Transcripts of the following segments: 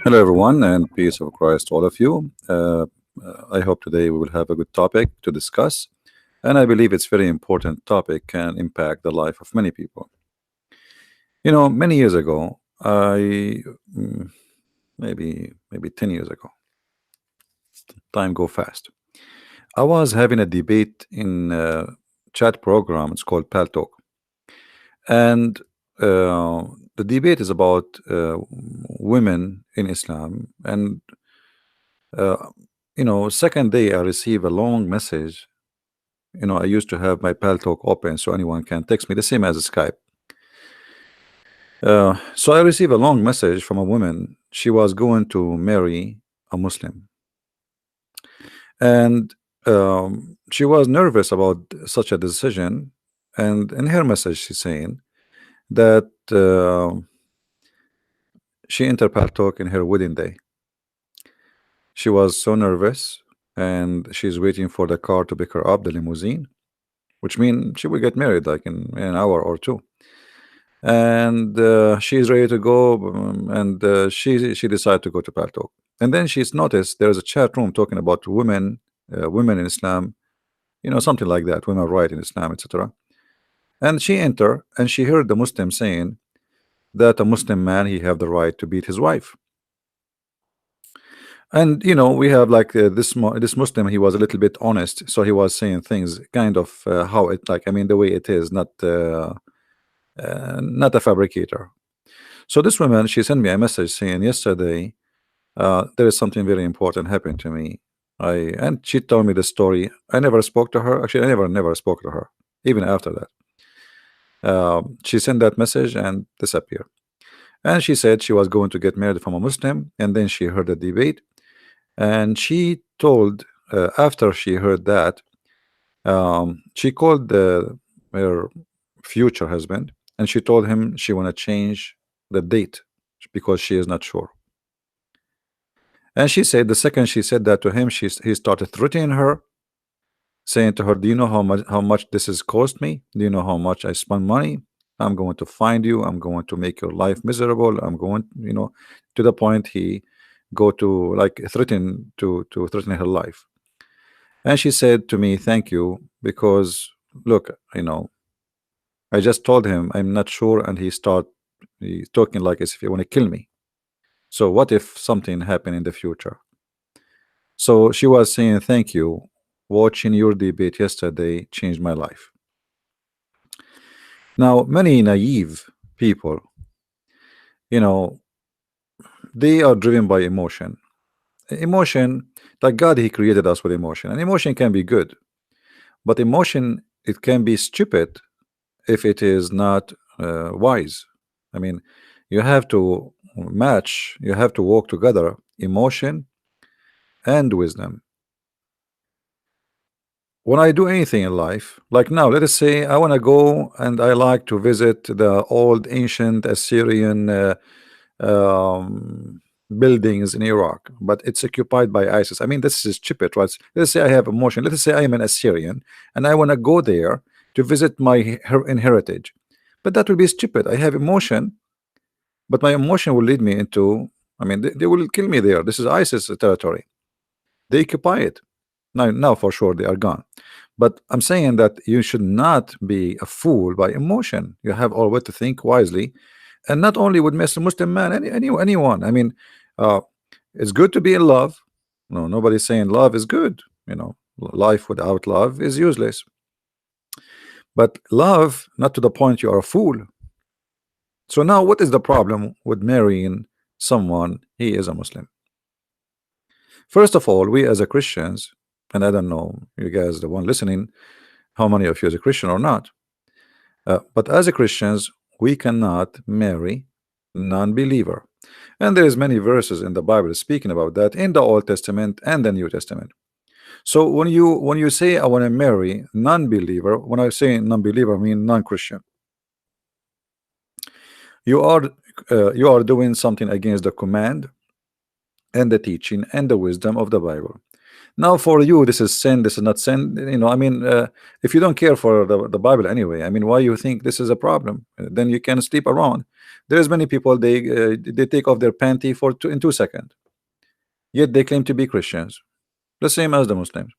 Hello, everyone, and peace of Christ to all of you. I hope today we will have a good topic to discuss, and I believe it's very important topic can impact the life of many people. Many years ago, mm, maybe 10 years ago, time go fast. I was having a debate in a chat program. It's called Paltalk, and the debate is about women in Islam. And uh, second day I receive a long message. I used to have my Paltalk open so anyone can text me, the same as Skype. So I received a long message from a woman. She was going to marry a Muslim, and she was nervous about such a decision. And in her message, she's saying that she entered Paltalk in her wedding day. She was so nervous, and she's waiting for the car to pick her up, the limousine, which means she will get married like in an hour or two. And she's ready to go, and she decided to go to Paltalk. And then she's noticed there's a chat room talking about women in Islam, something like that, women right in Islam, etc. And she entered, and she heard the Muslim saying that a Muslim man, he have the right to beat his wife. And we have like this Muslim, he was a little bit honest, so he was saying things kind of how it, like, I mean, the way it is, not a fabricator. So this woman, she sent me a message saying, yesterday there is something very important happened to me. And she told me the story. I never spoke to her. Actually, I never spoke to her even after that. She sent that message and disappeared. And she said she was going to get married from a Muslim, and then she heard the debate, and she told, after she heard that, she called her future husband, and she told him she want to change the date because she is not sure. And she said the second she said that to him, he started threatening her, saying to her, do you know how much this has cost me? Do you know how much I spend money? I'm going to find you. I'm going to make your life miserable. I'm going, to the point he go to like threaten to threaten her life. And she said to me, thank you, because look, I just told him I'm not sure, and he's talking like as if he want to kill me. So what if something happened in the future? So she was saying, thank you, watching your debate yesterday changed my life. Now many naive people, they are driven by emotion. Like God, he created us with emotion, and emotion can be good, but emotion, it can be stupid if it is not wise. I mean, you have to walk together, emotion and wisdom. When I do anything in life, like now, let us say I want to go and I like to visit the old ancient Assyrian buildings in Iraq, but it's occupied by ISIS. I mean, this is stupid, right? Let's say I have emotion. Let's say I am an Assyrian and I want to go there to visit my heritage, but that will be stupid. I have emotion, but my emotion will lead me into, I mean, they will kill me there. This is ISIS territory. They occupy it. Now for sure they are gone. But I'm saying that you should not be a fool by emotion. You have always to think wisely, and not only with Muslim man, anyone. I mean, it's good to be in love. No, nobody's saying love is good. Life without love is useless. But love, not to the point you are a fool. So now, what is the problem with marrying someone he is a Muslim? First of all, we as a Christians, and I don't know, you guys, the one listening, how many of you is a Christian or not, but as a Christians, we cannot marry non-believer, and there is many verses in the Bible speaking about that in the Old Testament and the New Testament. So when you say I want to marry non-believer, when I say non-believer, I mean non-Christian, you are doing something against the command and the teaching and the wisdom of the Bible. Now for you, this is sin, this is not sin. I mean, if you don't care for the Bible anyway, I mean, why you think this is a problem? Then you can sleep around. There's many people, they take off their panty in 2 seconds, yet they claim to be Christians, the same as the Muslims.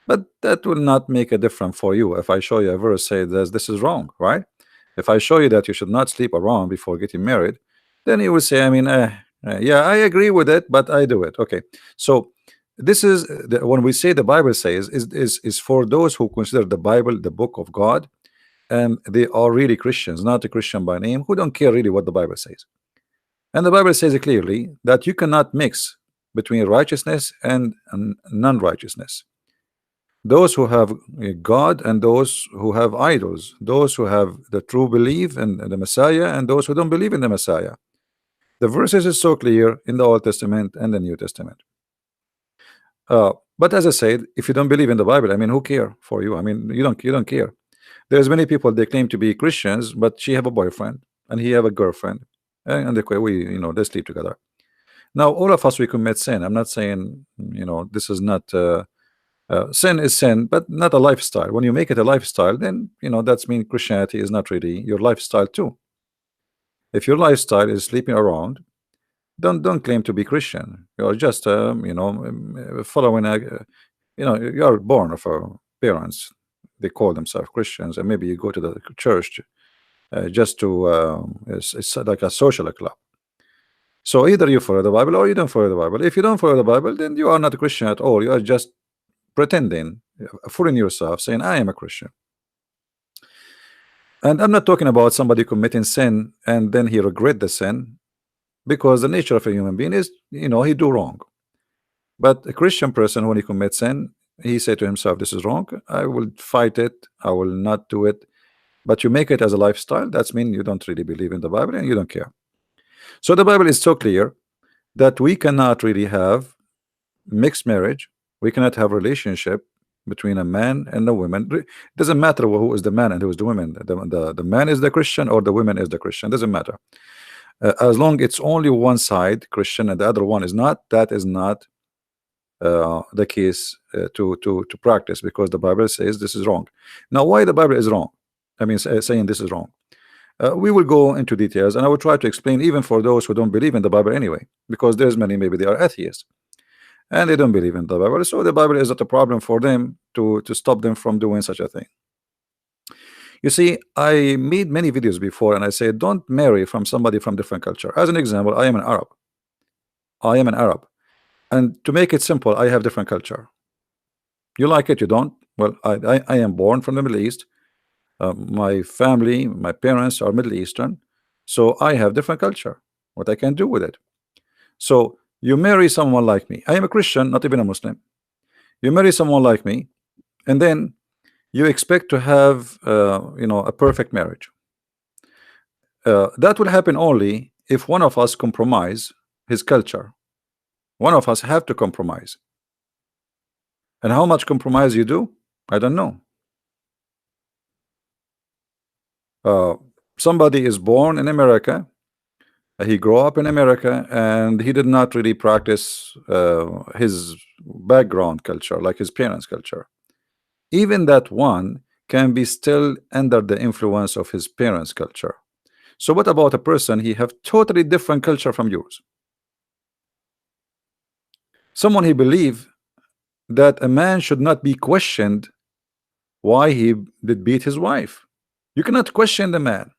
But that will not make a difference for you if I show you a verse say that this is wrong, right? If I show you that you should not sleep around before getting married, then you will say, I mean, yeah, I agree with it, but I do it. Okay, so this is when we say the Bible says is for those who consider the Bible the book of God, and they are really Christians, not a Christian by name, who don't care really what the Bible says. And the Bible says clearly that you cannot mix between righteousness and non-righteousness. Those who have God and those who have idols, those who have the true belief in the Messiah and those who don't believe in the Messiah. The verses is so clear in the Old Testament and the New Testament. But as I said, if you don't believe in the Bible, I mean, who care for you? I mean, you don't care. There's many people, they claim to be Christians, but she have a boyfriend and he have a girlfriend, and they sleep together. Now all of us, we commit sin. I'm not saying this is not sin is sin, but not a lifestyle. When you make it a lifestyle, then that's mean Christianity is not really your lifestyle too. If your lifestyle is sleeping around, don't claim to be Christian. You're just following you are born of parents, they call themselves Christians, and maybe you go to the church just to it's like a social club. So either you follow the Bible or you don't follow the Bible. If you don't follow the Bible, then you are not a Christian at all. You are just pretending, fooling yourself, saying I am a Christian. And I'm not talking about somebody committing sin and then he regret the sin, because the nature of a human being is he do wrong. But a Christian person, when he commits sin, he say to himself, this is wrong, I will fight it, I will not do it. But you make it as a lifestyle, that's mean you don't really believe in the Bible and you don't care. So the Bible is so clear that we cannot really have mixed marriage. We cannot have relationship between a man and a woman. It doesn't matter who is the man and who is the woman. The man is the Christian or the woman is the Christian. Doesn't matter. As long it's only one side Christian and the other one is not, that is not the case to practice, because the Bible says this is wrong. Now, why the Bible is wrong? I mean, saying this is wrong. We will go into details, and I will try to explain even for those who don't believe in the Bible anyway, because there's many, maybe they are atheists and they don't believe in the Bible, so the Bible is not a problem for them to stop them from doing such a thing. You see, I made many videos before and I said don't marry from somebody from different culture. As an example, I am an Arab. And to make it simple, I have different culture. You like it, you don't? Well, I am born from the Middle East. My family, my parents are Middle Eastern, so I have different culture. What I can do with it? So you marry someone like me. I am a Christian, not even a Muslim. You marry someone like me, and then you expect to have a perfect marriage. That will happen only if one of us compromise his culture. One of us have to compromise. And how much compromise you do, I don't know. Somebody is born in America, he grew up in America, and he did not really practice his background culture like his parents' culture. Even that one can be still under the influence of his parents' culture. So what about a person he have totally different culture from yours? Someone he believe that a man should not be questioned why he did beat his wife. You cannot question the man.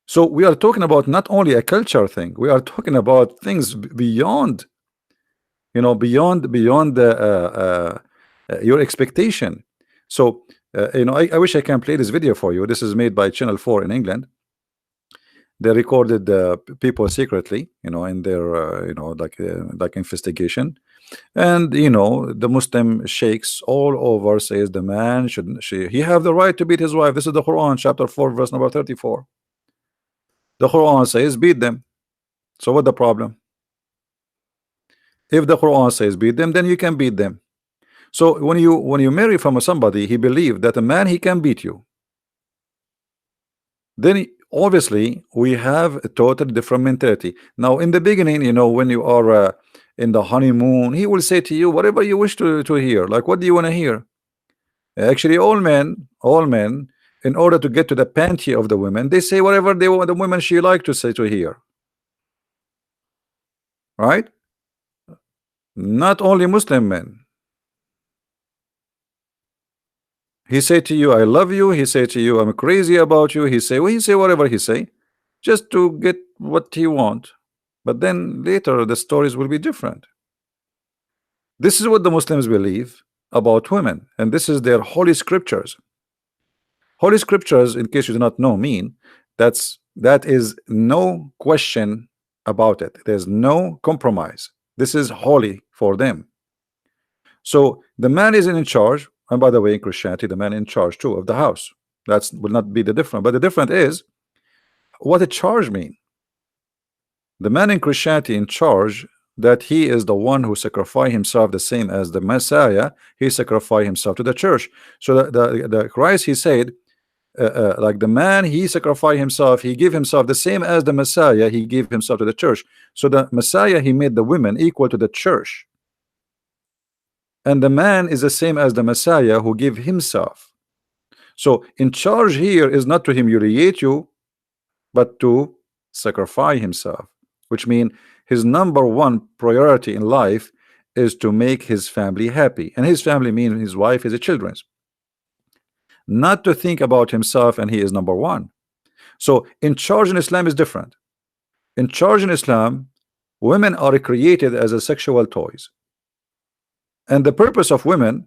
So we are talking about not only a culture thing, we are talking about things beyond, beyond your expectation. So I wish I can play this video for you. This is made by Channel 4 in England. They recorded people secretly, in their like investigation, and the Muslim sheikhs all over says the man he have the right to beat his wife. This is the Quran, chapter 4, verse number 34. The Quran says beat them. So what the problem? If the Quran says beat them, then you can beat them. So when you marry from somebody, he believed that a man he can beat you, then obviously we have a totally different mentality. Now in the beginning, when you are in the honeymoon, he will say to you whatever you wish to hear. Like, what do you want to hear? Actually, all men, in order to get to the panty of the women, they say whatever they want the women she like to say to hear. Right? Not only Muslim men. He say to you, I love you. He say to you, I'm crazy about you. He say whatever he say, just to get what he want. But then later the stories will be different. This is what the Muslims believe about women, and this is their holy scriptures. Holy scriptures, in case you do not know, mean that is no question about it. There's no compromise. This is holy for them. So the man is in charge, and by the way, in Christianity, the man in charge too of the house. That will not be the difference. But the difference is what a charge mean. The man in Christianity in charge, that he is the one who sacrificed himself, the same as the Messiah. He sacrificed himself to the church. So the Christ, he said, like the man, he sacrificed himself, he gave himself the same as the Messiah, he gave himself to the church. So the Messiah, he made the women equal to the church, and the man is the same as the Messiah who gave himself. So in charge here is not to humiliate you, but to sacrifice himself, which means his number one priority in life is to make his family happy, and his family means his wife, his children, not to think about himself, and he is number one. So in charge in Islam is different. In charge in Islam, women are created as a sexual toys, and the purpose of women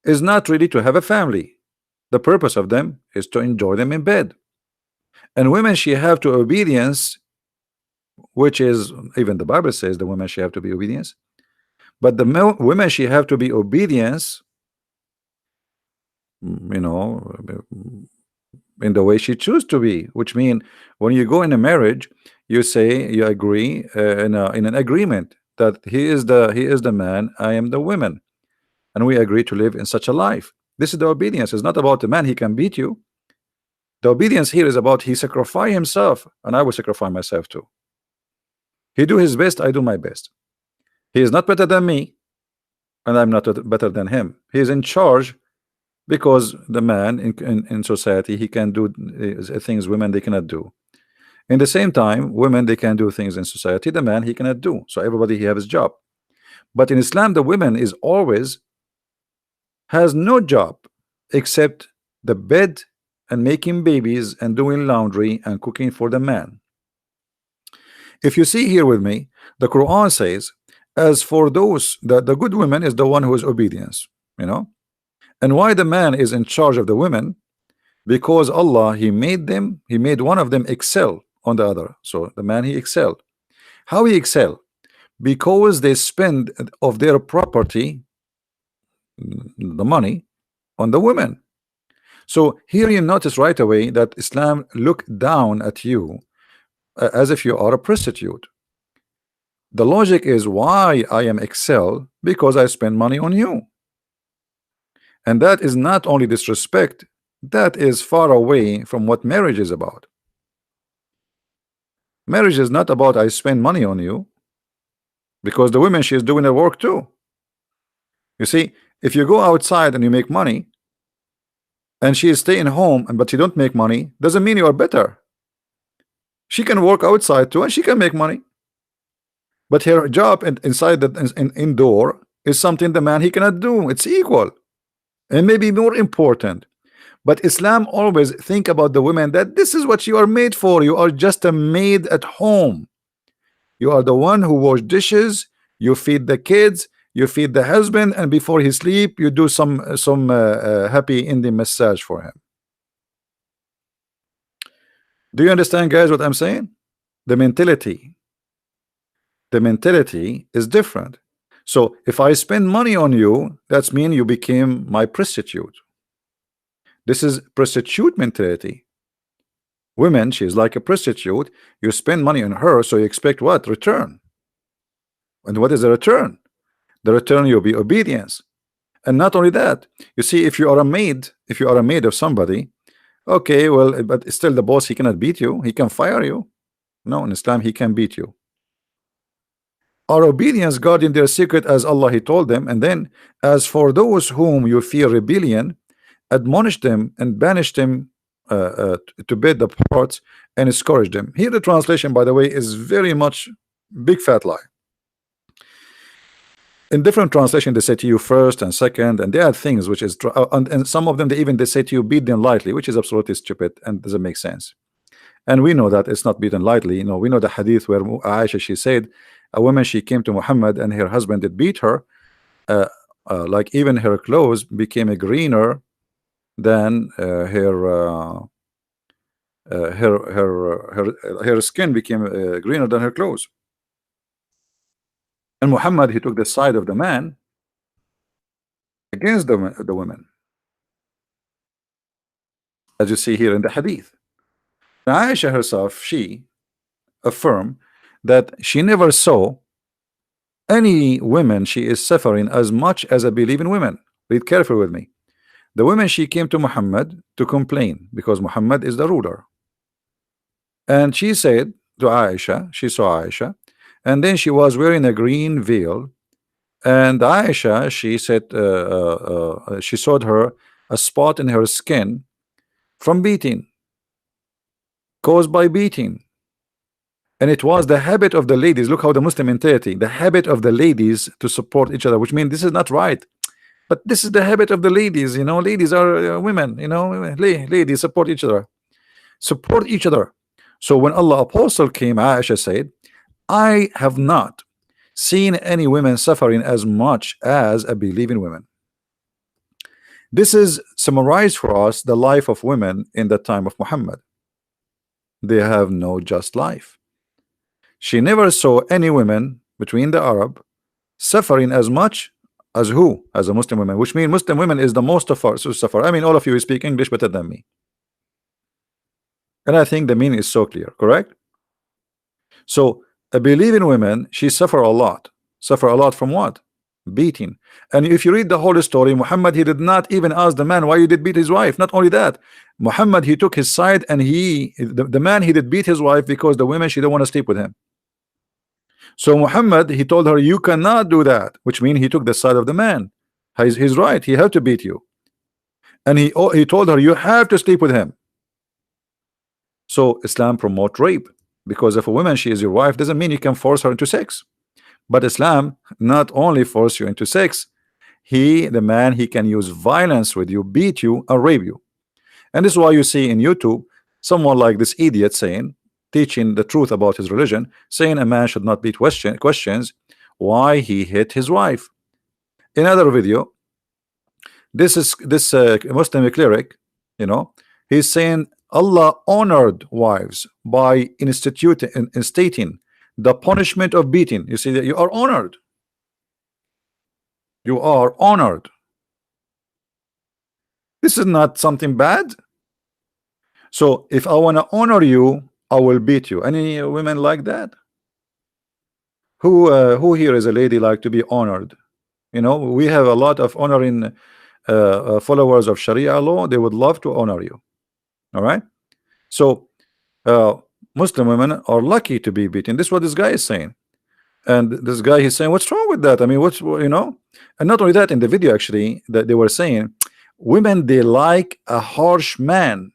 is not really to have a family. The purpose of them is to enjoy them in bed. And women, she have to obedience, which is, even the Bible says the women she have to be obedience, but the women she have to be obedience, you know, in the way she choose to be, which mean when you go in a marriage, you say you agree in an agreement that he is the man, I am the woman, and we agree to live in such a life. This is the obedience. It's not about the man, he can beat you. The obedience here is about he sacrifice himself, and I will sacrifice myself too. He do his best, I do my best. He is not better than me, and I'm not better than him. He is in charge, because the man in society, he can do things women they cannot do. In the same time, women, they can do things in society the man he cannot do. So everybody, he have his job. But in Islam, the woman is always has no job except the bed and making babies and doing laundry and cooking for the man. If you see here with me, the Quran says, as for those, the good woman is the one who is obedience, you know. And why the man is in charge of the women? Because Allah, he made them, he made one of them excel on the other. So the man, he excelled. How he excel? Because they spend of their property, the money, on the women. So here you notice right away that Islam look down at you as if you are a prostitute. The logic is, why I am excel? Because I spend money on you. And that is not only disrespect, that is far away from what marriage is about. Marriage is not about I spend money on you, because the woman, she is doing her work too. You see, if you go outside and you make money, and she is staying home, but you don't make money, doesn't mean you are better. She can work outside too, and she can make money. But her job inside the indoor is something the man, he cannot do. It's equal, and maybe more important. But Islam always think about the women, that this is what you are made for. You are just a maid at home. You are the one who wash dishes, you feed the kids, you feed the husband, and before he sleep, you do some happy ending massage for him. Do you understand, guys, what I'm saying? The mentality is different. So if I spend money on you, that's mean you became my prostitute. This is prostitute mentality. Women, she's like a prostitute. You spend money on her, so you expect what? Return. And what is the return? The return, you'll be obedience. And not only that, you see, if you are a maid of somebody, okay, well, but still the boss, he cannot beat you, he can fire you. No, in Islam, he can beat you. Our obedience guarding their secret as Allah He told them, and then as for those whom you fear rebellion, admonish them and banish them to bed the parts and discourage them. Here the translation, by the way, is very much big fat lie. In different translation they say to you first and second, and they add things which is and some of them they say to you beat them lightly, which is absolutely stupid and doesn't make sense. And we know that it's not beaten lightly. You know, we know the hadith where Aisha, she said a woman, she came to Muhammad and her husband did beat her, like even her clothes became greener than her skin became greener than her clothes. And Muhammad, he took the side of the man against the women, as you see here in the hadith. Aisha herself, she affirmed that she never saw any women she is suffering as much as a believing women. Read carefully with me. The women, she came to Muhammad to complain because Muhammad is the ruler, and she said to Aisha, she saw Aisha, and then she was wearing a green veil, and Aisha, she said she saw her a spot in her skin from beating, caused by beating. And it was the habit of the ladies. Look how the Muslim mentality, the habit of the ladies to support each other, which means this is not right, but this is the habit of the ladies. You know, ladies are women, you know, ladies support each other, support each other. So when Allah apostle came, Aisha said, I have not seen any women suffering as much as a believing women. This is summarized for us the life of women in the time of Muhammad. They have no just life. She never saw any women between the Arab suffering as much as who? As a Muslim women, which means Muslim women is the most of us who suffer. I mean, all of you speak English better than me, and I think the meaning is so clear, correct? So a believing women, she suffer a lot. Suffer a lot from what? Beating. And if you read the whole story, Muhammad, he did not even ask the man why you did beat his wife. Not only that, Muhammad, he took his side, and the man, he did beat his wife because the women, she don't want to sleep with him. So Muhammad, he told her, you cannot do that, which means he took the side of the man. He's right, he had to beat you. And he told her, you have to sleep with him. So Islam promote rape, because if a woman, she is your wife, doesn't mean you can force her into sex. But Islam not only force you into sex, the man, he can use violence with you, beat you, and rape you. And this is why you see in YouTube someone like this idiot saying, teaching the truth about his religion, saying a man should not beat questions why he hit his wife. In another video, this Muslim cleric, you know, he's saying Allah honored wives by instating the punishment of beating. You see that you are honored. You are honored. This is not something bad. So if I want to honor you, I will beat you. Any women like that? Who here is a lady like to be honored? You know, we have a lot of honoring followers of Sharia law. They would love to honor you. All right. So Muslim women are lucky to be beaten. This is what this guy is saying. And this guy, he's saying, what's wrong with that? I mean, what's, you know? And not only that, in the video actually, that they were saying women, they like a harsh man.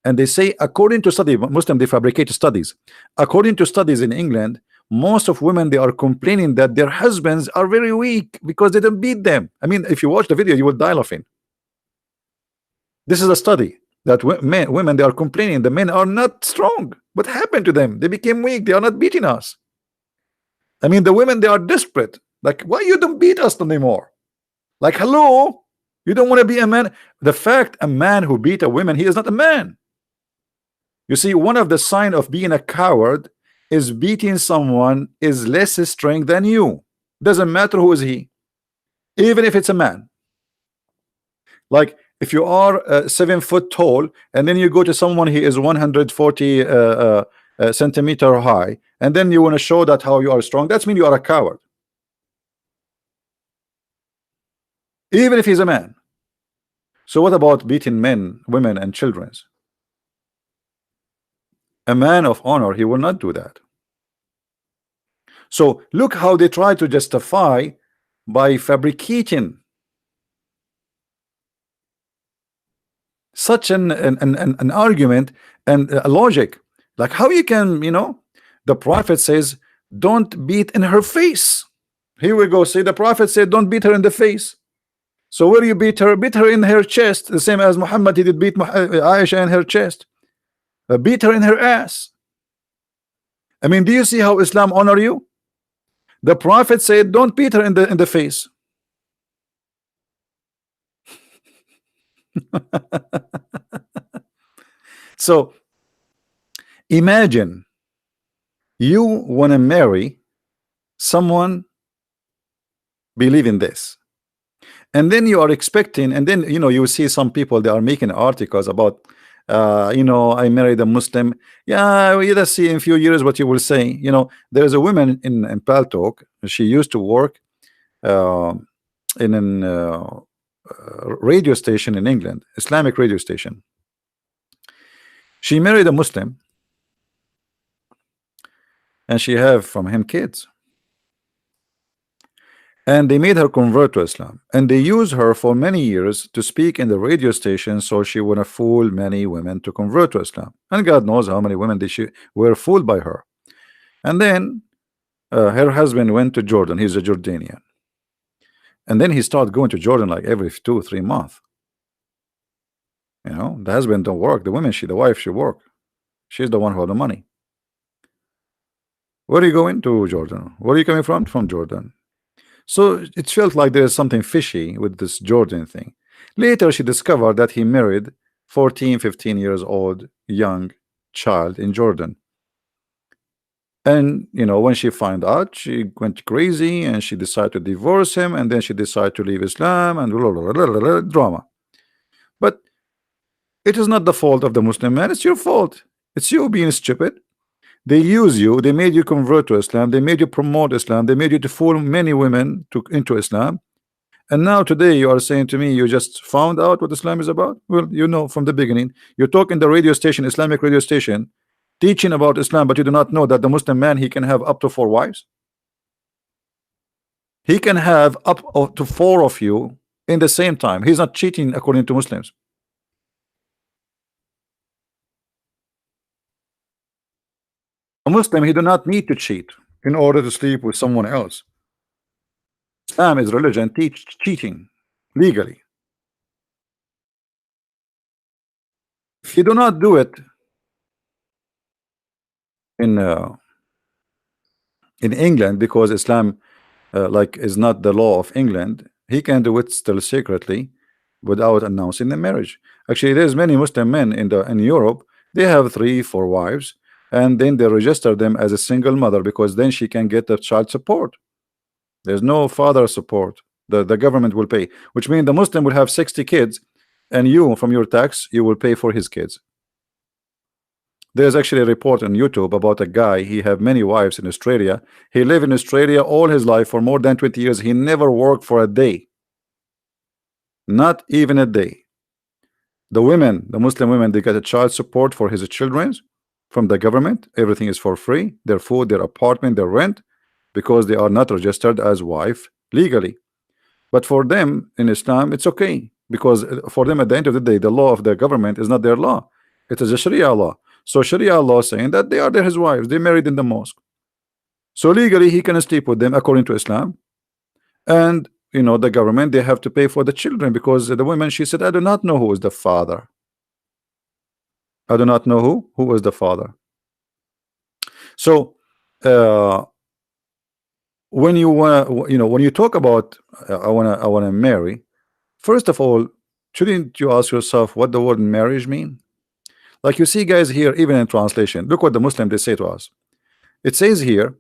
And they say, according to study, Muslim, they fabricate studies. According to studies in England, most of women, they are complaining that their husbands are very weak because they don't beat them. I mean, if you watch the video, you will die laughing. This is a study that women, they are complaining the men are not strong. What happened to them? They became weak. They are not beating us. I mean, the women, they are desperate. Like, why you don't beat us anymore? Like, hello, you don't want to be a man. The fact a man who beat a woman, he is not a man. You see, one of the sign of being a coward is beating someone is less strength than you. Doesn't matter who is he, even if it's a man. Like if you are 7 foot tall and then you go to someone he is 140 centimeter high, and then you want to show that how you are strong, that's mean you are a coward, even if he's a man. So what about beating men, women, and children? A man of honor, he will not do that. So look how they try to justify by fabricating such an argument and a logic. Like how you can, the prophet says, don't beat in her face. Here we go. See, the prophet said, don't beat her in the face. So where you beat her? Beat her in her chest, the same as Muhammad, he did beat Aisha in her chest. Beat her in her ass. I mean, do you see how Islam honor you? The prophet said, don't beat her in the face. So imagine you want to marry someone believe in this, and then you are expecting, and then you see some people, they are making articles about I married a Muslim. Yeah, we just see in a few years what you will say. There's a woman in Paltalk. She used to work uh, in an radio station in England, Islamic radio station. She married a Muslim, and she have from him kids. And they made her convert to Islam, and they used her for many years to speak in the radio station, so she would fool many women to convert to Islam. And God knows how many women were fooled by her. And then her husband went to Jordan. He's a Jordanian, and then he started going to Jordan like every 2-3 months. The husband don't work. The wife, she work. She's the one who had the money. Where are you going to? Jordan. Where are you coming from? From Jordan. So it felt like there's something fishy with this Jordan thing. Later she discovered that he married 14-15 years old young child in Jordan. And when she found out, she went crazy and she decided to divorce him, and then she decided to leave Islam and drama. But it is not the fault of the Muslim man, it's your fault. It's you being stupid. They use you, they made you convert to Islam, they made you promote Islam, they made you to fool many women into Islam. And now today you are saying to me you just found out what Islam is about. Well, from the beginning. You talk in the radio station, Islamic radio station, teaching about Islam, but you do not know that the Muslim man, he can have up to 4 wives. He can have up to 4 of you in the same time. He's not cheating according to Muslims. A Muslim, he do not need to cheat in order to sleep with someone else. Islam is religion teach cheating legally. If you do not do it in England, because Islam like is not the law of England, he can do it still secretly without announcing the marriage. Actually, there's many Muslim men in Europe, they have 3-4 wives, and then they register them as a single mother, because then she can get the child support. There's no father support. The government will pay, which means the Muslim will have 60 kids, and you from your tax you will pay for his kids. There's actually a report on YouTube about a guy, he have many wives in Australia. He lived in Australia all his life for more than 20 years. He never worked for a day, not even a day. The women, the Muslim women, they get a child support for his children from the government. Everything is for free, their food, their apartment, their rent, because they are not registered as wife legally. But for them in Islam it's okay, because for them at the end of the day the law of the government is not their law, it is a Sharia law. So Sharia law saying that they are his wives, they married in the mosque, so legally he can sleep with them according to Islam. And the government, they have to pay for the children, because the woman, she said, I do not know who is the father. I do not know who is the father. So when you when you talk about I wanna marry, first of all, shouldn't you ask yourself what the word marriage mean? Like you see guys here, even in translation, look what the Muslim they say to us. It says here,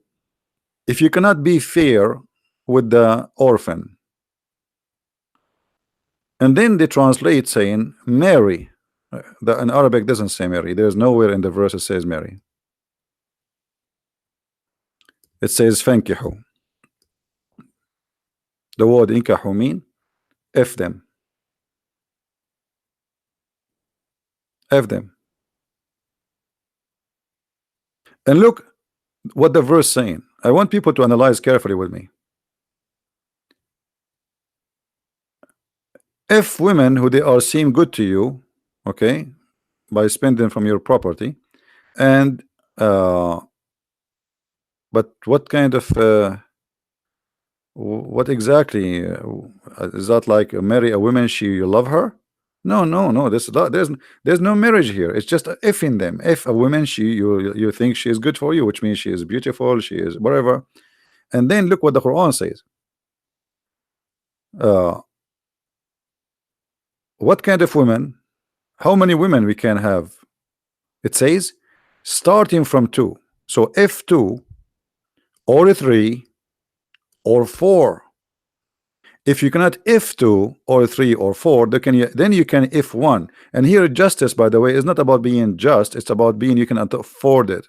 if you cannot be fair with the orphan, and then they translate saying marry. In Arabic doesn't say marry. There's nowhere in the verse it says marry. It says fankihu. The word inkahu mean F them. F them. And look, what the verse saying. I want people to analyze carefully with me. If women who they are seem good to you, okay, by spending from your property, and but what kind of what exactly is that? Like marry a woman, she you love her? No, no, no. There's no marriage here. It's just a if in them. If a woman, she you think she is good for you, which means she is beautiful, she is whatever. And then look what the Quran says. Uh, what kind of women? How many women we can have? It says starting from two. So if two or three or four. If you cannot if two or three or four, then you can if one. And here justice, by the way, is not about being just, it's about being you can afford it.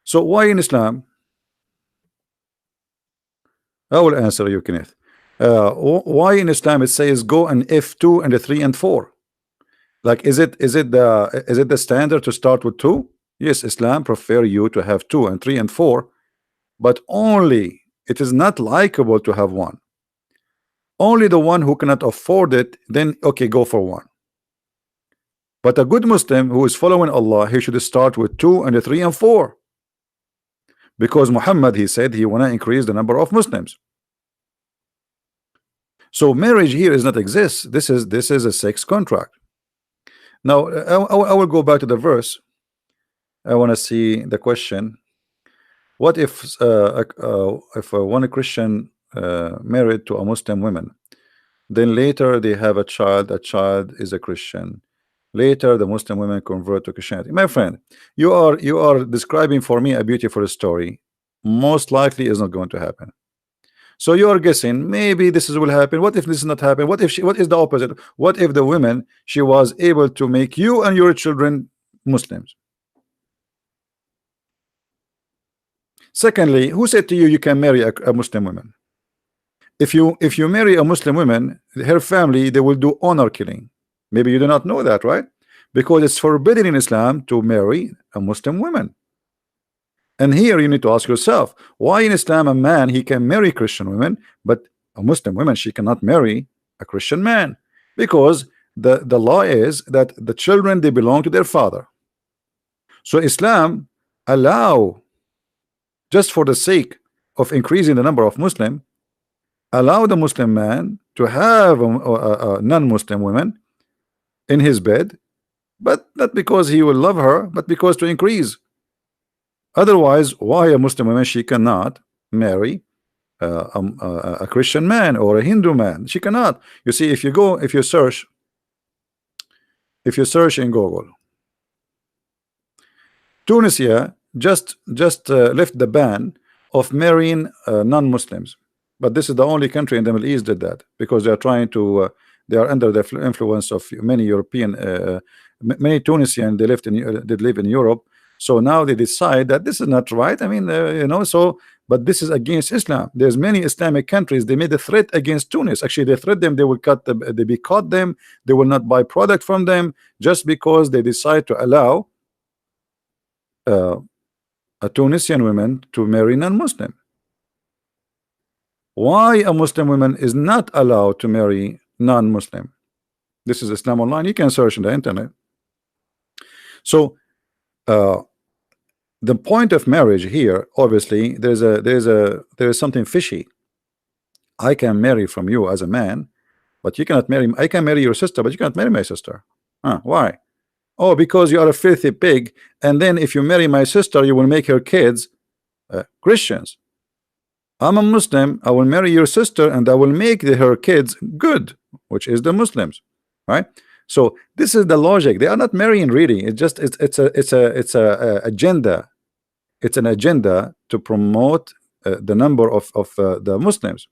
So why in Islam? I will answer you, Kenneth. Why in Islam it says go and if two and three and four? Like is it the standard to start with two? Yes, Islam prefer you to have two and three and four, but only it is not likable to have one. Only the one who cannot afford it, then okay, go for one. But a good Muslim who is following Allah, he should start with two and three and four, because Muhammad, he said he wanna increase the number of Muslims. So marriage here is not exist. This is a sex contract. Now I will go back to the verse. I want to see the question. What if one Christian married to a Muslim woman, then later they have a child is a Christian, later the Muslim women convert to Christianity? My friend, you are describing for me a beautiful story. Most likely is not going to happen. So you are guessing maybe this will happen. What if this is not happen? What is the opposite? What if the women, she was able to make you and your children Muslims? Secondly, who said to you you can marry a Muslim woman? If you marry a Muslim woman, her family, they will do honor killing. Maybe you do not know that, right? Because it's forbidden in Islam to marry a Muslim woman. And here you need to ask yourself, why in Islam a man, he can marry Christian women, but a Muslim woman, she cannot marry a Christian man? Because the law is that the children, they belong to their father. So Islam allow, just for the sake of increasing the number of Muslim, allow the Muslim man to have a non-Muslim woman in his bed, but not because he will love her, but because to increase. Otherwise, why a Muslim woman, she cannot marry a Christian man or a Hindu man? She cannot. You see, if you search in Google, Tunisia just left the ban of marrying non-Muslims, but this is the only country in the Middle East did that, because they are trying to they are under the influence of many European many Tunisian, they live in Europe. So now they decide that this is not right. I mean, so, but this is against Islam. There's many Islamic countries, they made a threat against Tunis. Actually, they threat them, they will they boycott them, they will not buy product from them, just because they decide to allow a Tunisian woman to marry non-Muslim. Why a Muslim woman is not allowed to marry non-Muslim? This is Islam Online. You can search in the internet. So the point of marriage here, obviously, there is something fishy. I can marry from you as a man, but you cannot marry. I can marry your sister, but you cannot marry my sister. Why? Oh, because you are a filthy pig, and then if you marry my sister, you will make her kids Christians. I'm a Muslim, I will marry your sister, and I will make her kids good, which is the Muslims, right? So this is the logic. They are not marrying really. It's just it's a agenda. It's an agenda to promote the number of the Muslims.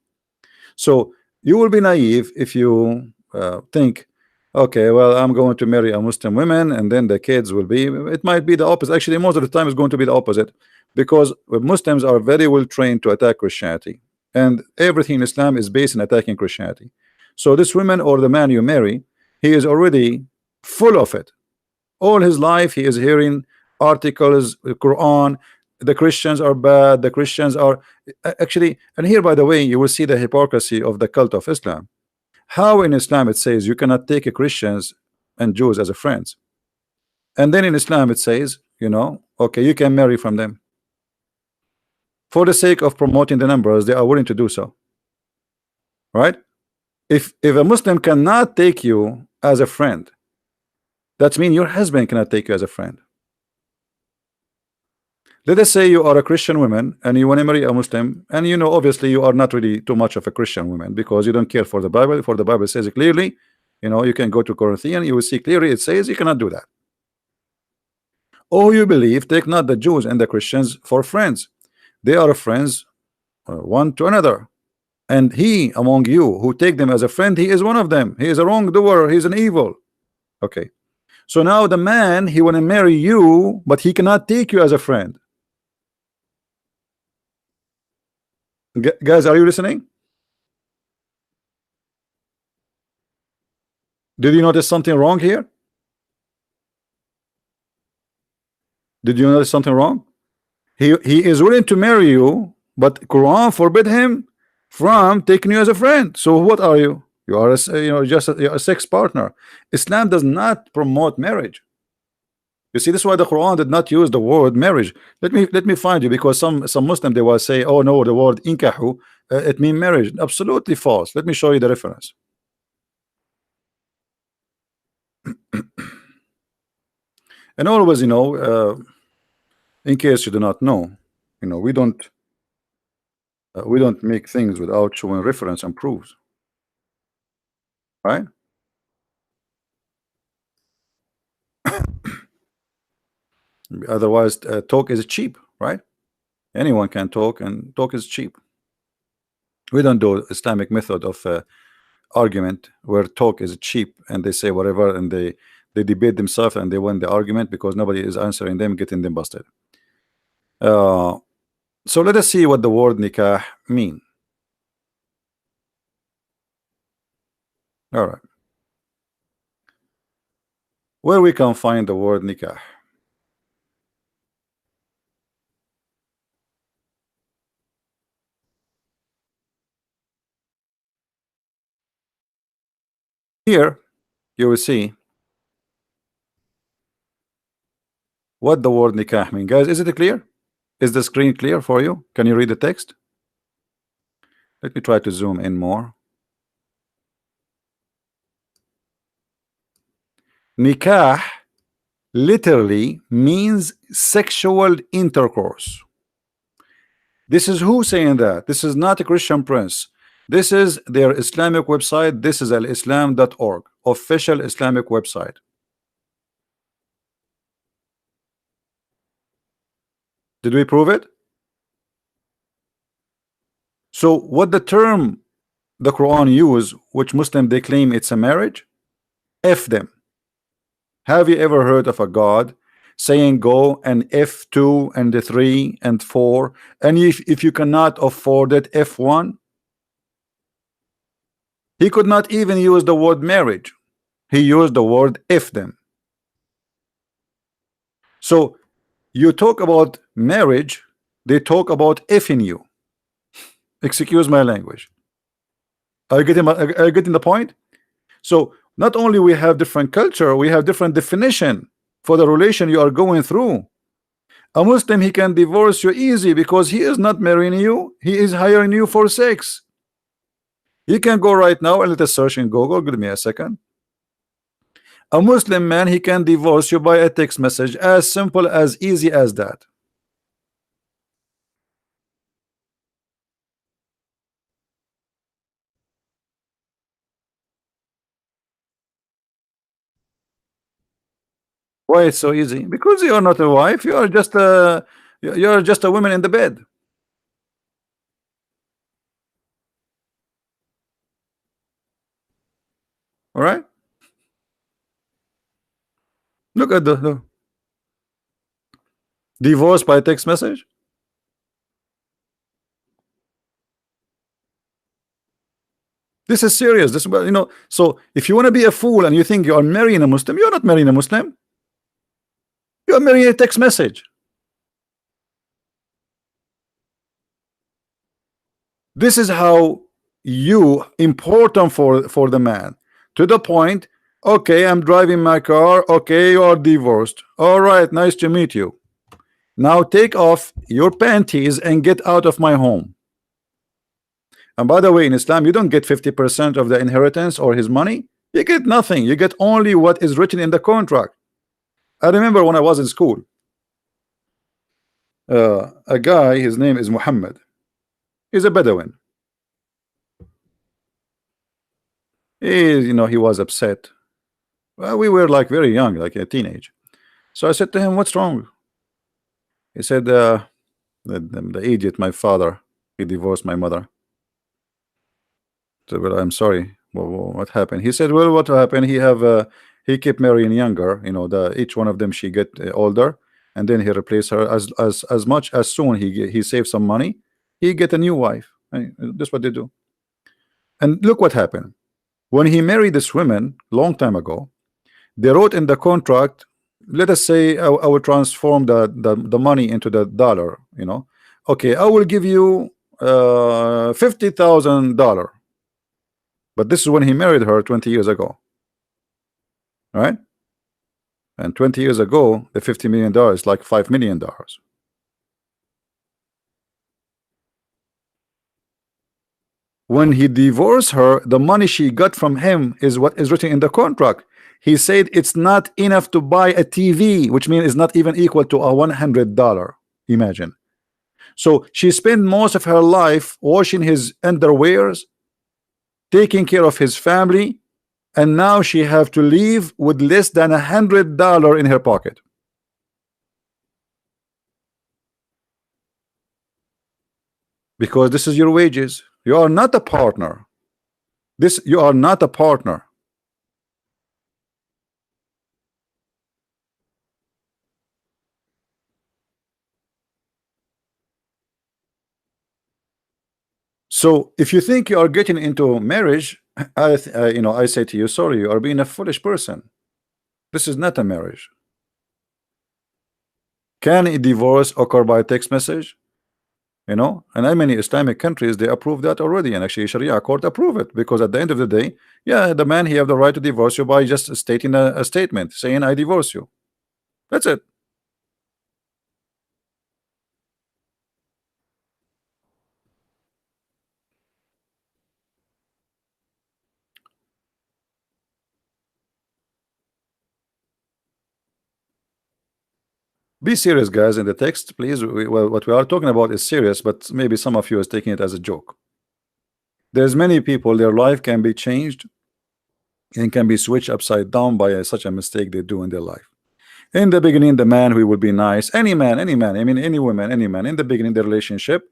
So you will be naive if you think, okay, well, I'm going to marry a Muslim woman, and then the kids will be. It might be the opposite. Actually, most of the time, it's going to be the opposite, because Muslims are very well trained to attack Christianity, and everything in Islam is based on attacking Christianity. So this woman or the man you marry, he is already full of it. All his life he is hearing articles, the Quran, the Christians are bad, the Christians are actually. And here, by the way, you will see the hypocrisy of the cult of Islam. How in Islam it says you cannot take a Christians and Jews as a friends, and then in Islam it says, you know, okay, you can marry from them. For the sake of promoting the numbers, they are willing to do so, right? If a Muslim cannot take you as a friend, that means your husband cannot take you as a friend. Let us say you are a Christian woman and you want to marry a Muslim, and you know obviously you are not really too much of a Christian woman because you don't care for the Bible. For the Bible says it clearly, you know, you can go to Corinthians, you will see clearly it says you cannot do that. Oh, you believe, take not the Jews and the Christians for friends. They are friends one to another. And he among you who take them as a friend, he is one of them. He is a wrongdoer, he is an evil. Okay. So now the man, he want to marry you, but he cannot take you as a friend. Guys, are you listening? Did you notice something wrong here? Did you notice something wrong? He is willing to marry you, but Quran forbid him from taking you as a friend. So what are you? You are just a sex partner. Islam does not promote marriage. You see, this is why the Quran did not use the word marriage. Let me find you, because some Muslim they will say, oh no, the word inkahu it means marriage. Absolutely false. Let me show you the reference. And always, you know, in case you do not know, you know, we don't make things without showing reference and proofs, right? Otherwise, talk is cheap, right? Anyone can talk, and talk is cheap. We don't do Islamic method of argument where talk is cheap and they say whatever and they debate themselves and they win the argument because nobody is answering them, getting them busted. So let us see what the word nikah mean. All right, where we can find the word nikah? Here you will see what the word nikah mean. Guys, is it clear? Is the screen clear for you? Can you read the text? Let me try to zoom in more. Nikah literally means sexual intercourse. This is who saying that? This is not a Christian prince. This is their Islamic website. This is alislam.org, official Islamic website. Did we prove it? So what the term the Quran use, which Muslim they claim it's a marriage, F them. Have you ever heard of a God saying go and F2 and the 3 and 4, and if you cannot afford it, F1? He could not even use the word marriage. He used the word F them. So you talk about marriage, they talk about effing you. Excuse my language. Are you getting the point? So not only we have different culture, we have different definition for the relation you are going through. A Muslim, he can divorce you easy because he is not marrying you, he is hiring you for sex. You can go right now and let us search in Google. Give me a second. A Muslim man, he can divorce you by a text message, as simple, as easy as that. Why it's so easy? Because you are not a wife, you are just a woman in the bed. All right, look at the divorce by text message. This is serious. This, you know, so if you want to be a fool and you think you are marrying a Muslim, you're not marrying a Muslim. You're marrying a text message. This is how you important for the man, to the point. Okay, I'm driving my car. Okay, you are divorced. All right, nice to meet you. Now take off your panties and get out of my home. And by the way, in Islam, you don't get 50% of the inheritance or his money. You get nothing. You get only what is written in the contract. I remember when I was in school, a guy, his name is Mohammed. He's a Bedouin. He was upset. Well, we were like very young, like a teenage. So I said to him, "What's wrong?" He said, the idiot, my father, he divorced my mother. So, well, I'm sorry. Well, what happened? He said, well, what happened? He kept marrying younger. Each one of them she get older, and then he replaced her as much as soon he saved some money. He get a new wife. That's what they do. And look what happened when he married this woman long time ago. They wrote in the contract, let us say I will transform the money into the dollar. Okay, I will give you $50,000. But this is when he married her 20 years ago, right? And 20 years ago, the $50 million is like $5 million. When he divorced her, the money she got from him is what is written in the contract. He said it's not enough to buy a TV, which means it's not even equal to a $100. Imagine. So she spent most of her life washing his underwears, taking care of his family, and now she have to leave with less than $100 in her pocket. Because this is your wages. You are not a partner. You are not a partner. So if you think you are getting into marriage, I say to you, sorry, you are being a foolish person. This is not a marriage. Can a divorce occur by text message? And in many Islamic countries they approve that already, and actually Sharia court approve it, because at the end of the day, yeah, the man, he have the right to divorce you by just stating a statement saying I divorce you. That's it. Be serious, guys, in the text, please. Well, what we are talking about is serious, but maybe some of you is taking it as a joke. There's many people, their life can be changed and can be switched upside down by such a mistake they do in their life. In the beginning, the man, who will be nice, any man, I mean any woman, any man, in the beginning the relationship,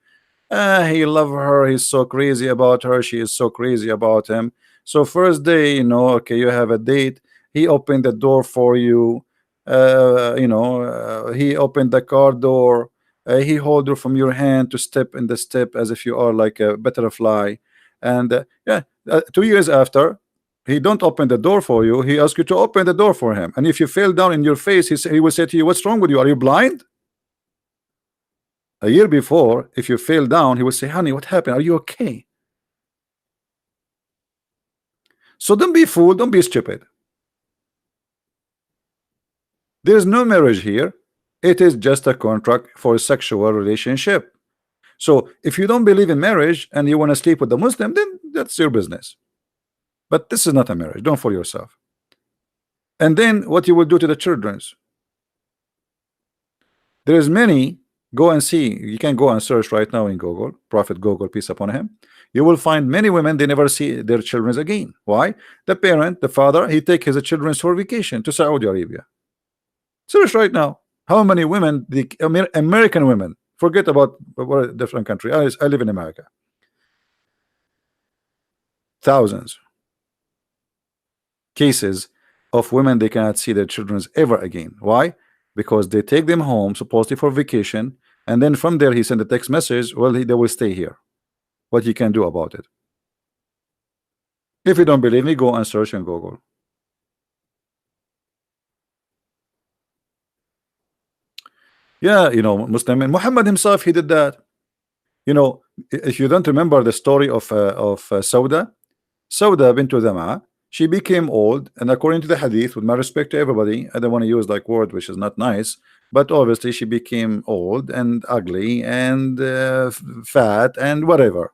he love her, he's so crazy about her, she is so crazy about him. So first day, okay, you have a date, he opened the door for you, he opened the car door, he hold her from your hand to step in the step as if you are like a butterfly. And 2 years after, he don't open the door for you, he asks you to open the door for him. And if you fell down in your face, he will say to you, what's wrong with you? Are you blind? A year before, if you fell down, he will say, honey, what happened? Are you okay? So don't be fooled, don't be stupid. There is no marriage here. It is just a contract for a sexual relationship. So if you don't believe in marriage and you want to sleep with the Muslim, then that's your business. But this is not a marriage. Don't fool yourself. And then what you will do to the children? There is many. Go and see. You can go and search right now in Google, Prophet Google, peace upon him. You will find many women, they never see their children again. Why? The parent, the father, he take his children for vacation to Saudi Arabia. Search right now. How many women, the American women, forget about a different country. I live in America. Thousands cases of women, they cannot see their children ever again. Why? Because they take them home supposedly for vacation, and then from there he sent a text message, well, they will stay here. What you can do about it? If you don't believe me, go and search in Google. Yeah, Muslim, and Muhammad himself, he did that. You know, if you don't remember the story of Sauda bint Zam'a, she became old, and according to the hadith, with my respect to everybody, I don't want to use like word which is not nice, but obviously she became old and ugly and fat and whatever,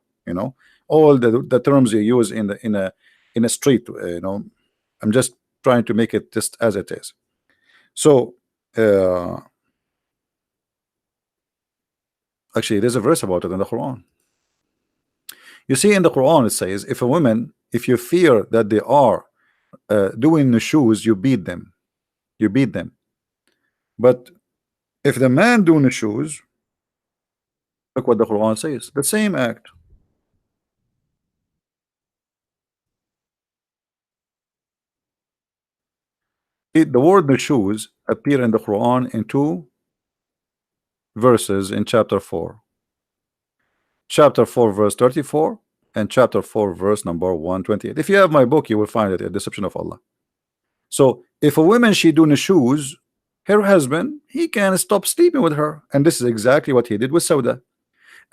all the terms you use in a street. I'm just trying to make it just as it is. So uh, actually, there's a verse about it in the Quran. You see, in the Quran, it says, if a woman, if you fear that they are doing the shoes, you beat them. You beat them. But if the man doing the shoes, look what the Quran says. The same act. The word the shoes appear in the Quran in two verses in chapter 4. Chapter 4, verse 34, and chapter 4, verse number 128. If you have my book, you will find it, A Deception of Allah. So if a woman she doing the shoes, her husband, he can stop sleeping with her. And this is exactly what he did with Sauda.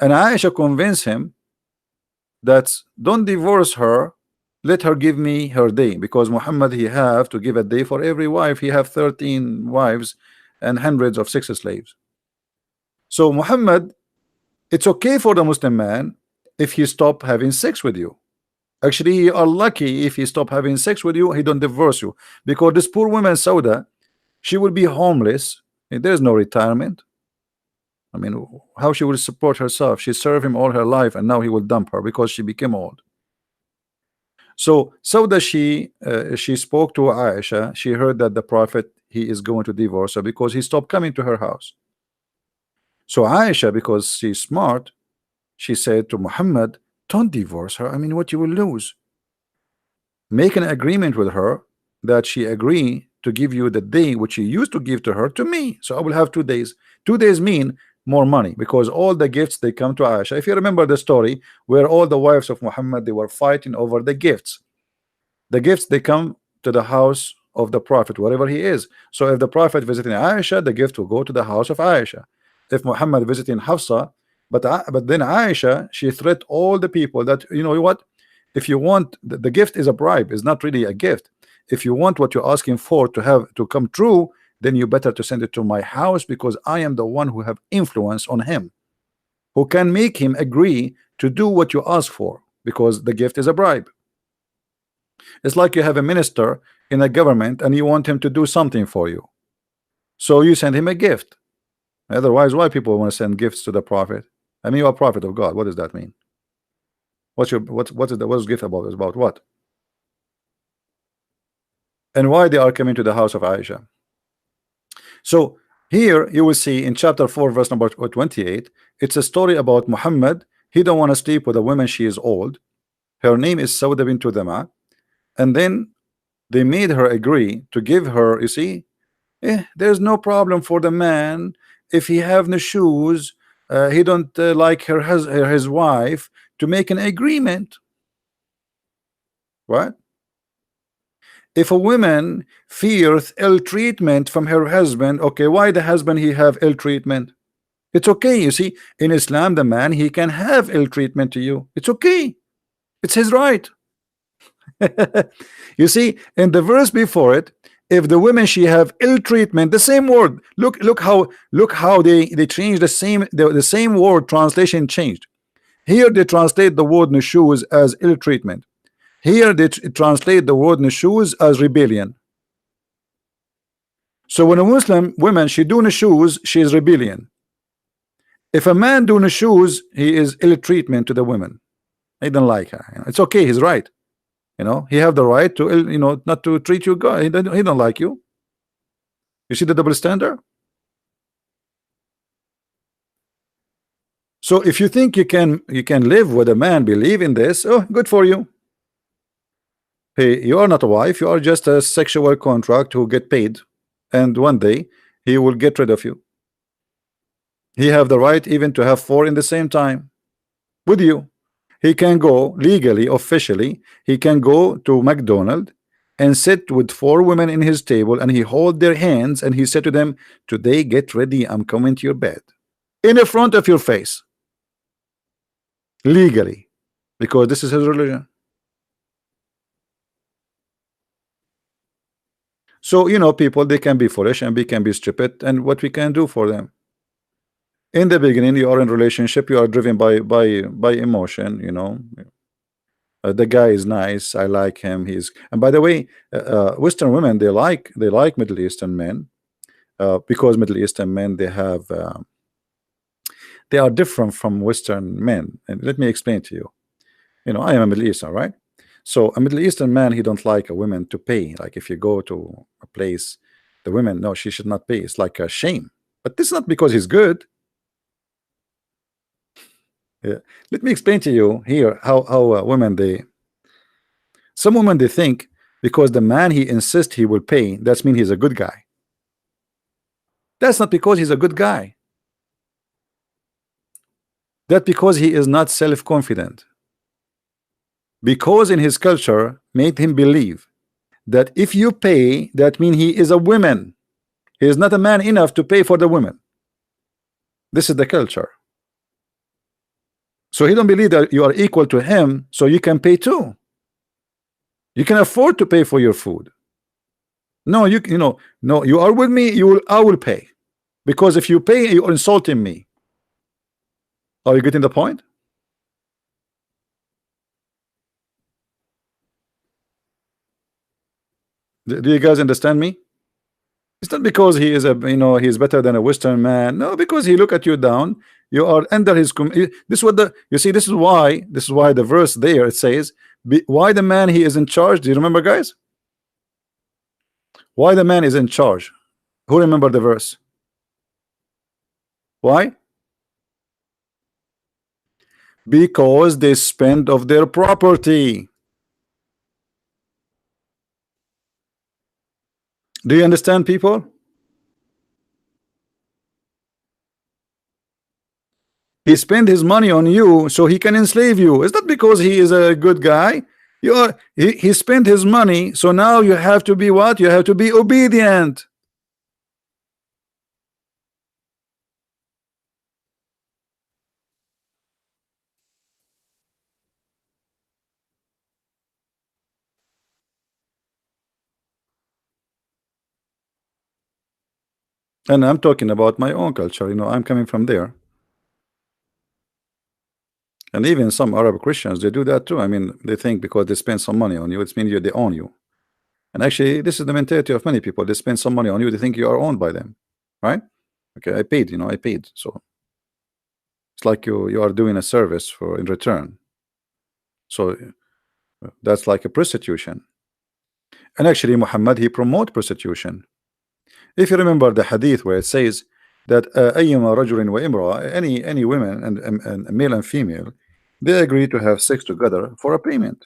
And Aisha convinced him that don't divorce her, let her give me her day, because Muhammad, he have to give a day for every wife. He have 13 wives and hundreds of sex slaves. So Muhammad, it's okay for the Muslim man if he stop having sex with you. Actually, you are lucky if he stop having sex with you, he don't divorce you, because this poor woman Sauda, she will be homeless. There's no retirement. I mean, how she will support herself? She served him all her life, and now he will dump her because she became old. So Sauda, she spoke to Aisha. She heard that the Prophet, he is going to divorce her because he stopped coming to her house. So Aisha, because she's smart, she said to Muhammad, don't divorce her. I mean, what you will lose? Make an agreement with her that she agree to give you the day which you used to give to her to me. So I will have 2 days. 2 days mean more money, because all the gifts, they come to Aisha. If you remember the story where all the wives of Muhammad, they were fighting over the gifts. The gifts, they come to the house of the Prophet wherever he is. So if the Prophet visiting Aisha, the gift will go to the house of Aisha. If Muhammad visiting Hafsa, but then Aisha, she threat all the people that, you know what, if you want, the gift is a bribe, is not really a gift. If you want what you're asking for to have to come true, then you better to send it to my house, because I am the one who have influence on him, who can make him agree to do what you ask for, because the gift is a bribe. It's like you have a minister in a government and you want him to do something for you, so you send him a gift. Otherwise, why people want to send gifts to the Prophet? I mean, you're a prophet of God. What does that mean? What's what's gift about? Is about what? And why they are coming to the house of Aisha? So here you will see in chapter 4, verse number 28, it's a story about Muhammad. He don't want to sleep with a woman, she is old. Her name is Sauda bint Zam'a. And then they made her agree to give her, you see, there's no problem for the man if he have no shoes, he don't like his wife, to make an agreement, right? If a woman fears ill treatment from her husband, okay, why the husband he have ill treatment? It's okay. You see, in Islam, the man, he can have ill treatment to you. It's okay. It's his right. You see, in the verse before it, if the women she have ill treatment, the same word. Look how they change the same word, translation changed. Here they translate the word nushuz as ill treatment. Here they translate the word nushuz as rebellion. So when a Muslim woman she do nushuz, she is rebellion. If a man do nushuz, he is ill treatment to the women. He don't like her. It's okay. He's right. He have the right to, not to treat you good. He don't like you. You see the double standard. So if you think you can live with a man, believe in this, oh, good for you. Hey, you are not a wife. You are just a sexual contract who get paid, and one day he will get rid of you. He have the right even to have 4 in the same time with you. He can go legally, officially, he can go to McDonald's and sit with 4 women in his table, and he hold their hands and he said to them, today get ready, I'm coming to your bed, in the front of your face, legally, because this is his religion. So people, they can be foolish and we can be stupid, and what we can do for them. In the beginning, you are in relationship, you are driven by emotion, the guy is nice, I like him, he's, and by the way, Western women, they like Middle Eastern men, because Middle Eastern men, they are different from Western men. And let me explain to you. I am a Middle Eastern, right? So a Middle Eastern man, he don't like a woman to pay. Like if you go to a place, the women, no, she should not pay. It's like a shame. But this is not because he's good. Yeah. Let me explain to you here how women, some women, they think because the man, he insists he will pay, that's mean he's a good guy. That's not because he's a good guy. That because he is not self-confident. Because in his culture made him believe that if you pay, that means he is a woman. He is not a man enough to pay for the women. This is the culture. So he don't believe that you are equal to him, so you can pay too. You can afford to pay for your food. No, no, you are with me, I will pay. Because if you pay, you are insulting me. Are you getting the point? Do you guys understand me? It's not because he is he's better than a Western man. No, because he look at you down. You are under his. This is what you see. This is why the verse there, it says, why the man, he is in charge. Do you remember, guys? Why the man is in charge? Who remember the verse? Why? Because they spend of their property. Do you understand, people? He spent his money on you so he can enslave you. It's not because he is a good guy. He spent his money, so now you have to be what? You have to be obedient. And I'm talking about my own culture. I'm coming from there. And even some Arab Christians, they do that too. I mean, they think because they spend some money on you, it means they own you. And actually, this is the mentality of many people. They spend some money on you, they think you are owned by them, right? Okay, I paid. I paid. So it's like you are doing a service for in return. So that's like a prostitution. And actually, Muhammad, he promote prostitution. If you remember the hadith where it says that أيما رجل وامرأة, any women and male and female, they agree to have sex together for a payment.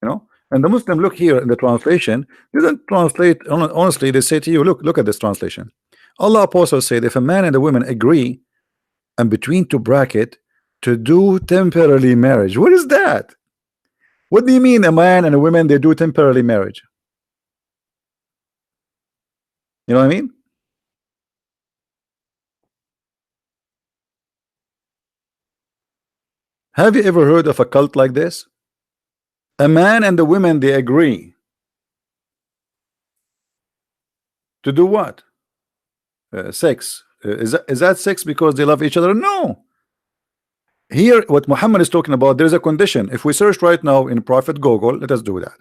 And the Muslim, look here in the translation, they don't translate honestly. They say to you, look at this translation. Allah Apostle said, if a man and a woman agree, and between two bracket, to do temporary marriage. What is that? What do you mean a man and a woman, they do temporary marriage? You know what I mean? Have you ever heard of a cult like this? A man and a woman, they agree to do what? Sex. Is that sex because they love each other? No. Here, what Muhammad is talking about, there's a condition. If we search right now in Prophet Google, let us do that.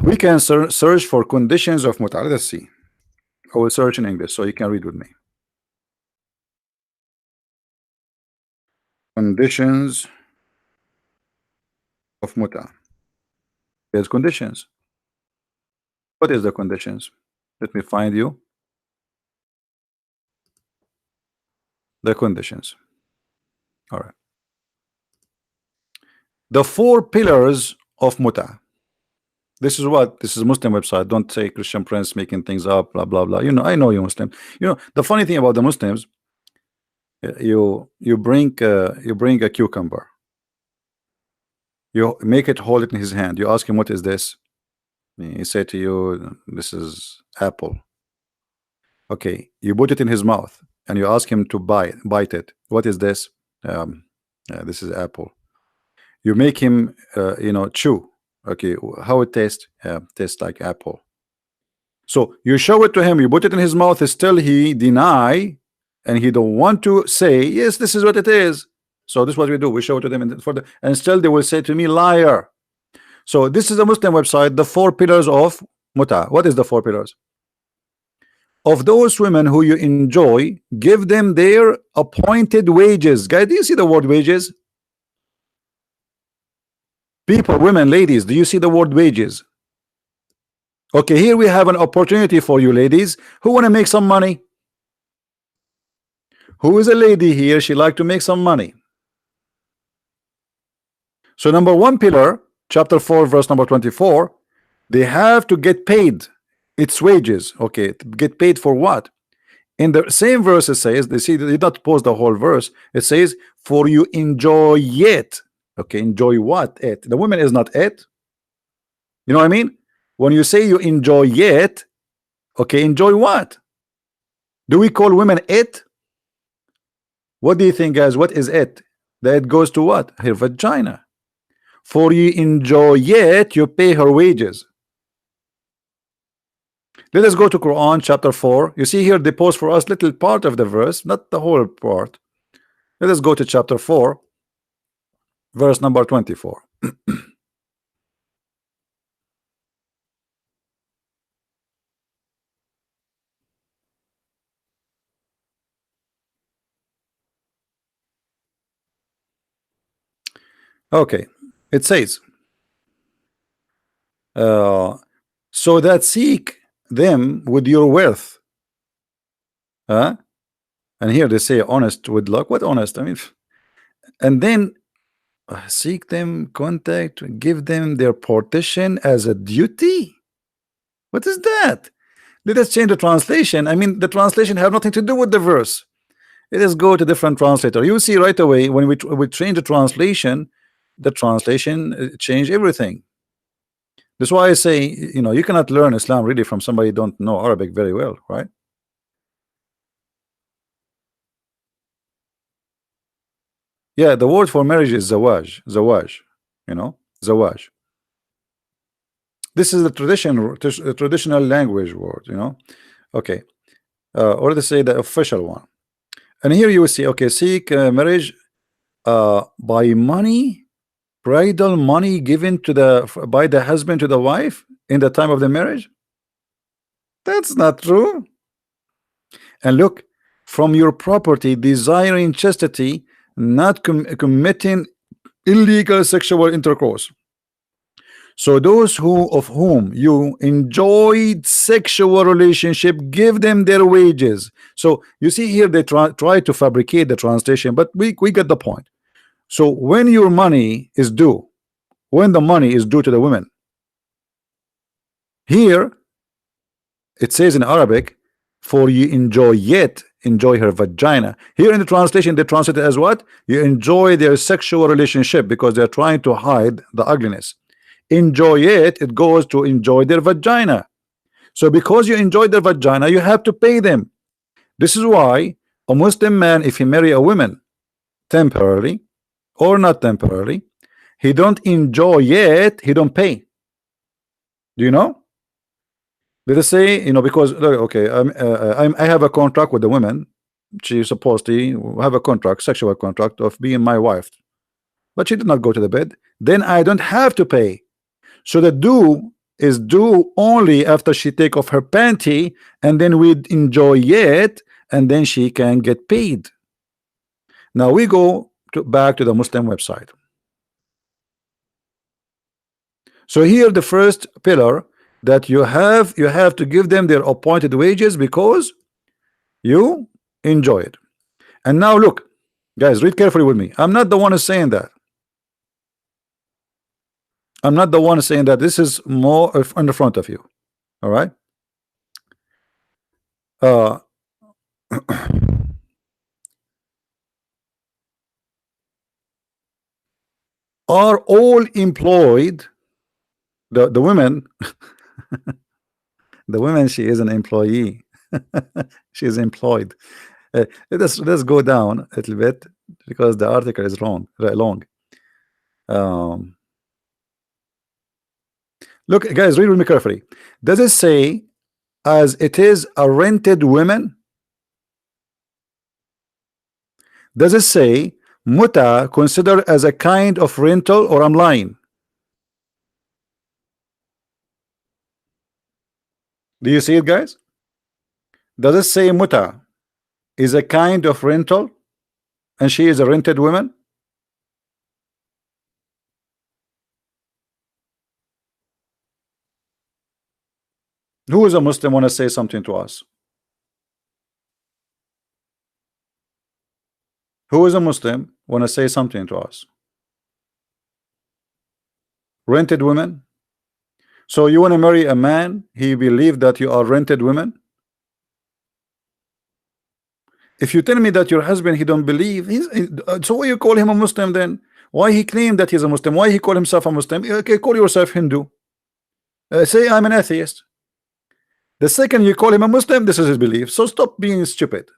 We can search for conditions of mut'ah. Let us see. I will search in English so you can read with me. Conditions of mut'ah. There's conditions. What is the conditions? Let me find you the conditions. All right. The 4 pillars of mut'ah. This is what this is a Muslim website. Don't say Christian Prince making things up, blah blah blah. I know you Muslim. The funny thing about the Muslims, you bring a cucumber. You make it, hold it in his hand. You ask him, what is this? He say to you, this is apple. Okay, you put it in his mouth and you ask him to bite it. What is this? This is apple. You make him, chew. Okay, how it tastes? Tastes like apple. So you show it to him, you put it in his mouth, still he deny, and he don't want to say, yes, this is what it is. So this is what we do. We show it to them, and still they will say to me, liar. So this is a Muslim website, the 4 pillars of muta. What is the 4 pillars? Of those women who you enjoy, give them their appointed wages. Guys, do you see the word wages? People, women, ladies, do you see the word wages? Okay, here we have an opportunity for you ladies who want to make some money. Who is a lady here? She like to make some money. So number 1 pillar, chapter 4, verse number 24, they have to get paid. It's wages. Okay, get paid for what? In the same verse it says, they see, they did not post the whole verse. It says, for you enjoy it. Okay, enjoy what? It. The woman is not it. You know what I mean? When you say you enjoy it, okay, enjoy what? Do we call women it? What do you think, guys? What is it? That it goes to what? Her vagina. For you enjoy it, you pay her wages. Let us go to Quran chapter 4. You see here they post for us little part of the verse, not the whole part. Let us go to chapter 4, verse number 24. Okay, it says, so that seek them with your wealth. And here they say honest with luck. What honest? I mean, and then seek them, contact, give them their partition as a duty. What is that? Let us change the translation. I mean, the translation have nothing to do with the verse. Let us go to different translator. You see right away when we change the translation change everything. That's why I say, you cannot learn Islam really from somebody who don't know Arabic very well, right? Yeah, the word for marriage is zawaj, zawaj. This is the traditional language word, Okay, or they say the official one. And here you will see, okay, seek marriage by money, bridal money given to by the husband to the wife in the time of the marriage. That's not true. And look, from your property, desiring chastity, not committing illegal sexual intercourse. So those of whom you enjoyed sexual relationship, give them their wages. So you see here they try to fabricate the translation, but we get the point. So when your money is due, when the money is due to the women, here it says in Arabic, for you enjoy it, enjoy her vagina. Here in the translation they translate it as what? You enjoy their sexual relationship, because they're trying to hide the ugliness. Enjoy it, it goes to enjoy their vagina. So because you enjoy their vagina, you have to pay them. This is why a Muslim man, if he marry a woman temporarily or not temporarily, he don't enjoy it, he don't pay. Do you know? Let us say, because okay, I have a contract with the woman. She's supposed to have a contract, sexual contract of being my wife, but she did not go to the bed. Then I don't have to pay. So the due is due only after she take off her panty, and then we enjoy it, and then she can get paid. Now we go back to the Muslim website. So here the first pillar, that you have to give them their appointed wages because you enjoy it. And now look, guys, read carefully with me. I'm not the one who's saying that. I'm not the one saying that. This is more in the front of you. All right. are all employed. The women, the women, she is an employee. She is employed. Let's go down a little bit because the article is wrong, long. Um, Look, guys, read with me carefully. Does it say as it is a rented women? Does it say muta considered as a kind of rental, or I'm lying? Do you see it, guys? Does it say muta is a kind of rental and she is a rented woman? Who is a Muslim want to say something to us? Who is a Muslim want to say something to us? Rented women? So you want to marry a man, he believe that you are rented women? If you tell me that your husband he don't believe, so why you call him a Muslim then? Why he claim that he's a Muslim? Why he call himself a Muslim? Okay, call yourself Hindu. Say I'm an atheist. The second you call him a Muslim, this is his belief. So stop being stupid.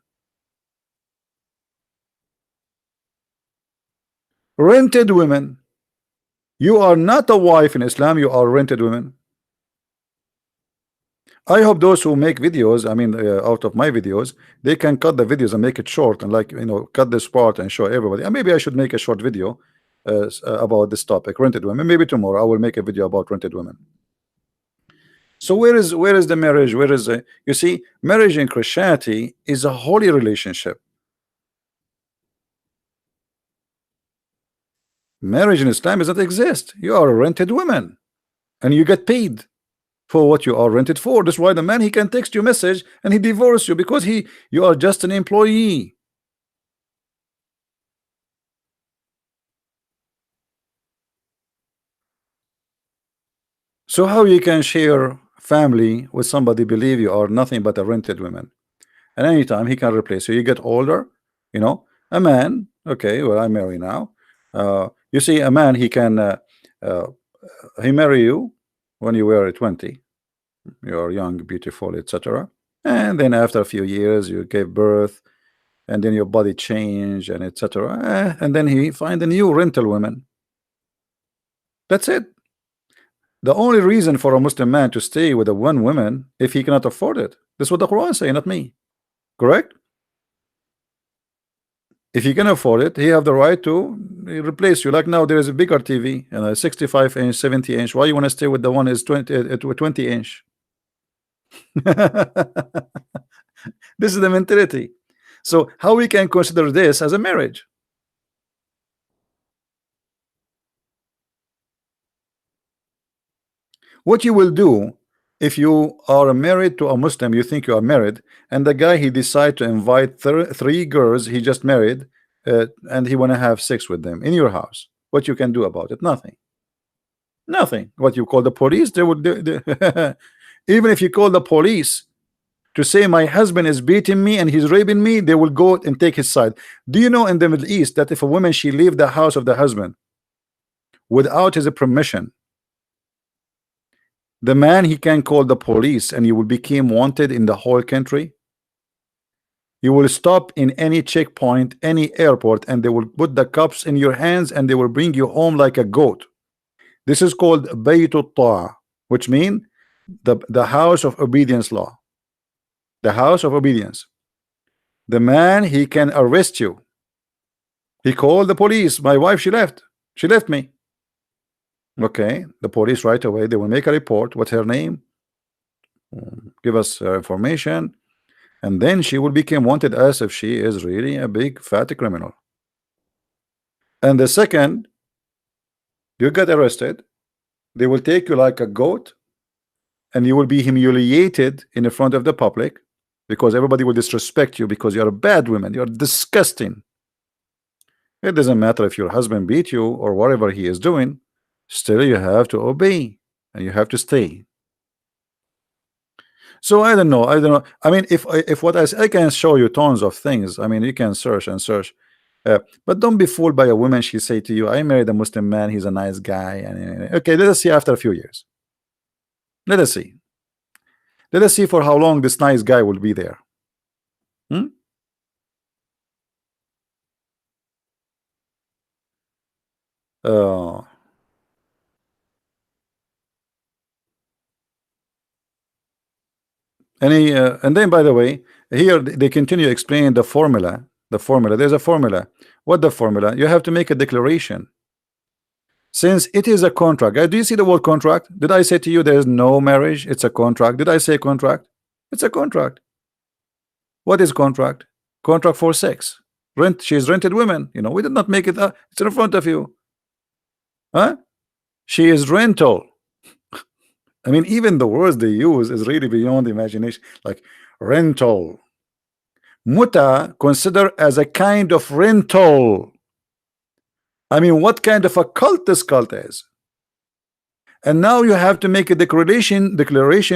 Rented women. You are not a wife in Islam. You are rented women. I hope those who make videos, I mean, out of my videos, they can cut the videos and make it short and, like, you know, cut this part and show everybody. And maybe I should make a short video about this topic, rented women. Maybe tomorrow I will make a video about rented women. So where is the marriage? Where is the, you see, marriage in Christianity is a holy relationship. Marriage in Islam does not exist. You are a rented woman and you get paid for what you are rented for. That's why the man, he can text you message and he divorce you because you are just an employee. So how you can share family with somebody believe you are nothing but a rented woman, and anytime he can replace you. You get older, you know, a man, okay, well, I'm married now. You see, a man, he can uh, he marry you when you were 20, you're young, beautiful, etc. And then after a few years you gave birth, and then your body change and etc. And then he find a new rental woman. That's it. The only reason for a Muslim man to stay with a one woman if he cannot afford it. That's what the Quran say, not me. Correct? If he can afford it, he have the right to replace you. Like now, there is a bigger TV and a 65 inch, 70 inch. Why you want to stay with the one is 20 inch? This is the mentality. So how we can consider this as a marriage? What you will do if you are married to a Muslim, you think you are married, and the guy he decide to invite three girls he just married, and he want to have sex with them in your house. What you can do about it? Nothing. Nothing. What you call the police? They would. Even if you call the police to say my husband is beating me and he's raping me, they will go and take his side. Do you know in the Middle East that if a woman she leave the house of the husband without his permission, the man he can call the police and you will become wanted in the whole country? You will stop in any checkpoint, any airport, and they will put the cups in your hands and they will bring you home like a goat. This is called Baytut Ta'a, which means the house of obedience law. The house of obedience. The man, he can arrest you. He called the police. My wife, she left me. Okay, the police right away, they will make a report. What's her name? Give us her information, and then she will become wanted as if she is really a big fat criminal. And the second you get arrested, they will take you like a goat, and you will be humiliated in the front of the public because everybody will disrespect you because you're a bad woman. You're disgusting. It doesn't matter if your husband beat you or whatever he is doing, still you have to obey and you have to stay. So I don't know. I mean, if what I can show you tons of things. I mean, you can search and search. But don't be fooled by a woman. She say to you, I married a Muslim man, he's a nice guy, and okay, let us see after a few years. Let us see. Let us see for how long this nice guy will be there. Hmm? Uh, and then, by the way, here they continue explaining the formula. The formula. There's a formula. What the formula? You have to make a declaration. Since it is a contract. Do you see the word contract? Did I say to you there is no marriage? It's a contract. Did I say contract? It's a contract. What is contract? Contract for sex. Rent. She's rented women. You know, we did not make it. It's in front of you. Huh? She is rental. I mean, even the words they use is really beyond imagination. Like rental. Muta considered as a kind of rental. I mean, what kind of a cult this cult is? And now you have to make a declaration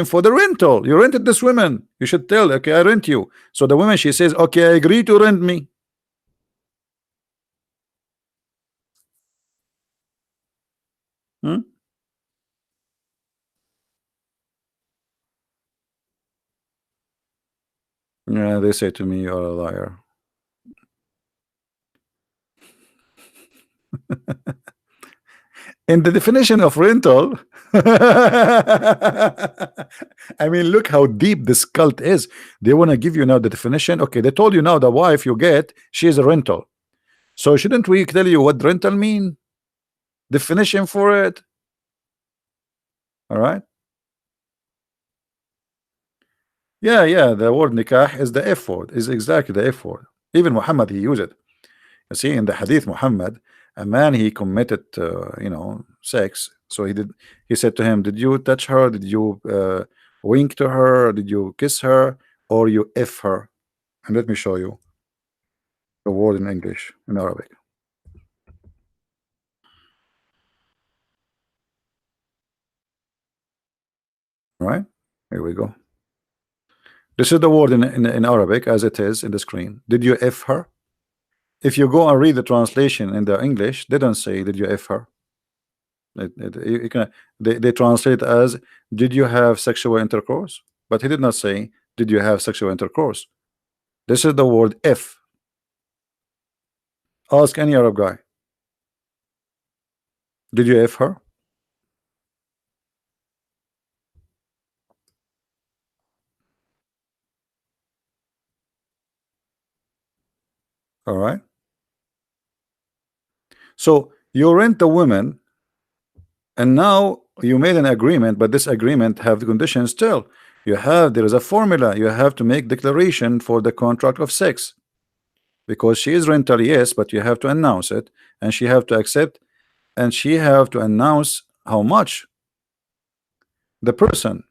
for the rental. You rented this woman. You should tell, okay, I rent you. So the woman, she says, okay, I agree to rent me. Hmm? Yeah, they say to me, you're a liar. In the definition of rental, I mean, look how deep this cult is. They want to give you now the definition. Okay, they told you now the wife you get, she is a rental. So shouldn't we tell you what rental mean? Definition for it. All right. Yeah. The word nikah is the F word. Is exactly the F word. Even Muhammad he used it. You see, in the hadith Muhammad, a man he committed sex. So he said to him, did you touch her? Did you wink to her? Did you kiss her? Or you F her? And let me show you the word in English, in Arabic. All right, here we go. This is the word in Arabic as it is in the screen. Did you F her? If you go and read the translation in the English, they don't say did you F her. They translate as did you have sexual intercourse, but he did not say did you have sexual intercourse. This is the word F. Ask any Arab guy, did you F her? All right, so you rent the woman and now you made an agreement, but this agreement have the conditions still. There is a formula. You have to make declaration for the contract of sex, because she is rental, yes, but you have to announce it, and she have to accept, and she have to announce how much. The person,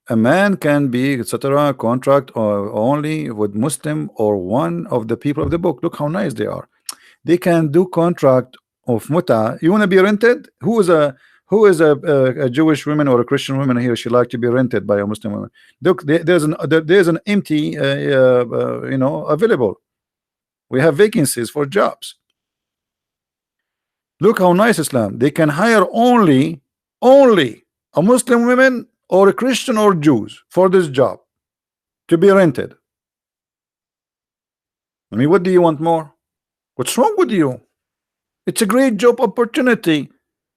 a man can be etc. contract or only with Muslim or one of the people of the book. Look how nice they are. They can do contract of muta. You want to be rented? Who is a Jewish woman or a Christian woman here? She like to be rented by a Muslim woman. Look, there's an empty available. We have vacancies for jobs. Look how nice Islam. They can hire only a Muslim women or a Christian or Jews for this job to be rented. I mean, what do you want more? What's wrong with you? It's a great job opportunity.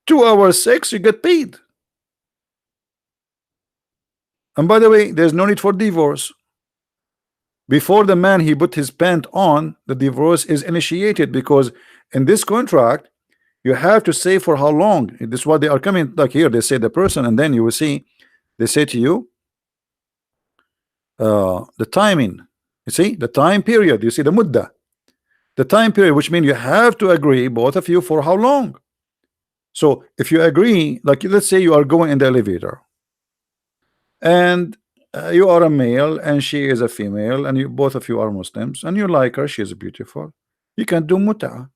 2 hours sex, you get paid. And by the way, there's no need for divorce. Before the man he put his pant on, the divorce is initiated, because in this contract you have to say for how long. This is what they are coming, like here they say the person, and then you will see they say to you the timing. You see the time period, you see the mudda, the time period, which means you have to agree, both of you, for how long. So if you agree, like let's say you are going in the elevator and you are a male and she is a female, and you both of you are Muslims and you like her, she is beautiful, you can do muta.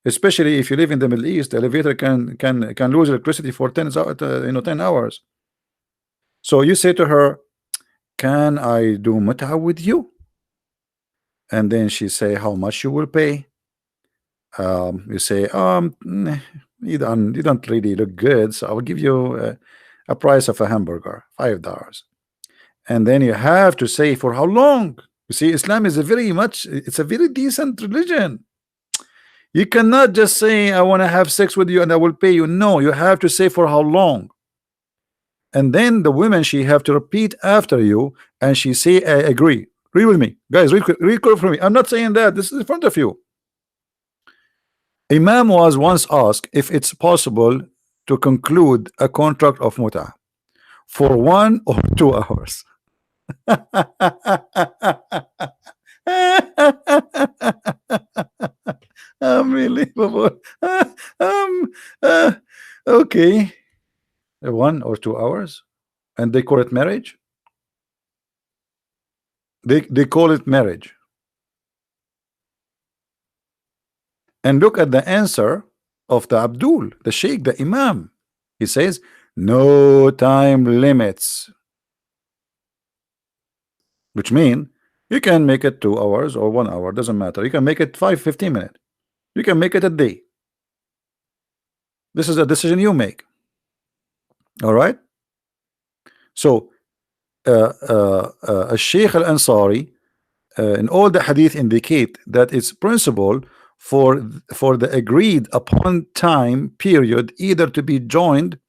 Especially if you live in the Middle East, the elevator can lose electricity for 10 hours. So you say to her, can I do muta with you? and then she say how much you will pay. You say, you don't really look good, so I will give you a price of a hamburger, $5. And then you have to say for how long. You see, Islam is it's a very decent religion. You cannot just say I want to have sex with you and I will pay you. No, you have to say for how long. And then the women, she have to repeat after you, and she say I agree. Read with me, guys. Read for me. I'm not saying that. This is in front of you. Imam was once asked if it's possible to conclude a contract of muta for 1 or 2 hours. Unbelievable. Okay, 1 or 2 hours, and they call it marriage. They call it marriage. And look at the answer of the Abdul, the Sheikh, the Imam. He says no time limits, which mean you can make it 2 hours or 1 hour, doesn't matter. You can make it 15 minutes. You can make it a day. This is a decision you make. All right. So Sheikh Al-Ansari in all the hadith indicate that it's principle for the agreed upon time period either to be joined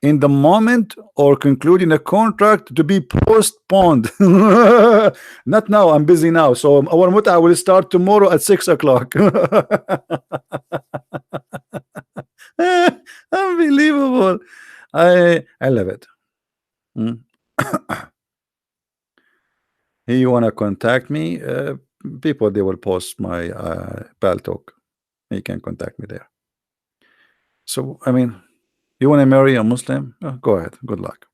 in the moment or concluding a contract to be postponed. Not now, I'm busy now, so our muta will start tomorrow at 6 o'clock. Unbelievable. I love it. You want to contact me, people, they will post my pal talk. You can contact me there. So I mean, you want to marry a Muslim? Go ahead, good luck.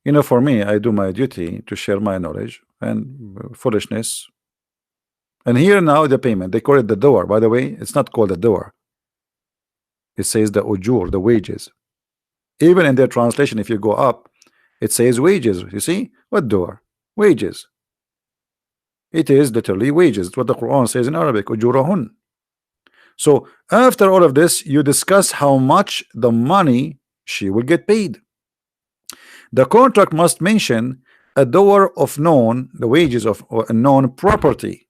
You know, for me, I do my duty to share my knowledge, and foolishness. And here now the payment, they call it the door. By the way, it's not called the door. It says the ujur, the wages. Even in their translation, if you go up, it says wages. You see what door? Wages. It is literally wages. It's what the Quran says in Arabic, ujurahun. So after all of this, you discuss how much the money she will get paid. The contract must mention a door of known, the wages of a known property,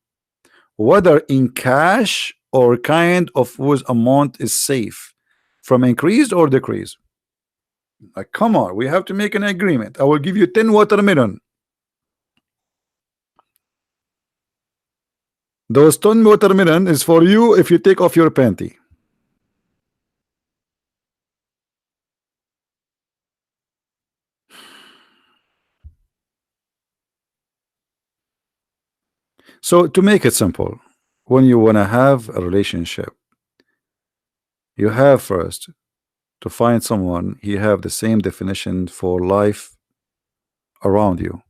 whether in cash or kind of whose amount is safe from increase or decrease. Like, come on, we have to make an agreement. I will give you 10 watermelon. Those 10 watermelon is for you if you take off your panty. So to make it simple, when you want to have a relationship, you have first to find someone he have the same definition for life around you.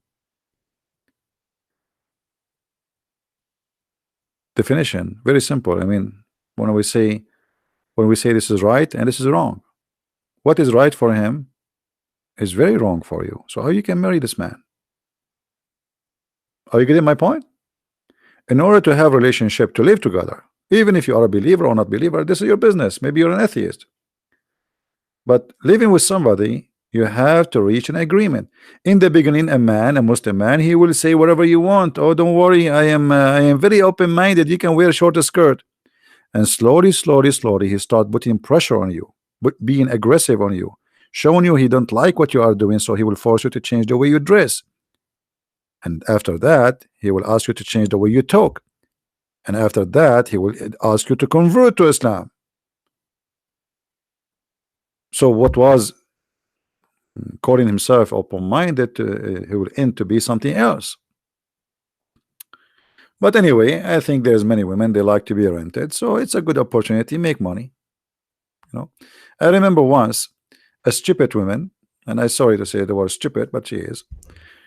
Definition, very simple. I mean, when we say this is right and this is wrong, what is right for him is very wrong for you. So how you can marry this man? Are you getting my point? In order to have a relationship, to live together, even if you are a believer or not believer, this is your business. Maybe you're an atheist, but living with somebody, you have to reach an agreement. In the beginning, a Muslim man, he will say whatever you want. Oh, don't worry, I am very open-minded. You can wear a shorter skirt. And slowly, he start putting pressure on you, but being aggressive on you, showing you he don't like what you are doing, so he will force you to change the way you dress. And after that, he will ask you to change the way you talk. And after that, he will ask you to convert to Islam. So what was calling himself open-minded, he will end to be something else. But anyway, I think there's many women, they like to be rented, so it's a good opportunity, make money. You know, I remember once a stupid woman, and I'm sorry to say the word stupid, but she is.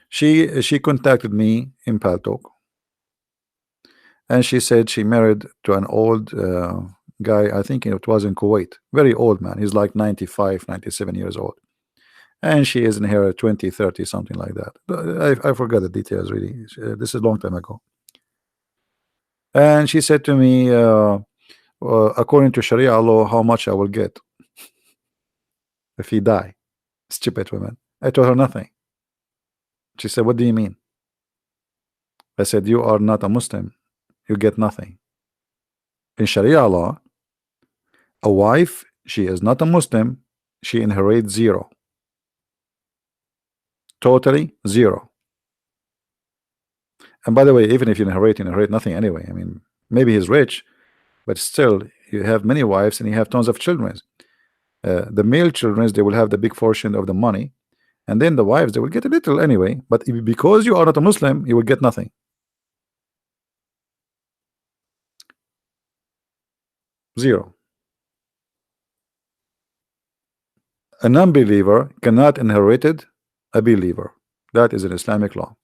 She contacted me in Paltalk, and she said she married to an old guy. I think it was in Kuwait, very old man. He's like 95, 97 years old. And she is in her 20, 30, something like that. I forgot the details really. This is a long time ago. And she said to me, according to Sharia law, how much I will get if he die. Stupid woman. I told her nothing. She said, what do you mean? I said, you are not a Muslim, you get nothing. In Sharia law, a wife, she is not a Muslim, she inherits zero. Totally zero. And by the way, even if you inherit nothing anyway. I mean, maybe he's rich, but still, you have many wives and you have tons of children. The male children, they will have the big portion of the money, and then the wives, they will get a little anyway. But because you are not a Muslim, you will get nothing. Zero. A non-believer cannot inherit a believer. That is an Islamic law.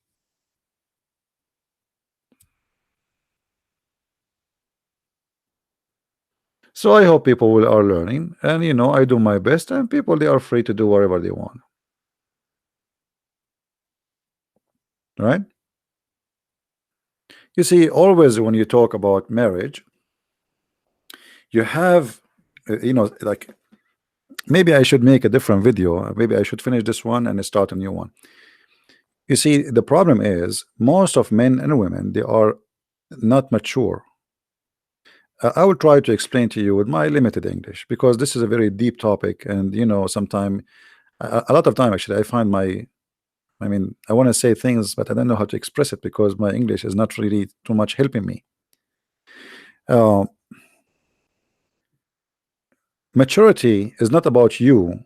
So I hope people are learning, and I do my best, and people, they are free to do whatever they want. Right? You see, always when you talk about marriage, you have, like, maybe I should make a different video. Maybe I should finish this one and start a new one. You see, the problem is most of men and women, they are not mature. I will try to explain to you with my limited English, because this is a very deep topic, and sometimes a lot of time actually I find I mean, I want to say things, but I don't know how to express it because my English is not really too much helping me. Maturity is not about you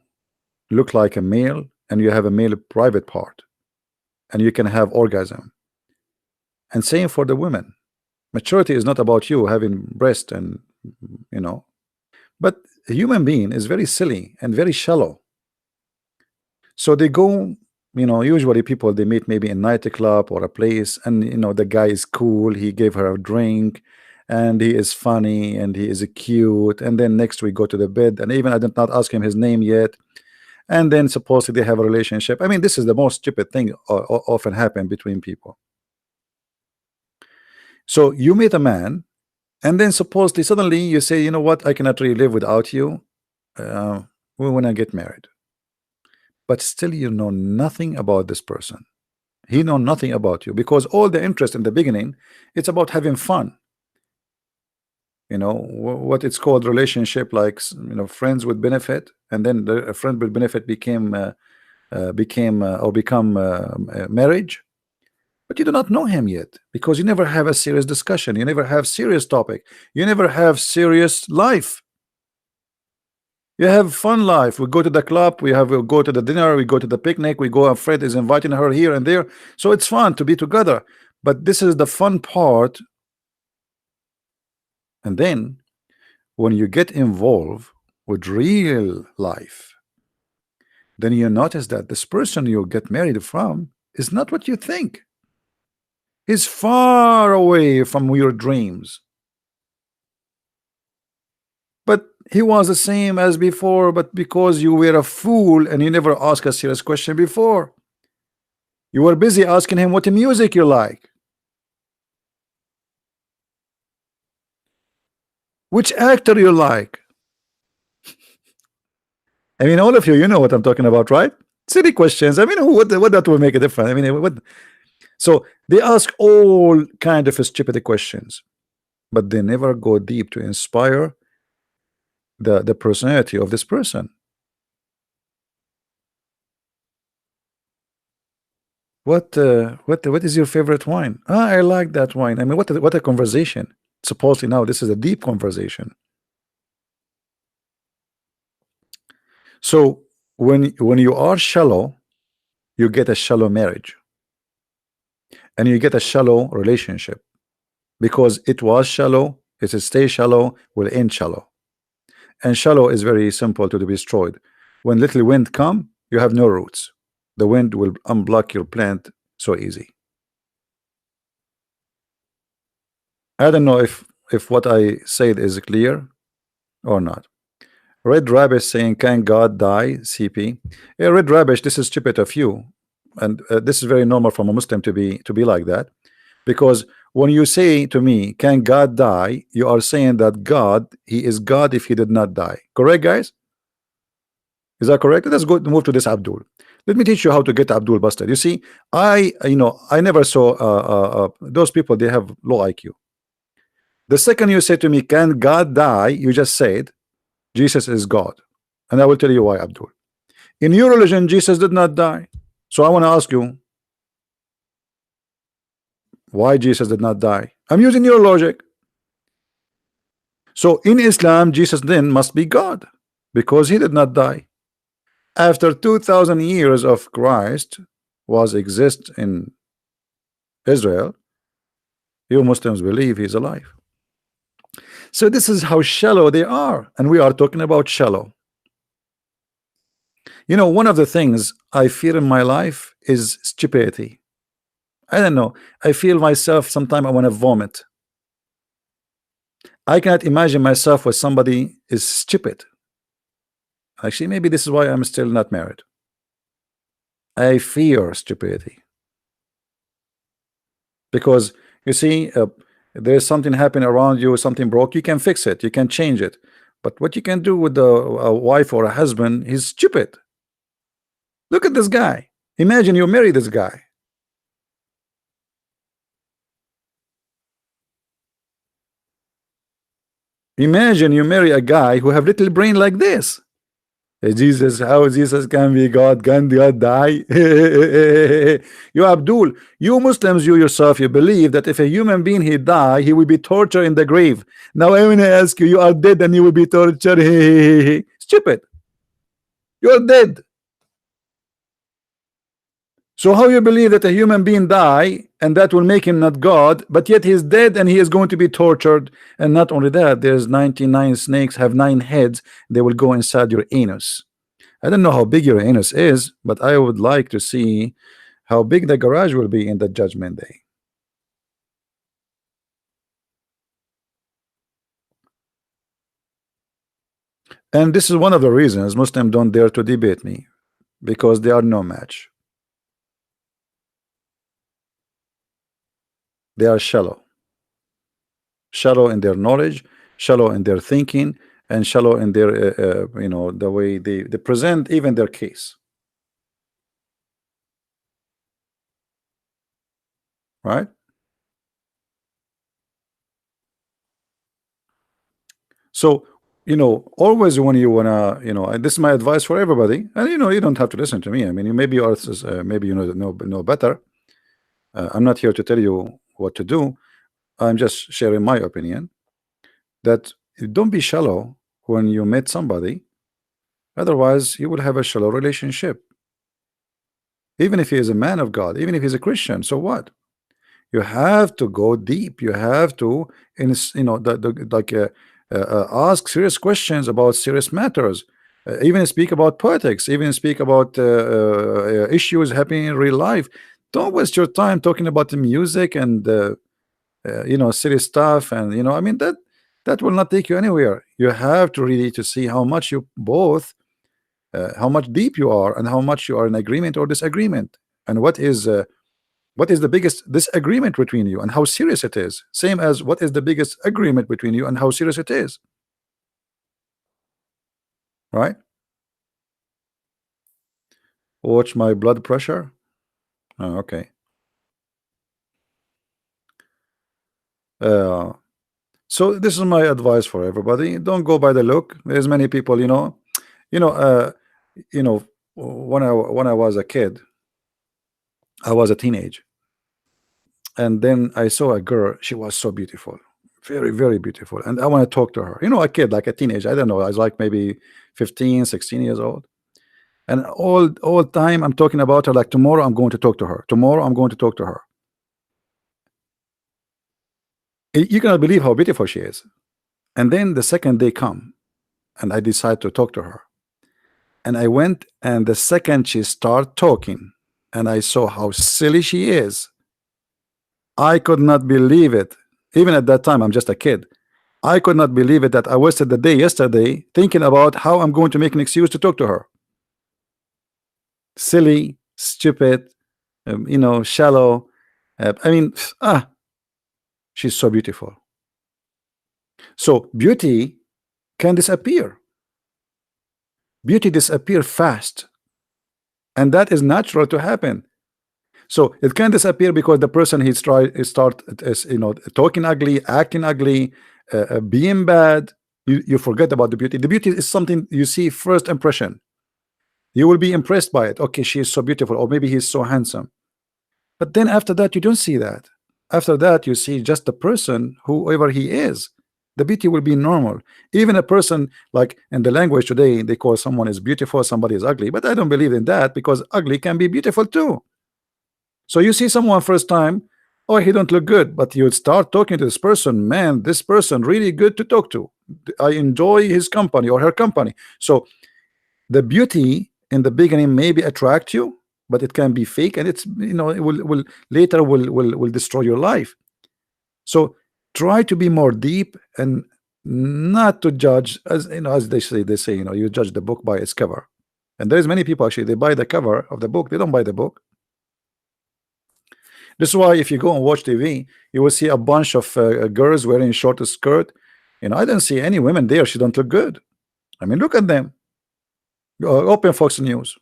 look like a male and you have a male private part and you can have orgasm. And same for the women. Maturity is not about you having breast and but a human being is very silly and very shallow. So they go, usually people, they meet maybe in nightclub or a place, and the guy is cool, he gave her a drink, and he is funny and he is cute, and then next we go to the bed, and even I did not ask him his name yet, and then supposedly they have a relationship. I mean, this is the most stupid thing often happen between people. So you meet a man, and then supposedly suddenly you say, you know what, I cannot really live without you, we want to get married. But still you know nothing about this person. He know nothing about you, because all the interest in the beginning, it's about having fun. What it's called relationship, like friends with benefit, and then the friend with benefit become marriage. But you do not know him yet, because you never have a serious discussion, you never have serious topic, you never have serious life. You have fun life. We go to the club, we go to the dinner, we go to the picnic, we go, and Fred is inviting her here and there, so it's fun to be together. But this is the fun part. And then when you get involved with real life, then you notice that this person you get married from is not what you think. He's far away from your dreams. But he was the same as before, but because you were a fool and you never asked a serious question before, you were busy asking him what music you like, which actor you like. I mean, all of you know what I'm talking about, right? Silly questions. I mean, what that will make a difference? I mean, what? So they ask all kind of stupid questions, but they never go deep to inspire the personality of this person. What is your favorite wine? I like that wine. I mean, what a conversation. Supposedly now this is a deep conversation. So when you are shallow, you get a shallow marriage, and you get a shallow relationship, because it was shallow, it will stay shallow, will end shallow. And shallow is very simple to be destroyed. When little wind come, you have no roots. The wind will unblock your plant so easy. I don't know if what I said is clear or not. Red Rabbit saying, can God die? CP. Yeah, Red Rabbit, this is stupid of you, and this is very normal from a Muslim to be like that. Because when you say to me, can God die? You are saying that God, he is God if he did not die. Correct, guys? Is that correct? Let's go move to this Abdul. Let me teach you how to get Abdul busted. You see, I never saw those people. They have low IQ. The second you say to me, can God die? You just said Jesus is God, and I will tell you why, Abdul. In your religion, Jesus did not die. So I want to ask you, why Jesus did not die? I'm using your logic. So in Islam, Jesus then must be God because he did not die. After 2000 years of Christ was exist in Israel, you Muslims believe he's alive. So this is how shallow they are, and we are talking about shallow. You know, one of the things I fear in my life is stupidity. I don't know, I feel myself sometimes I want to vomit. I cannot imagine myself with somebody is stupid. Actually, maybe this is why I'm still not married. I fear stupidity. Because you see, there's something happening around you, something broke, you can fix it, you can change it. But what you can do with a wife or a husband, he's stupid. Look at this guy. Imagine you marry this guy. Imagine you marry a guy who have little brain like this. Jesus, how Jesus can be God? Can God die? You Abdul, you Muslims, you yourself, you believe that if a human being he die, he will be tortured in the grave. Now I want to ask you, you are dead and you will be tortured. Stupid. You're dead. So how you believe that a human being die and that will make him not God, but yet he's dead and he is going to be tortured? And not only that, there's 99 snakes have 9 heads. They will go inside your anus. I don't know how big your anus is, but I would like to see how big the garage will be in the judgment day. And this is one of the reasons Muslims don't dare to debate me, because they are no match. They are shallow in their knowledge, shallow in their thinking, and shallow in their the way they present even their case, right? So always when you wanna and this is my advice for everybody, and you don't have to listen to me. I mean, maybe you are maybe know better. I'm not here to tell you what to do. I'm just sharing my opinion, that don't be shallow when you meet somebody, otherwise you will have a shallow relationship. Even if he is a man of God, even if he's a Christian, so what? You have to go deep. You have to ask serious questions about serious matters, even speak about politics, even speak about issues happening in real life. Don't waste your time talking about the music and serious stuff, and I mean that will not take you anywhere. You have to really to see how much you both how much deep you are, and how much you are in agreement or disagreement, and what is the biggest disagreement between you and how serious it is, same as what is the biggest agreement between you and how serious it is, right? Watch my blood pressure. Oh, okay. So this is my advice for everybody. Don't go by the look. There's many people, you know uh when I was a kid, I was a teenage, and then I saw a girl. She was so beautiful, very, very beautiful, and I want to talk to her. A kid, like a teenage, I don't know, I was like maybe 15, 16 years old. And all time I'm talking about her, like tomorrow I'm going to talk to her. Tomorrow I'm going to talk to her. You cannot believe how beautiful she is. And then the second day come, and I decide to talk to her. And I went, and the second she start talking, and I saw how silly she is, I could not believe it. Even at that time, I'm just a kid. I could not believe it that I wasted the day yesterday thinking about how I'm going to make an excuse to talk to her. Silly, stupid, shallow. I mean, She's so beautiful. So beauty can disappear. Beauty disappear fast, and that is natural to happen. So it can disappear because the person start is, talking ugly, acting ugly, being bad. You forget about the beauty. The beauty is something you see first impression. You will be impressed by it. Okay, she is so beautiful, or maybe he's so handsome. But then after that, you don't see that. After that, you see just the person, whoever he is. The beauty will be normal. Even a person, like in the language today, they call someone is beautiful, somebody is ugly. But I don't believe in that, because ugly can be beautiful too. So you see someone first time, oh, he don't look good, but you start talking to this person, man, this person really good to talk to. I enjoy his company or her company. So the beauty in the beginning maybe attract you, but it can be fake, and it's, it will later will destroy your life. So try to be more deep and not to judge, as as they say, you judge the book by its cover. And there's many people actually, they buy the cover of the book, they don't buy the book. This is why if you go and watch TV, you will see a bunch of girls wearing short skirt. I didn't see any women there. She don't look good. I mean, look at them. Open Fox News.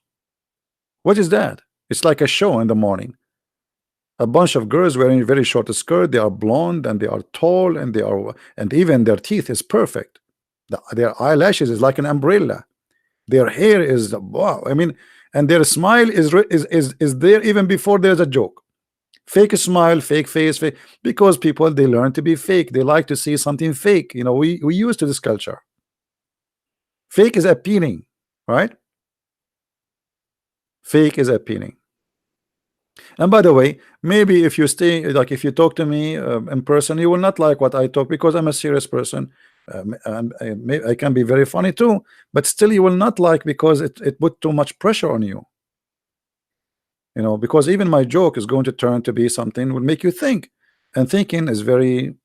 What is that? It's like a show in the morning. A bunch of girls wearing very short skirt. They are blonde and they are tall, and even their teeth is perfect. Their eyelashes is like an umbrella. Their hair is wow. I mean, and their smile is there even before there's a joke. Fake smile, fake face, fake, because people, they learn to be fake. They like to see something fake. We used to this culture. Fake is appealing, right? Fake is appealing. And by the way, maybe if you if you talk to me in person, you will not like what I talk, because I'm a serious person. And I can be very funny too, but still you will not like, because it put too much pressure on you. Because even my joke is going to turn to be something will make you think, and thinking is very,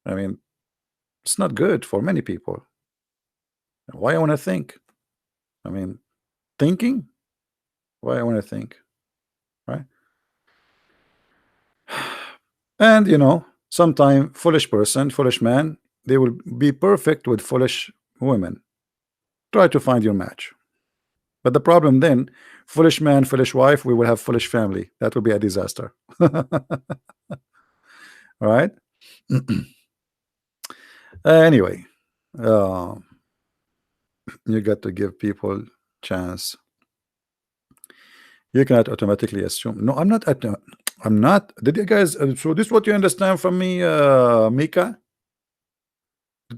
I mean, it's not good for many people. Why I want to think? I mean, thinking? Why I want to think? Right? And sometime foolish person, foolish man, they will be perfect with foolish women. Try to find your match. But the problem then, foolish man, foolish wife, we will have foolish family. That will be a disaster. All right. Anyway, you got to give people chance. You cannot automatically assume. No, I'm not. I'm not. Did you guys? So this is what you understand from me, Mika?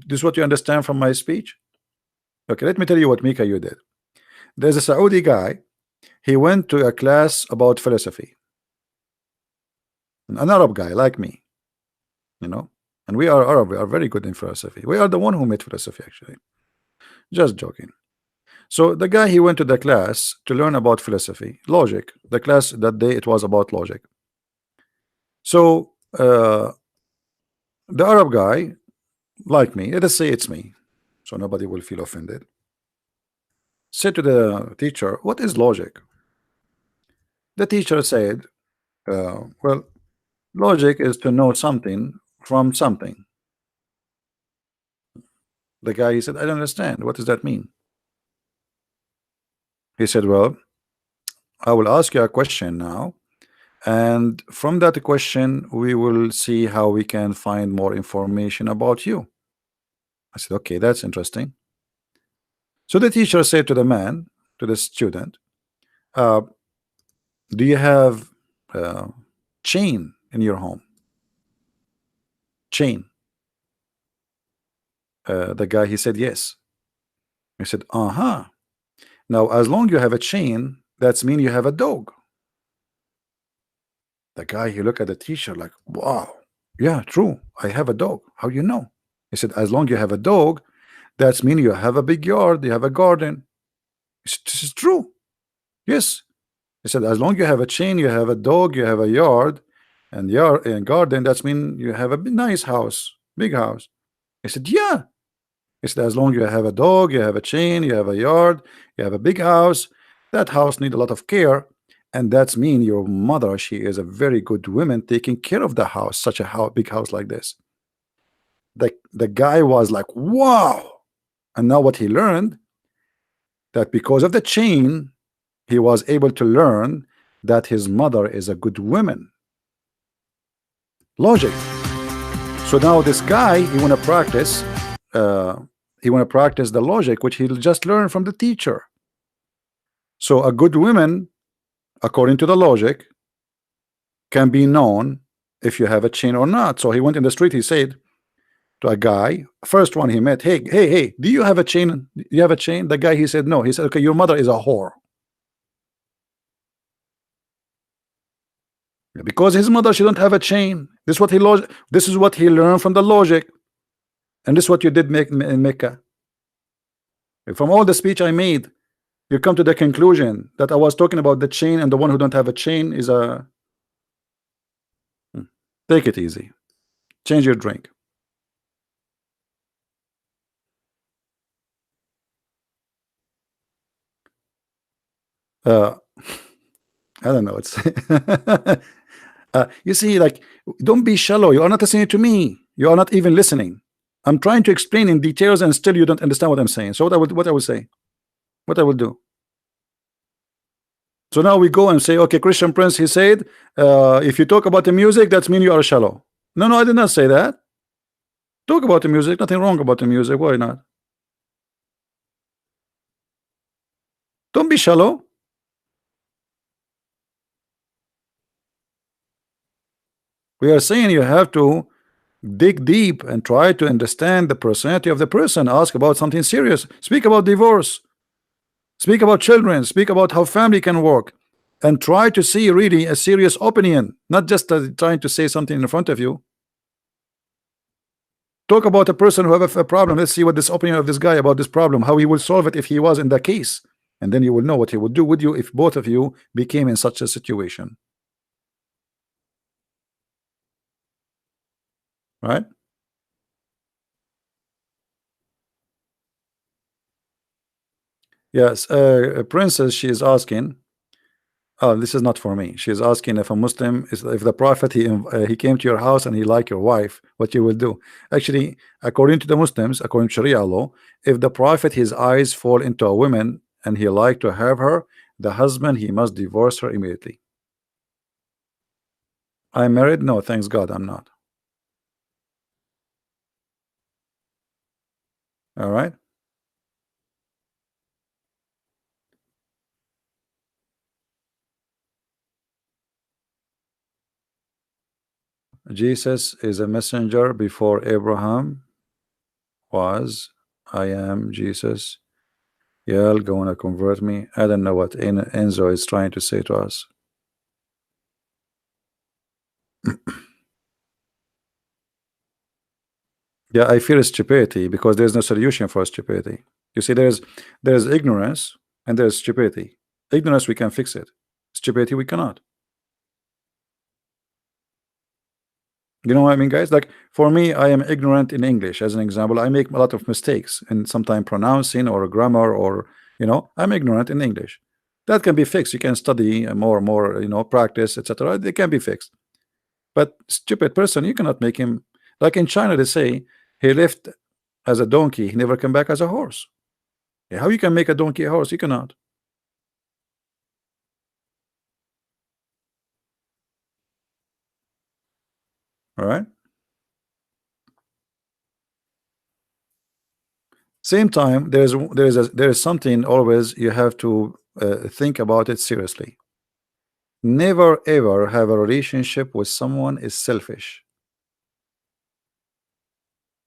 This is what you understand from my speech? Okay, let me tell you what, Mika, you did. There's a Saudi guy. He went to a class about philosophy. An Arab guy like me, and we are Arab. We are very good in philosophy. We are the one who made philosophy, actually. Just joking. So the guy, he went to the class to learn about philosophy, logic. The class that day, it was about logic. So the Arab guy, like me, let us say it's me, so nobody will feel offended, said to the teacher, what is logic? The teacher said, well, logic is to know something from something. The guy, he said, I don't understand. What does that mean? He said, well, I will ask you a question now, and from that question we will see how we can find more information about you. I said, okay, that's interesting. So the teacher said to the man, to the student, do you have chain in your home? Chain. The guy, he said yes. He said, now as long you have a chain, that's mean you have a dog. The guy, he looked at the teacher like, wow, yeah, true, I have a dog. How you know? He said, as long you have a dog, that's mean you have a big yard, you have a garden. He said, this is true. Yes. He said, as long you have a chain, you have a dog, you have a yard, and garden, that's mean you have a nice house, big house. He said, yeah. He said, as long you have a dog, you have a chain, you have a yard, you have a big house, that house need a lot of care, and that's mean your mother, she is a very good woman taking care of the house, such a big house like this. The guy was like, wow. And now what he learned, that because of the chain, he was able to learn that his mother is a good woman. Logic. So now this guy, uh, he want to practice the logic which he just learned from the teacher. So a good woman, according to the logic, can be known if you have a chain or not. So he went in the street, he said to a guy, first one he met, hey, do you have a chain? Do you have a chain? The guy, he said no. He said, okay, your mother is a whore. Because his mother, she don't have a chain. This is what he learned from the logic, and this is what you did make in Mecca. From all the speech I made, you come to the conclusion that I was talking about the chain, and the one who don't have a chain is a. Take it easy. Change your drink. I don't know. It's you see, like, don't be shallow. You are not listening to me. You are not even listening. I'm trying to explain in details, and still you don't understand what I'm saying. So what I will say, what I will do. So now we go and say, okay, Christian Prince, he said, if you talk about the music, that means you are shallow. No, I did not say that. Talk about the music. Nothing wrong about the music. Why not? Don't be shallow. We are saying you have to dig deep and try to understand the personality of the person. Ask about something serious. Speak about divorce. Speak about children. Speak about how family can work, and try to see really a serious opinion, not just trying to say something in front of you. Talk about a person who have a problem. Let's see what this opinion of this guy about this problem, how he will solve it if he was in the case, and then you will know what he would do with you if both of you became in such a situation. Right? Yes, Princess, she is asking. Oh, this is not for me. She's asking if a Muslim is, if the Prophet he came to your house and he like your wife, what you will do. Actually, according to the Muslims, according to Sharia law, if the Prophet his eyes fall into a woman and he like to have her, the husband he must divorce her immediately. I'm married? No, thanks God, I'm not. All right. Jesus is a messenger before Abraham was. I am Jesus. Y'all gonna convert me? I don't know what Enzo is trying to say to us. Yeah, I fear stupidity because there's no solution for stupidity. You see, there's ignorance and there's stupidity. Ignorance, we can fix it. Stupidity, we cannot. You know what I mean, guys? Like, for me, I am ignorant in English. As an example, I make a lot of mistakes in sometimes pronouncing or grammar, or I'm ignorant in English. That can be fixed. You can study more, practice, etc. It can be fixed. But stupid person, you cannot make him. Like in China, they say he left as a donkey, he never come back as a horse. How you can make a donkey a horse? You cannot. All right. Same time, there is something always you have to think about it seriously. Never ever have a relationship with someone is selfish.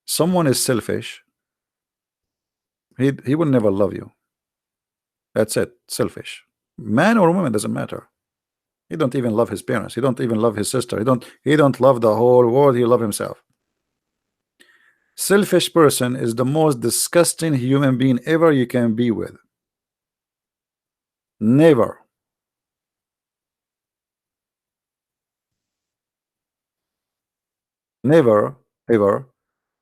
Someone is selfish. He will never love you. That's it. Selfish. Man or woman doesn't matter. He don't even love his parents. He don't even love his sister. He don't love the whole world. He love himself. Selfish person is the most disgusting human being ever you can be with. Never. Never ever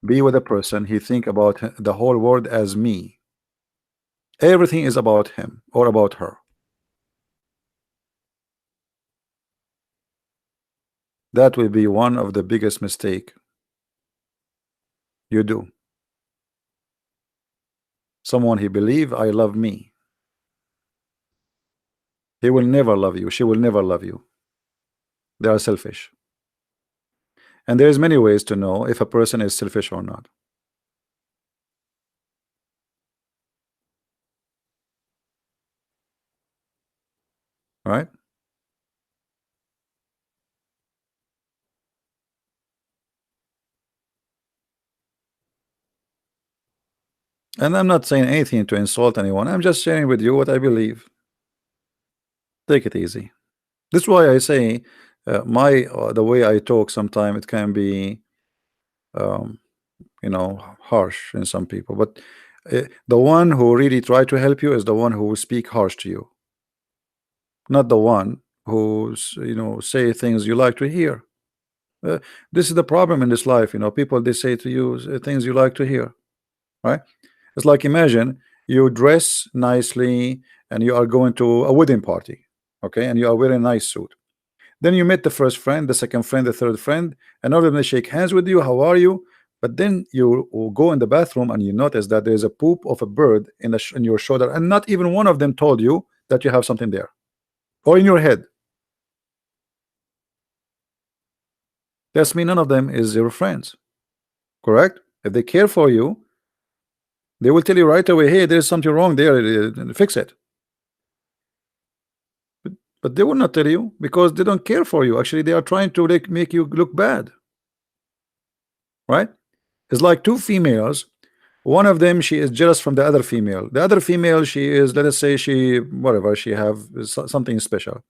be with a person he think about the whole world as me. Everything is about him or about her. That will be one of the biggest mistake you do. Someone he believe I love me. He will never love you. She will never love you. They are selfish. And there's many ways to know if a person is selfish or not. Right? And I'm not saying anything to insult anyone. I'm just sharing with you what I believe. Take it easy. This is why I say the way I talk sometimes it can be um, harsh in some people, but the one who really try to help you is the one who will speak harsh to you, not the one who's say things you like to hear. uh, this is the problem in this life. People, they say to you things you like to hear, right? It's like, imagine you dress nicely and you are going to a wedding party, okay, and you are wearing a nice suit. Then you met the first friend, the second friend, the third friend, and all of them they shake hands with you. How are you? But then you will go in the bathroom and you notice that there's a poop of a bird in your shoulder, and not even one of them told you that you have something there, or in your head. That's mean none of them is your friends, correct? If they care for you, they will tell you right away, hey, there's something wrong there, fix it. But they will not tell you because they don't care for you. Actually, they are trying to make you look bad, right? It's like two females. One of them, she is jealous from the other female. The other female, she is, let us say, she whatever, she have something special.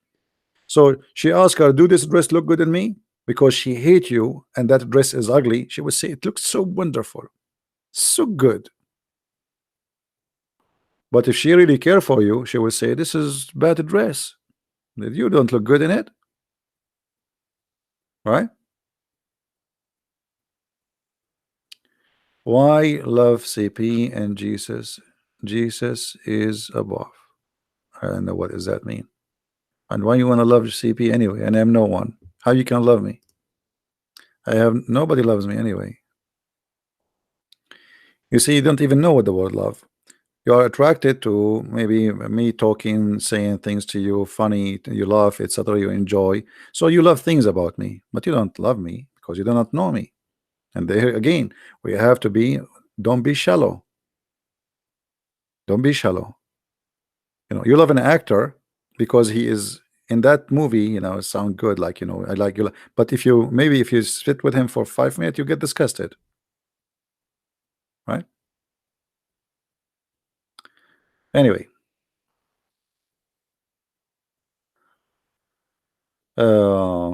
So she asked her, do this dress look good on me? Because she hate you and that dress is ugly. She would say, it looks so wonderful, so good. But if she really care for you, she will say, this is bad dress, you don't look good in it, right? Why love CP and Jesus? Jesus is above. I don't know what does that mean. And why you want to love CP anyway? And I'm no one. How you can love me? I have nobody loves me anyway. You see, you don't even know what the word love. You are attracted to maybe me talking, saying things to you, funny, you laugh, etc. You enjoy. So you love things about me, but you don't love me because you do not know me. And there again, we have to be, don't be shallow. Don't be shallow. You love an actor because he is in that movie, sound good, like, I like you. But if you sit with him for 5 minutes, you get disgusted, right? Anyway, uh,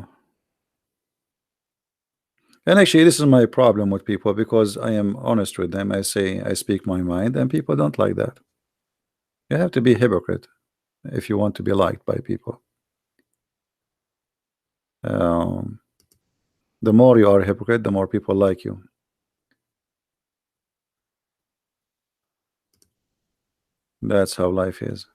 and actually, this is my problem with people because I am honest with them. I say I speak my mind, and people don't like that. You have to be a hypocrite if you want to be liked by people. Um, the more you are a hypocrite, the more people like you. That's how life is.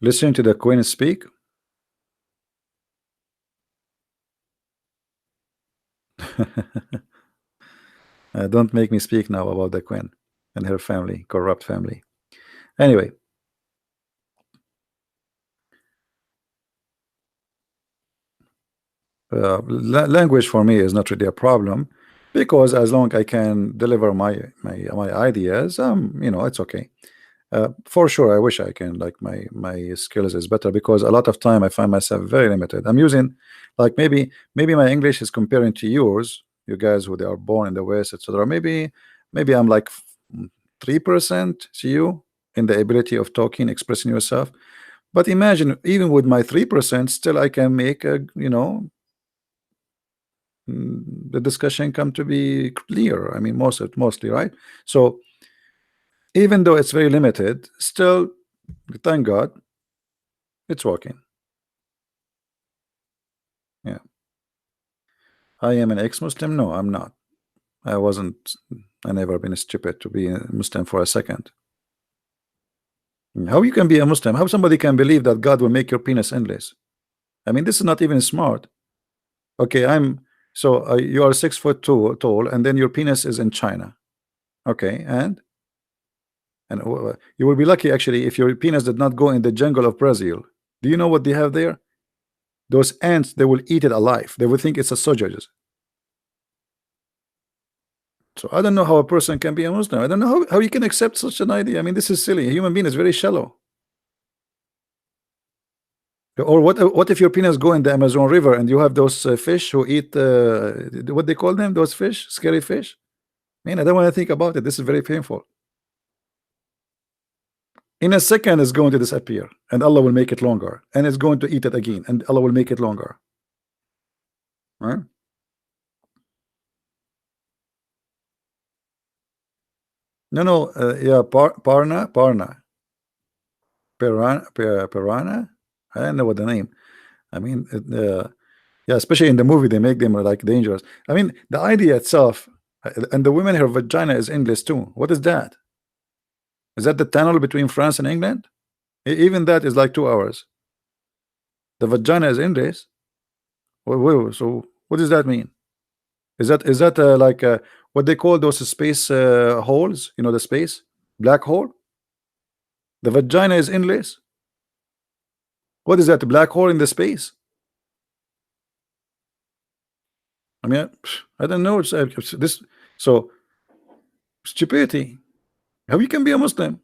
Listening to the Queen speak. Don't make me speak now about the Queen and her family, corrupt family. Anyway, language for me is not really a problem because as long I can deliver my ideas, it's okay. For sure, I wish I can, like, my skills is better because a lot of time I find myself very limited. I'm using, like, maybe my English is comparing to yours, you guys who they are born in the West, etc. Maybe I'm like 3% to you in the ability of talking, expressing yourself. But imagine, even with my 3%, still I can make the discussion come to be clear. I mean, mostly, right? So even though it's very limited, still, thank God, it's working. Yeah. I am an ex-Muslim. No, I'm not. I wasn't. I never been stupid to be a Muslim for a second. How you can be a Muslim? How somebody can believe that God will make your penis endless? I mean, this is not even smart. Okay, you are 6 foot tall, and then your penis is in China. Okay, and you will be lucky actually if your penis did not go in the jungle of Brazil. Do you know what they have there? Those ants, they will eat it alive. They will think it's a sausage. So I don't know how a person can be a Muslim. I don't know how you can accept such an idea. I mean, this is silly. A human being is very shallow. Or what if your penis go in the Amazon River and you have those fish who eat what they call them? Those fish, scary fish. Man, I don't want to think about it. This is very painful. In a second, it's going to disappear, and Allah will make it longer, and it's going to eat it again, and Allah will make it longer. Right? No, no, yeah, Parna, Piranha. I don't know what the name. I mean, yeah, especially in the movie, they make them like dangerous. I mean, the idea itself, and the women, her vagina is endless too. What is that? Is that the tunnel between France and England? Even that is like 2 hours. The vagina is endless. So what does that mean? Is that like what they call those space holes? You know, the space black hole. The vagina is endless. What is that? A black hole in the space? I mean, I don't know. It's this. So stupidity. How you can be a Muslim?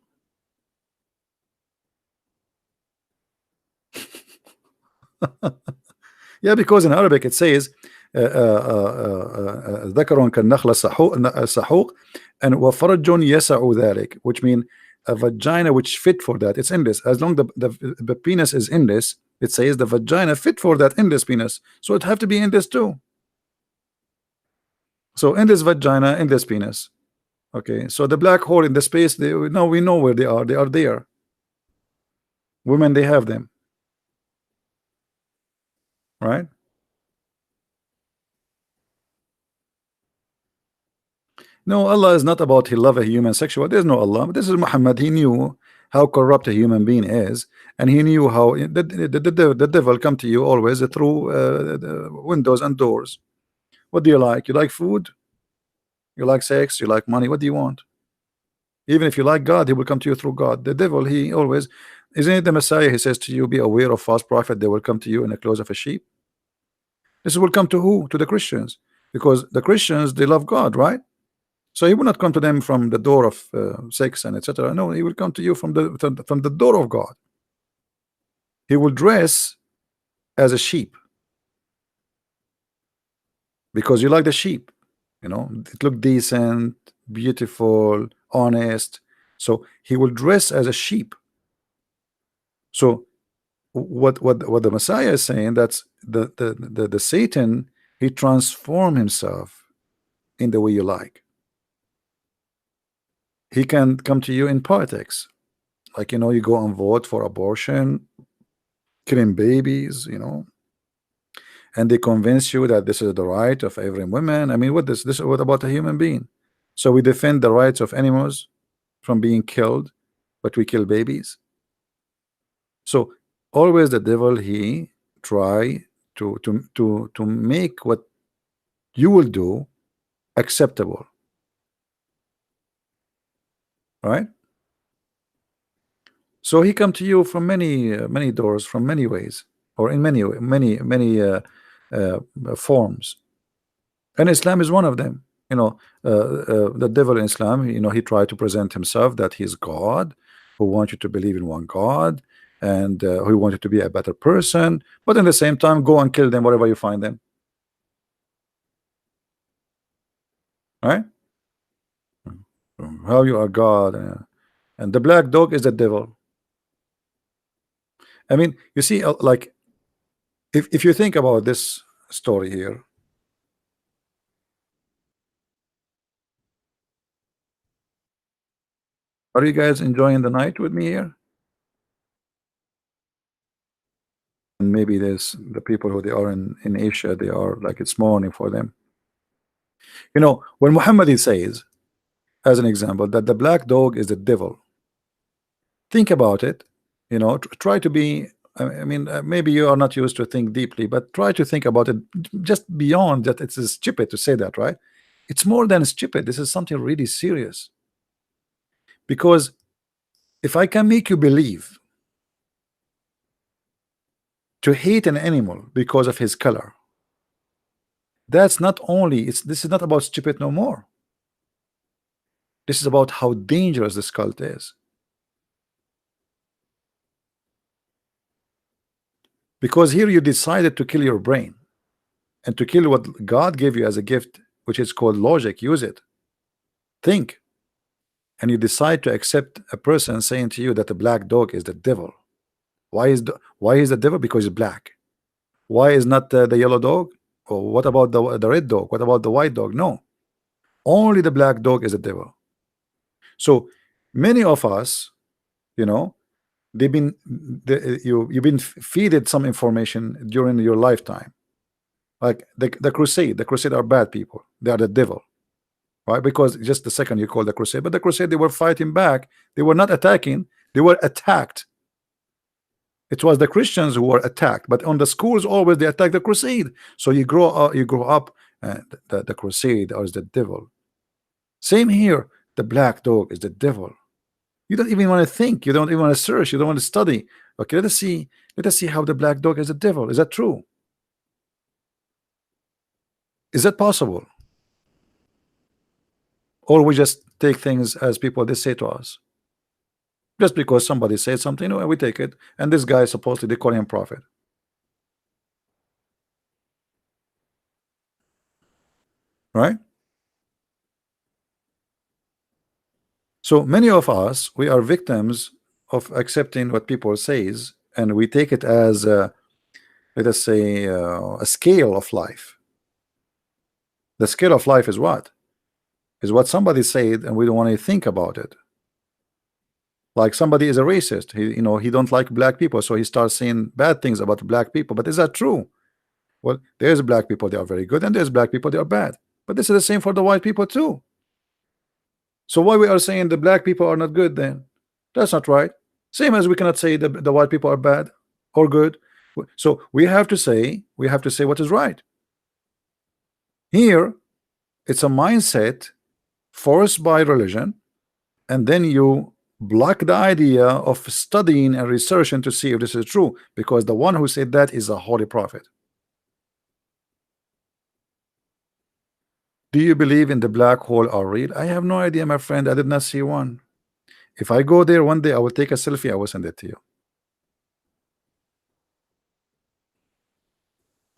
Yeah, because in Arabic it says ذكر كالنخلة سحوق and وفرج يسع ذلك, which mean a vagina which fit for that. It's endless. As long the penis is endless, it says the vagina fit for that endless penis. So it have to be endless too. So endless vagina, endless penis. Okay, so the black hole in the space, now we know where they are. They are there. Women, they have them. Right? No, Allah is not about he love a human sexual. There's no Allah. This is Muhammad. He knew how corrupt a human being is, and he knew how the devil come to you always through the windows and doors. What do you like? You like food? You like sex? You like money? What do you want? Even if you like God, he will come to you through God. The devil, he always, isn't it the Messiah? He says to you, be aware of false prophet. They will come to you in the clothes of a sheep. This will come to who? To the Christians, because the Christians, they love God, right? So he will not come to them from the door of sex and etc. No, he will come to you from the door of God. He will dress as a sheep because you like the sheep. You know, it look decent, beautiful, honest. So he will dress as a sheep. So what the Messiah is saying, that's the Satan, he transform himself in the way you like. He can come to you in politics, like, you know, you go and vote for abortion, killing babies, you know, and they convince you that this is the right of every woman. I mean, what about a human being? So we defend the rights of animals from being killed, but we kill babies. So always the devil, he try to make what you will do acceptable, right? So he come to you from many doors, from many ways, or in many forms, and Islam is one of them. You know, the devil in Islam, you know, he tried to present himself that he's God, who wants you to believe in one God, and who wants you to be a better person, but at the same time go and kill them wherever you find them, right? How you are God, and the black dog is the devil. I mean, you see, like, if you think about this story here, are you guys enjoying the night with me here? And maybe there's the people who they are in Asia, they are like it's morning for them. You know, when Muhammad, he says, as an example, that the black dog is the devil, Think about it. Try to be. I mean, maybe you are not used to think deeply, but try to think about it just beyond that. It's stupid to say that, right? It's more than stupid. This is something really serious. Because if I can make you believe to hate an animal because of his color, that's not only this is not about stupid no more. This is about how dangerous this cult is. Because here you decided to kill your brain and to kill what God gave you as a gift, which is called logic. Use it. Think. And you decide to accept a person saying to you that the black dog is the devil. Why is the devil? Because he's black. Why is not the yellow dog? Or what about the red dog? What about the white dog? No. Only the black dog is the devil. So many of us, you know, you've been feeded some information during your lifetime, like the crusade are bad people, they are the devil, right? Because just the second you call the crusade, but the crusade, they were fighting back, they were not attacking, they were attacked. It was the Christians who were attacked, but on the schools always they attack the crusade. So you grow up and the crusade is the devil. Same here, the black dog is the devil. You don't even want to think. You don't even want to search. You don't want to study. Okay, let us see. Let us see how the black dog is a devil. Is that true? Is that possible? Or we just take things as people they say to us. Just because somebody says something, we take it. And this guy supposedly they call him prophet. Right? So many of us, we are victims of accepting what people says, and we take it as let us say a scale of life. The scale of life is what? Is what somebody said, and we don't want to think about it. Like somebody is a racist, he don't like black people, so he starts saying bad things about black people. But is that true? Well, there's black people, they are very good, and there's black people, they are bad. But this is the same for the white people too. So why we are saying the black people are not good then? That's not right. Same as we cannot say the white people are bad or good. So we have to say what is right. Here it's a mindset forced by religion, and then you block the idea of studying and researching to see if this is true, because the one who said that is a holy prophet. Do you believe in the black hole are real? I have no idea, my friend. I did not see one. If I go there one day, I will take a selfie, I will send it to you.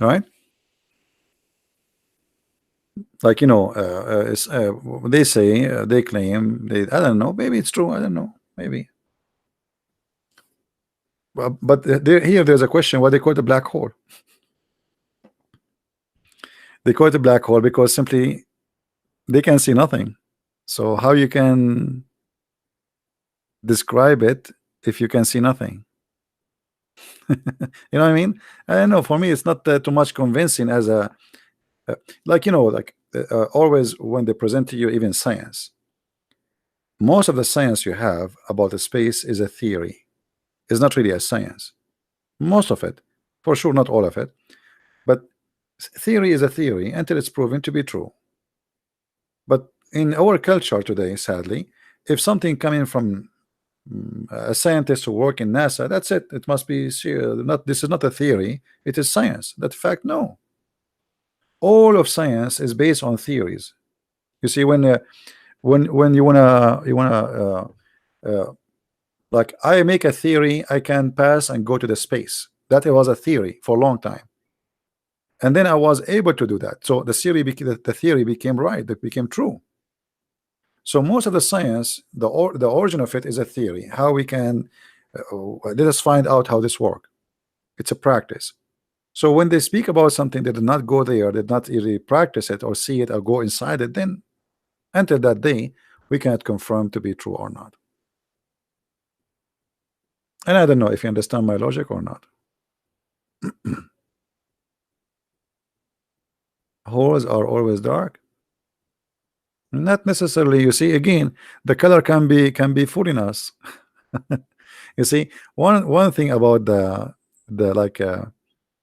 All right? Like they say, they claim, I don't know, maybe it's true, I don't know, maybe. But here there's a question, what they call the black hole. They call it a black hole because simply they can see nothing. So how you can describe it if you can see nothing? You know what I mean? I don't know, for me it's not too much convincing as a always when they present to you even science, most of the science you have about the space is a theory. It's not really a science. Most of it, for sure, not all of it, but theory is a theory until it's proven to be true. But in our culture today, sadly, if something coming from a scientist who work in NASA, that's it. It must be not. This is not a theory. It is science. That fact, no. All of science is based on theories. You see, when you wanna like I make a theory, I can pass and go to the space. That was a theory for a long time, and then I was able to do that. So the theory became right. It became true. So most of the science, the origin of it is a theory. How we can let us find out how this works. It's a practice. So when they speak about something, they did not go there, did not really practice it or see it or go inside it, then until that day, we cannot confirm to be true or not. And I don't know if you understand my logic or not. Holes are always dark. Not necessarily. You see, again, the color can be fooling us. You see, one thing about the like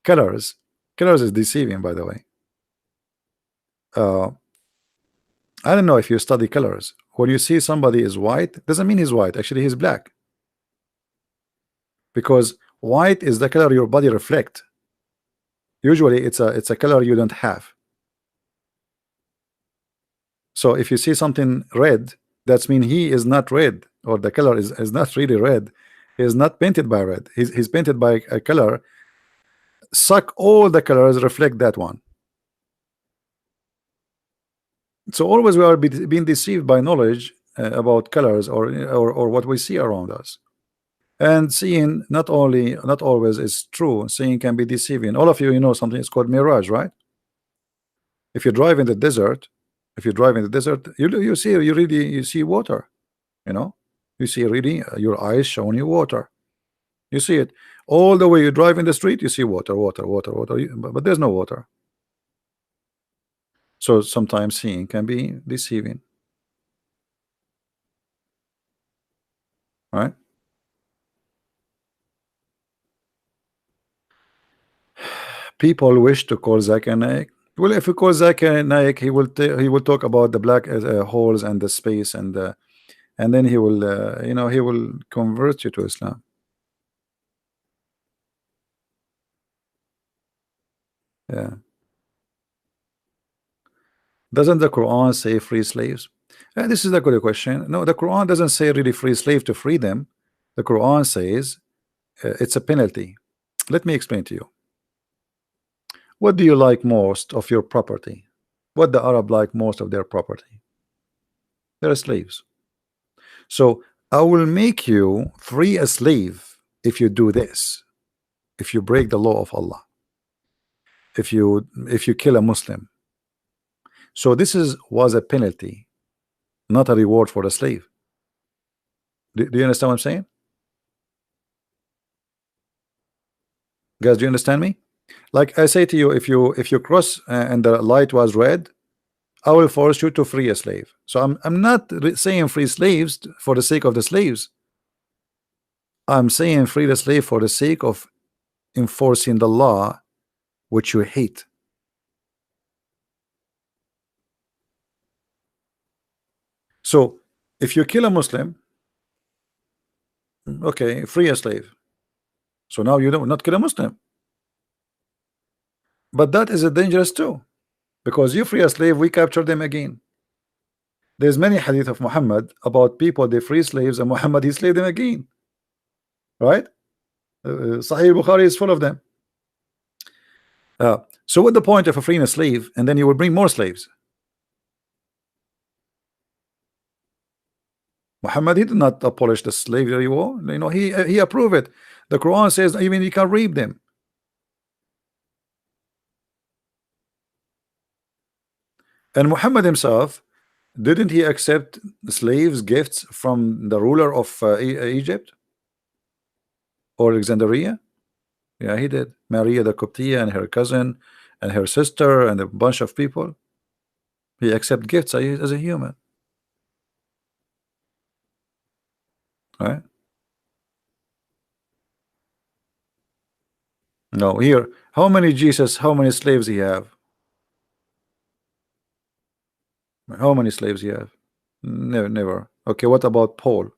colors, colors is deceiving, by the way. uh, I don't know if you study colors. When you see somebody is white, doesn't mean he's white. Actually, he's black, because white is the color your body reflect. Usually, it's a color you don't have. So if you see something red, that's mean he is not red, or the color is not really red. He is not painted by red. He's painted by a color. Suck all the colors, reflect that one. So always we are being deceived by knowledge about colors, or what we see around us. And seeing not always is true. Seeing can be deceiving. All of you, you know something is called mirage, right? If you drive in the desert, you see, you see water. You know, you see really your eyes showing you water. You see it all the way. You drive in the street, you see water, but there's no water. So sometimes seeing can be deceiving, right? People wish to call Zakir Naik. Well, if we call Zakir Naik, he will talk about the black holes and the space, and then he will he will convert you to Islam. Yeah. Doesn't the Quran say free slaves? This is a good question. No, the Quran doesn't say really free slave to free them. The Quran says it's a penalty. Let me explain to you. What do you like most of your property? What the Arab like most of their property? They're slaves. So I will make you free a slave if you do this. If you break the law of Allah. If you kill a Muslim. So this was a penalty, not a reward for the slave. Do you understand what I'm saying? Guys, do you understand me? Like I say to you, if you cross and the light was red, I will force you to free a slave. So I'm not saying free slaves for the sake of the slaves. I'm saying free the slave for the sake of enforcing the law which you hate. So if you kill a Muslim, okay, free a slave. So now you don't not kill a Muslim. But that is a dangerous too, because you free a slave, we capture them again. There's many hadith of Muhammad about people they free slaves and Muhammad he slave them again, right? Sahih Bukhari is full of them. So what the point of freeing a slave and then you will bring more slaves? Muhammad he did not abolish the slavery war. You know, he approved it. The Quran says even you can rape them. And Muhammad himself, didn't he accept slaves gifts from the ruler of Egypt or Alexandria? Yeah, he did. Maria the Coptia and her cousin and her sister and a bunch of people. He accept gifts as a human, right? No, here, how many slaves he have? How many slaves he have? Never, never. Okay, what about Paul?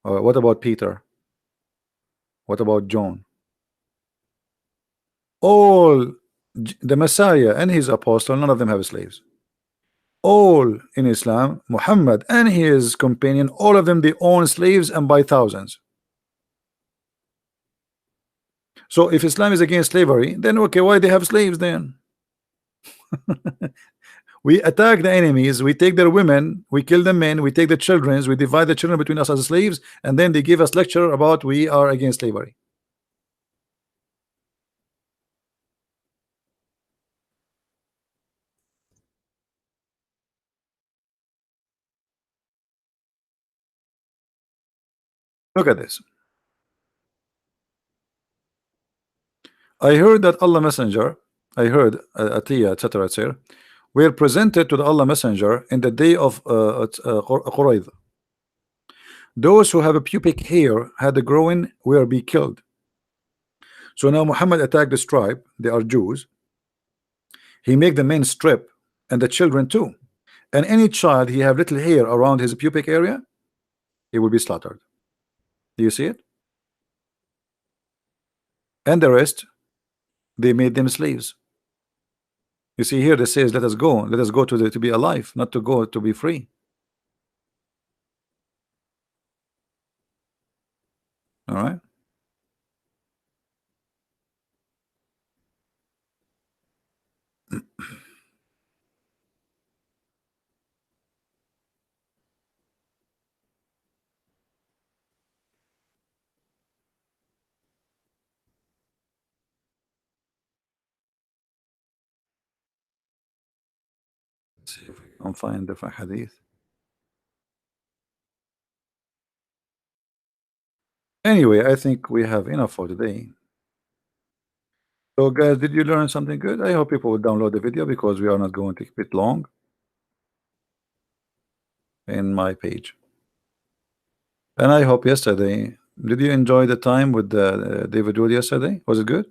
What about Peter? What about John? All the Messiah and his apostle, none of them have slaves. All in Islam, Muhammad and his companion, all of them they own slaves and by thousands. So if Islam is against slavery, then okay, why they have slaves then? We attack the enemies, we take their women, we kill the men, we take the children, we divide the children between us as slaves, and then they give us lecture about we are against slavery. Look at this. I heard that Allah Messenger, I heard Atiyah, etc., etc., were presented to the Allah Messenger in the day of Qurayd. Those who have a pubic hair had the growing will be killed. So now Muhammad attacked this tribe. They are Jews. He make the men strip and the children too. And any child he have little hair around his pubic area, he will be slaughtered. Do you see it? And the rest, they made them slaves. You see here, they says, let us go to be alive, not to go to be free. All right. Let's see if we can find the hadith. Anyway, I think we have enough for today. So guys, did you learn something good? I hope people will download the video because we are not going to keep it long in my page. And I hope yesterday, did you enjoy the time with David Wood yesterday? Was it good?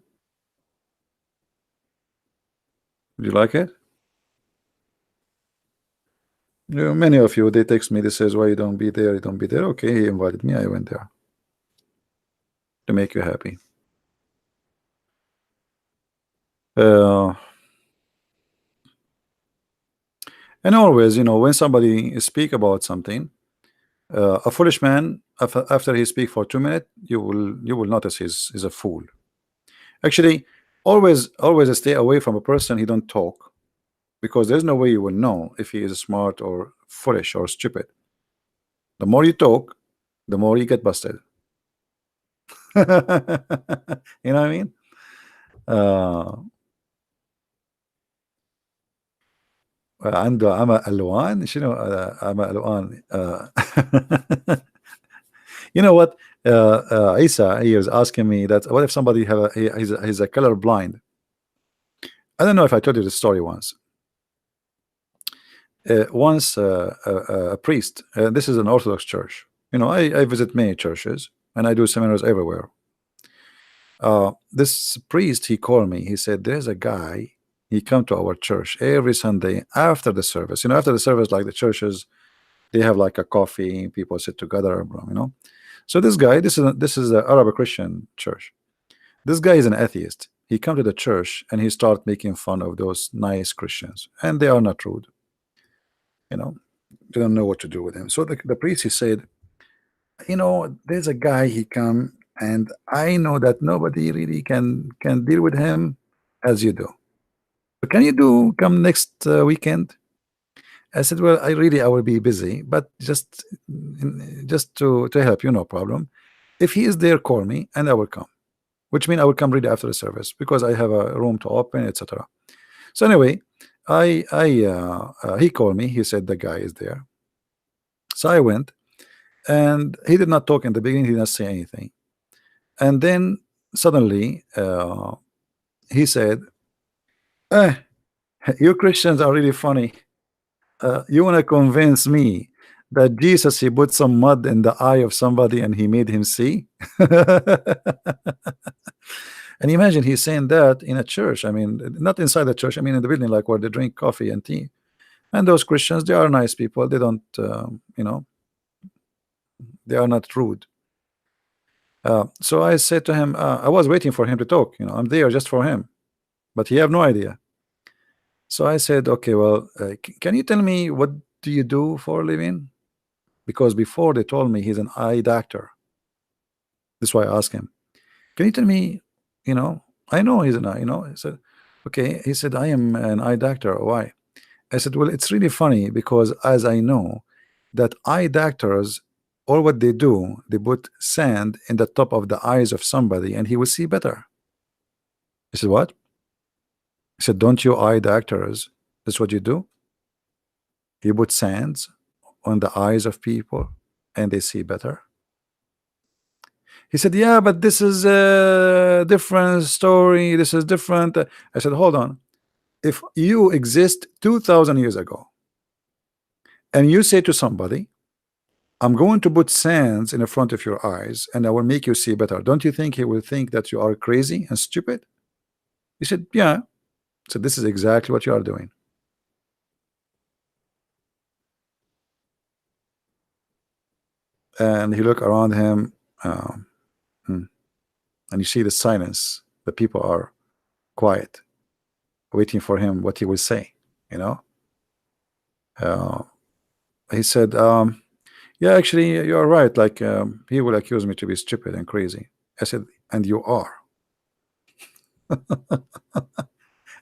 Did you like it? Many of you, they text me, they says, why you don't be there, you don't be there. Okay, he invited me, I went there to make you happy. And always, you know, when somebody speak about something, a foolish man, after he speak for 2 minutes, you will notice he's a fool. Actually, always stay away from a person he don't talk, because there's no way you will know if he is smart or foolish or stupid. The more you talk, the more you get busted. You know what I mean? عنده عمى ألوان شنو عمى ألوان You know what, Isa, he was asking me that what if somebody have he's a color blind. I don't know if I told you the story once. Once a priest, this is an Orthodox church, you know, I visit many churches and I do seminars everywhere. This priest, he called me, he said there's a guy, he come to our church every Sunday after the service. You know, after the service, like the churches, they have like a coffee, people sit together, you know. So this guy, this is an Arab Christian church. This guy is an atheist. He come to the church and he start making fun of those nice Christians, and they are not rude. You know, they don't know what to do with him. So the priest, he said, you know, there's a guy, he come, and I know that nobody really can deal with him as you do. But can you come next weekend? I said, well, I will be busy, but just to help you, no problem. If he is there, call me and I will come, which means I will come really after the service because I have a room to open, etc. So anyway, he called me, he said the guy is there. So I went, and he did not talk in the beginning, he did not say anything. And then suddenly he said, you Christians are really funny. You want to convince me that Jesus, he put some mud in the eye of somebody and he made him see? And imagine he's saying that in a church. I mean, not inside the church, I mean in the building, like where they drink coffee and tea. And those Christians, they are nice people, they don't you know, they are not rude. So I said to him, I was waiting for him to talk, you know, I'm there just for him, but he have no idea. So I said, okay, well, can you tell me what do you do for a living? Because before they told me he's an eye doctor. That's why I asked him, can you tell me, you know, I know he's an eye, you know. I said, okay. He said, I am an eye doctor. Why? I said, well, it's really funny because as I know that eye doctors, all what they do, they put sand in the top of the eyes of somebody and he will see better. He said, what? He said, don't you eye doctors, that's what you do? You put sands on the eyes of people and they see better. He said, yeah, but this is a different story, this is different. I said, hold on, if you exist 2,000 years ago and you say to somebody I'm going to put sands in the front of your eyes and I will make you see better. Don't you think he will think that you are crazy and stupid? He said, yeah. So this is exactly what you are doing. And he looked around him, hmm, and you see the silence. The people are quiet, waiting for him what he will say. You know, uh, he said, "Yeah, actually, you are right. Like he will accuse me to be stupid and crazy." I said, "And you are."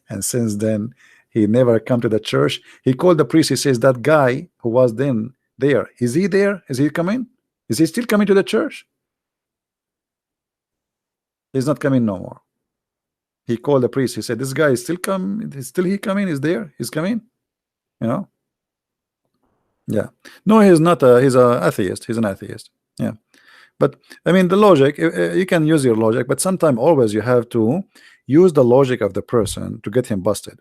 And since then, he never come to the church. He called the priest. He says, "That guy who was then there, is he there? Is he coming? Is he still coming to the church?" He's not coming no more. He called the priest. He said, "This guy is still come. Is still he coming? Is there? He's coming." You know? Yeah. No, he's not. He's a atheist. He's an atheist. Yeah. But I mean, the logic. You can use your logic, but sometimes always you have to use the logic of the person to get him busted.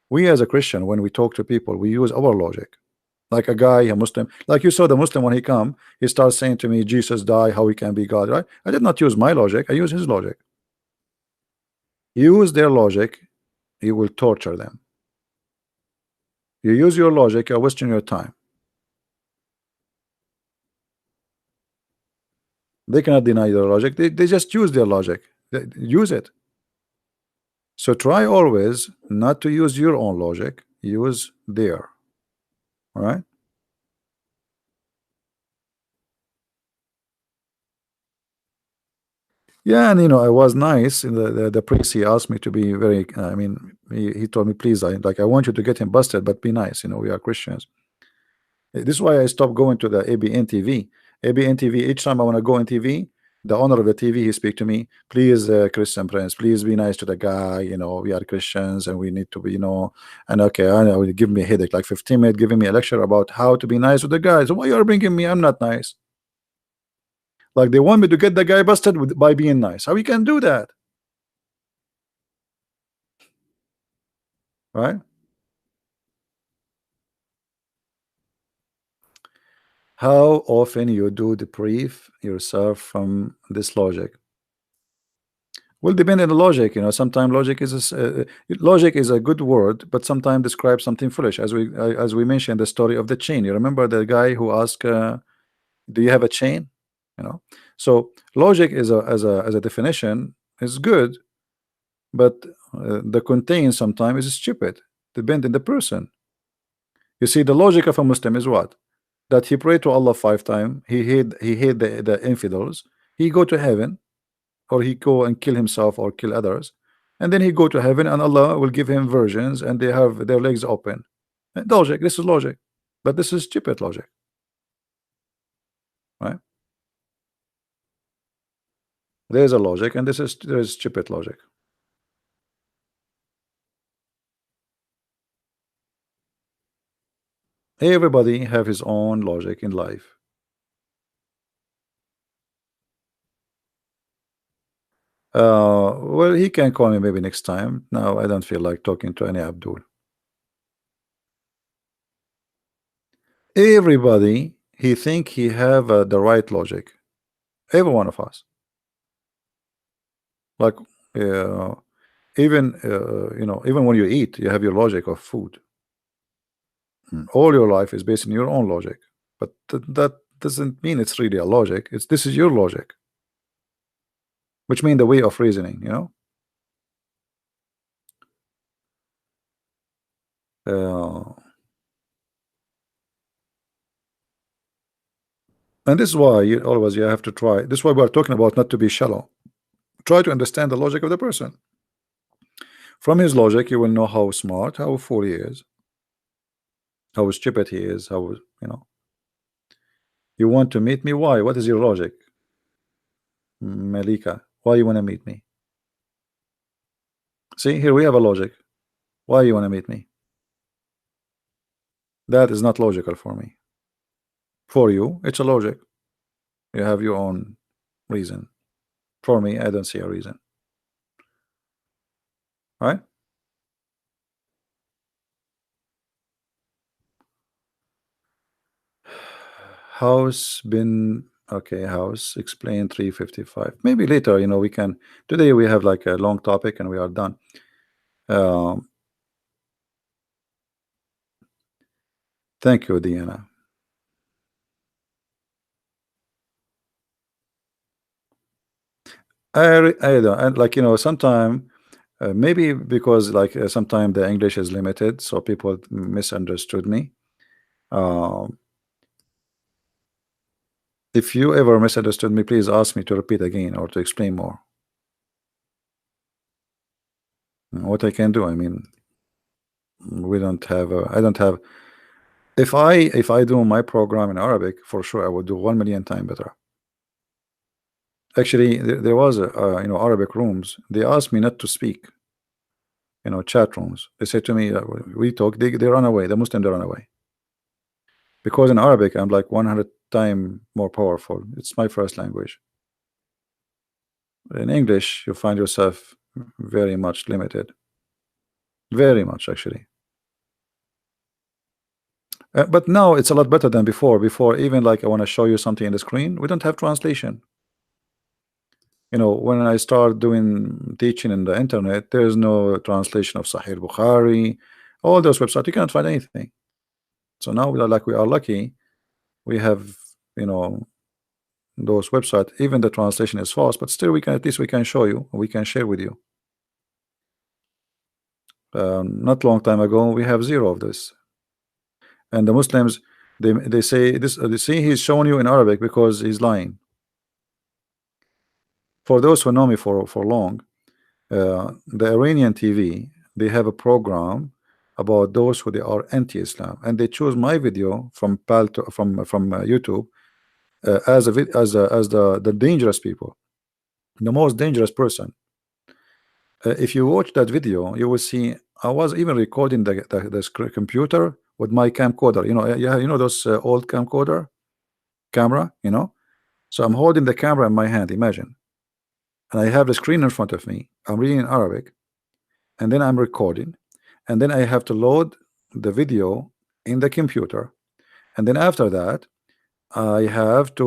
We as a Christian, when we talk to people, we use our logic. Like a guy, a Muslim, like you saw the Muslim when he come, he starts saying to me, "Jesus died. How he can be God?" Right? I did not use my logic. I use his logic. Use their logic, you will torture them. You use your logic, you're wasting your time. They cannot deny their logic. They just use their logic. Use it. So try always not to use your own logic. Use their. All right. Yeah, and I was nice. And the priest, he asked me to be very. I mean, he told me, please, I want you to get him busted, but be nice. We are Christians. This is why I stopped going to the ABN TV. ABN TV, each time I want to go on TV, the owner of the TV, he speak to me, please, Christian Prince, please be nice to the guy. We are Christians and we need to be, and okay, I know, give me a headache, like 15 minutes giving me a lecture about how to be nice with the guys. So why you are bringing me? I'm not nice. Like they want me to get the guy busted by being nice. How you can do that? Right? How often you do debrief yourself from this logic? Will depend on the logic. Sometimes logic is a good word, but sometimes describes something foolish. As we mentioned the story of the chain. You remember the guy who asked, "Do you have a chain?" So logic is as a definition is good, but the contain sometimes is stupid. Depend on the person. You see, the logic of a Muslim is what? That he pray to Allah 5 times. He hate the infidels. He go to heaven, or he go and kill himself or kill others, and then he go to heaven and Allah will give him virgins and they have their legs open. Logic. This is logic, but this is stupid logic, right? There's a logic and there is stupid logic. Everybody have his own logic in life. Well, he can call me maybe next time. Now I don't feel like talking to any Abdul. Everybody he think he have the right logic. Every one of us. Like uh, even when you eat, you have your logic of food. All your life is based on your own logic, but that doesn't mean it's really a logic. This is your logic, which means the way of reasoning. Uh, and this is why you have to try. This is why we are talking about not to be shallow. Try to understand the logic of the person. From his logic, you will know how smart, how fool he is, how stupid he is. You want to meet me? Why? What is your logic, Malika? Why you want to meet me? See, here we have a logic. Why you want to meet me? That is not logical for me. For you, it's a logic. You have your own reason. For me, I don't see a reason. Right? House been okay. House explain 355. Maybe later, we can. Today we have like a long topic and we are done. Um, thank you, Diana. I don't and like sometime maybe because like sometime the English is limited, so people misunderstood me. Um, if you ever misunderstood me, please ask me to repeat again or to explain more. What I can do, I mean, we don't have. I don't have. If I do my program in Arabic, for sure I would do 1 million times better. Actually, there was a Arabic rooms. They asked me not to speak. Chat rooms. They said to me, we talk. They run away. The Muslim they run away because in Arabic I'm like 100 times more powerful. It's my first language. In English, you find yourself very much limited. Very much actually. But now it's a lot better than before. Before, even like I want to show you something in the screen, we don't have translation. When I start doing teaching in the internet, there's no translation of Sahih Bukhari, all those websites, you cannot find anything. So now we are lucky, we have those websites. Even the translation is false, but still we can, at least we can show you, we can share with you. Not long time ago we have zero of this, and the Muslims they say this. They see he's showing you in Arabic because he's lying. For those who know me for long, the Iranian TV, they have a program about those who they are anti-Islam, and they choose my video from YouTube as the dangerous people, the most dangerous person. If you watch that video, you will see I was even recording the computer with my camcorder. Those old camcorder camera. So I'm holding the camera in my hand. Imagine, and I have the screen in front of me. I'm reading in Arabic, and then I'm recording, and then I have to load the video in the computer, and then after that I have to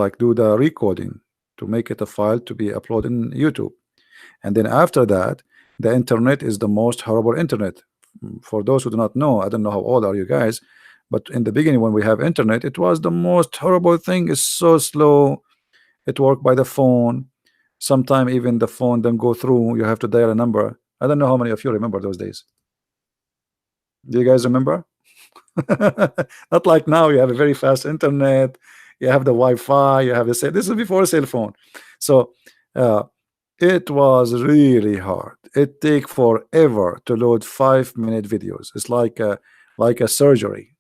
like do the recording to make it a file to be uploaded in YouTube. And then after that, the internet is the most horrible internet. For those who do not know, I don't know how old are you guys, but in the beginning when we have internet, it was the most horrible thing. It's so slow. It worked by the phone. Sometime even the phone don't go through. You have to dial a number. I don't know how many of you remember those days. Do you guys remember? Not like now. You have a very fast internet. You have the Wi-Fi. You have the cell. This is before cell phone. So it was really hard. It take forever to load 5-minute videos. It's like a surgery.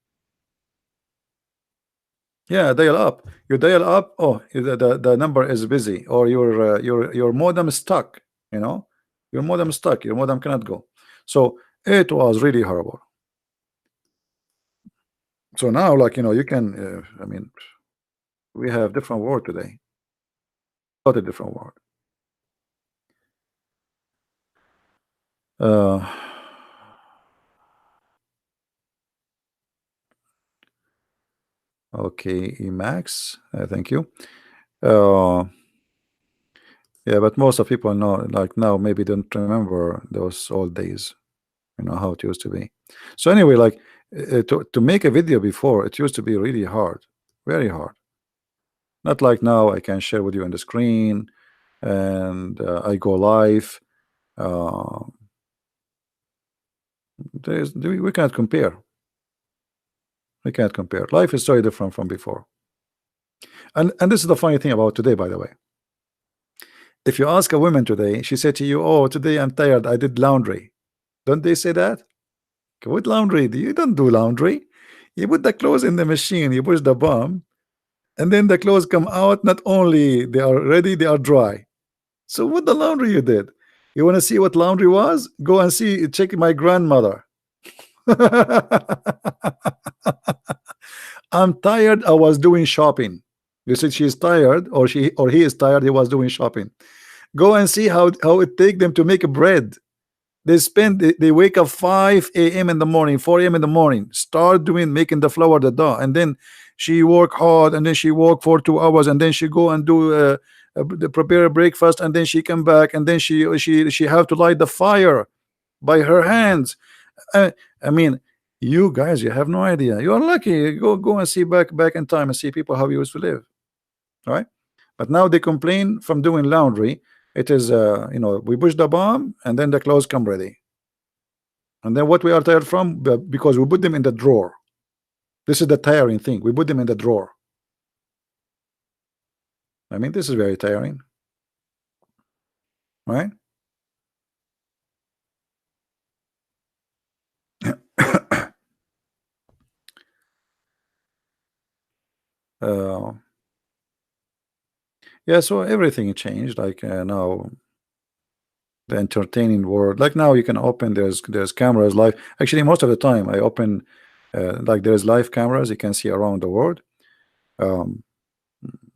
Yeah, dial up. You dial up. Oh, the number is busy, or your modem is stuck. Your modem is stuck. Your modem cannot go. So it was really horrible. So now, like you can. I mean, we have different word today. Not a different word. Okay, Emax, thank you. Yeah, but most of people know, like now, maybe don't remember those old days, how it used to be. So anyway, like to make a video before, it used to be really hard, very hard. Not like now, I can share with you on the screen, and I go live. We can't compare. We can't compare. Life is so different from before. And this is the funny thing about today, by the way. If you ask a woman today, she said to you, "Oh, today I'm tired. I did laundry." Don't they say that? What laundry? You don't do laundry. You put the clothes in the machine, you push the button, and then the clothes come out. Not only they are ready, they are dry. So what the laundry you did? You want to see what laundry was? Go and see. Check my grandmother. I'm tired. I was doing shopping. You said she's tired, or he is tired. He was doing shopping. Go and see how it take them to make bread. They wake up 5 a.m. in the morning, 4 a.m. in the morning, start doing making the flour, the dough, and then she work hard, and then she work for 2 hours, and then she go and do prepare a breakfast, and then she come back, and then she have to light the fire by her hands. uh, I mean, you guys, you have no idea. You are lucky. Go and see back in time and see people how you used to live, right? But now they complain from doing laundry. It is we push the bomb and then the clothes come ready. And then what we are tired from? Because we put them in the drawer. This is the tiring thing. We put them in the drawer. I mean, this is very tiring, right? uh, yeah, so everything changed. Like now, the entertaining world. Like now, you can open. There's cameras live. Actually, most of the time, I open like there's live cameras. You can see around the world. Um,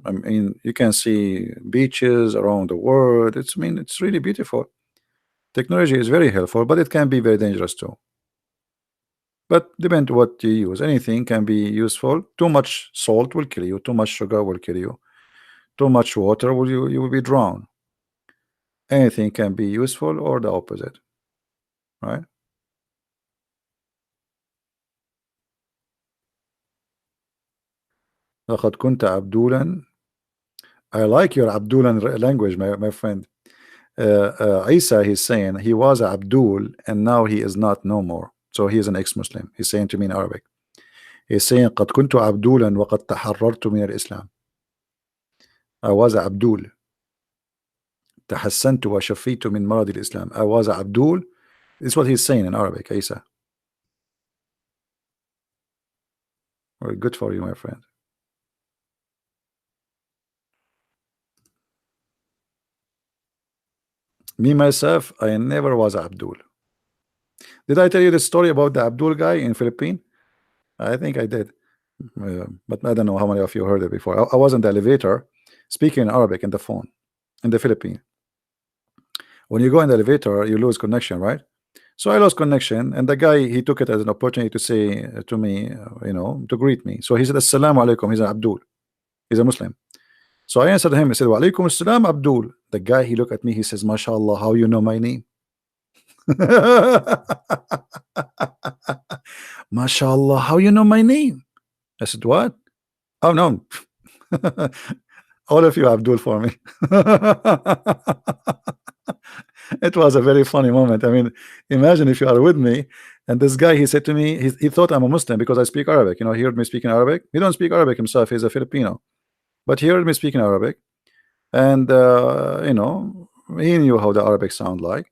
I mean, you can see beaches around the world. I mean, it's really beautiful. Technology is very helpful, but it can be very dangerous too. But depend what you use. Anything can be useful. Too much salt will kill you. Too much sugar will kill you. Too much water will you will be drowned. Anything can be useful or the opposite, right? لقد كنت عبدولا. I like your Abdulan language, my friend. Isa, he's saying he was Abdul and now he is not no more. So he is an ex-Muslim. He's saying to me in Arabic. He's saying قد كنت عبدولا وقد تحررت من الإسلام. I was Abdul. تحسنت وشفيت من مرض الإسلام. I was Abdul. This is what he's saying in Arabic, Isa. Very good for you, my friend. Me, myself, I never was Abdul. Did I tell you the story about the Abdul guy in Philippines? I think I did. But I don't know how many of you heard it before. I was in the elevator speaking in Arabic in the phone in the Philippines. When you go in the elevator, you lose connection, right? So I lost connection, and the guy, he took it as an opportunity to say to me, to greet me. So he said, Assalamu alaikum. He's an Abdul. He's a Muslim. So I answered him. I said, Wa alaikum assalam, Abdul. The guy, he looked at me. He says, MashaAllah, how you know my name? MashaAllah, how you know my name? I said, what? Oh, no. All of you Abdul for me. It was a very funny moment. I mean, imagine if you are with me and this guy, he said to me, he thought I'm a Muslim because I speak Arabic. He heard me speaking Arabic. He don't speak Arabic himself. He's a Filipino, but he heard me speaking Arabic, and he knew how the Arabic sound like.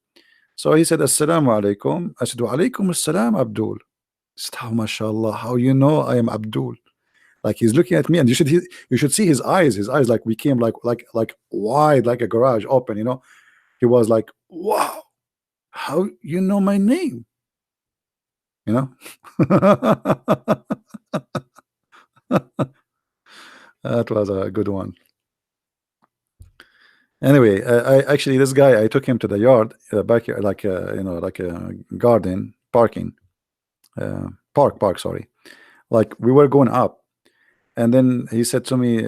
So he said, Assalamu alaikum. I said, Wa alaikum assalam, Abdul. He said, oh, mashallah, how you know I am Abdul? Like he's looking at me, and you should see his eyes. His eyes like became like wide, like a garage open. He was like, wow, how you know my name? That was a good one. Anyway, I actually, this guy, I took him to the yard, backyard, like like a garden parking, park, sorry. Like we were going up, and then he said to me,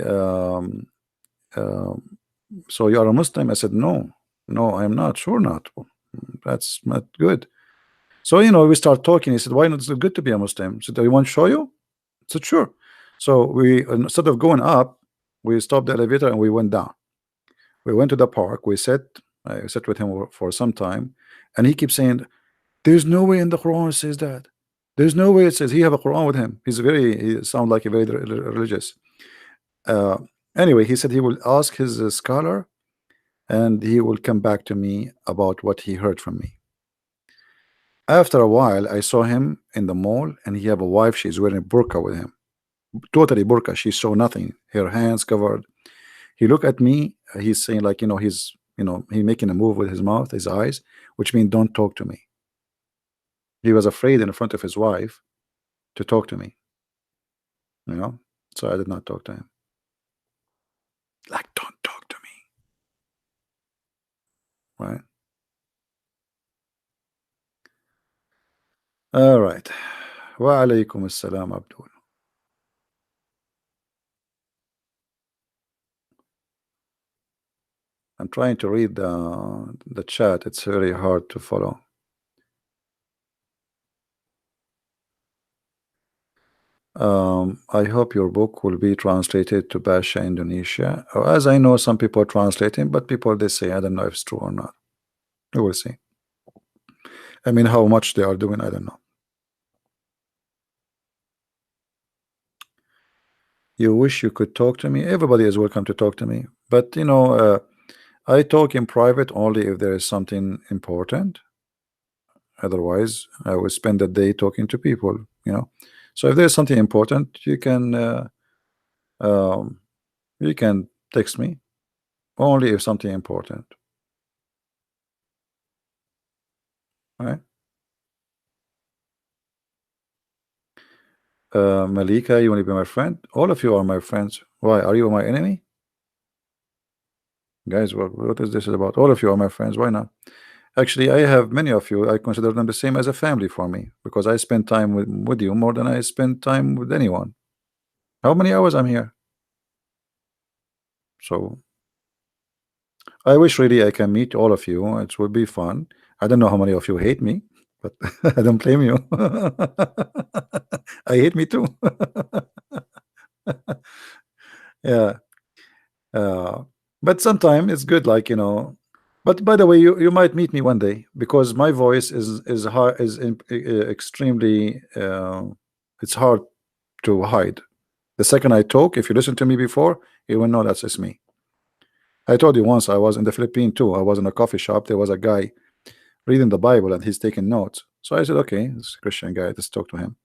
so you are a Muslim? I said, no, I am not. Sure not. That's not good. So we start talking. He said, why not? It's good to be a Muslim. I said, do you want to show you? I said, sure. So we, instead of going up, we stopped the elevator and we went down. We went to the park. I sat with him for some time, and he keeps saying, there's no way in the Quran it says that. There's no way it says. He have a Quran with him. He sound like a very religious. uh, anyway, he said he will ask his scholar, and he will come back to me about what he heard from me. After a while, I saw him in the mall, and he have a wife. She's wearing burqa with him, totally burqa. She saw nothing, her hands covered. He looked at me. He's saying, like, he making a move with his mouth, his eyes, which means don't talk to me. He was afraid in front of his wife to talk to me, so I did not talk to him. Like, don't talk to me, right? All right. Wa alaikum assalam, Abdul. I'm trying to read the chat. It's very hard to follow. I hope your book will be translated to Bahasa Indonesia. As I know, some people are translating, but people they say I don't know if it's true or not. We will see. I mean, how much they are doing, I don't know. You wish you could talk to me. Everybody is welcome to talk to me, but I talk in private only if there is something important. Otherwise, I will spend the day talking to people. So if there's something important, um, you can text me only if something important. Right? Malika, you want to be my friend? All of you are my friends. Why? Are you my enemy? Guys, what is this about? All of you are my friends. Why not? Actually, I have many of you. I consider them the same as a family for me because I spend time with you more than I spend time with anyone. How many hours I'm here? So I wish really I can meet all of you. It would be fun. I don't know how many of you hate me, but I don't blame you. I hate me too. Yeah. Uh, but sometimes it's good, But by the way, you might meet me one day because my voice is hard extremely it's hard to hide. The second I talk, if you listen to me before, you will know that's just me. I told you once I was in the Philippines too. I was in a coffee shop. There was a guy reading the Bible and he's taking notes. So I said, okay, this Christian guy, let's talk to him.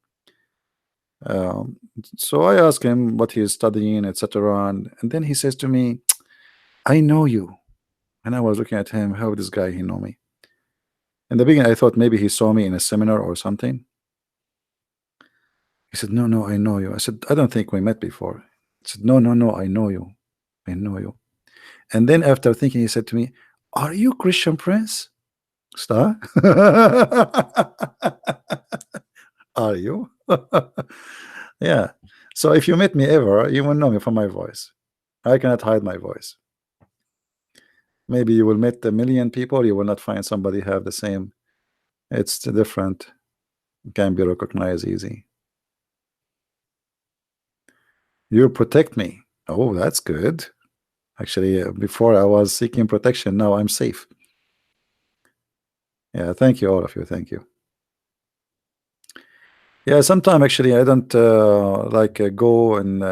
Um, so I asked him what he is studying, etc. And then he says to me, I know you. And I was looking at him, how this guy he know me? In the beginning, I thought maybe he saw me in a seminar or something. He said, no, no, I know you. I said, I don't think we met before. He said, no, no, no, I know you. I know you. And then after thinking, he said to me, are you Christian Prince? Star? Are you? Yeah. So if you meet me ever, you will know me from my voice. I cannot hide my voice. Maybe you will meet a million people, you will not find somebody have the same. It's different. Can be recognized easy. You protect me. Oh, that's good. Actually, before I was seeking protection, now I'm safe. Yeah, thank you, all of you. Thank you. Yeah, sometimes actually I don't go and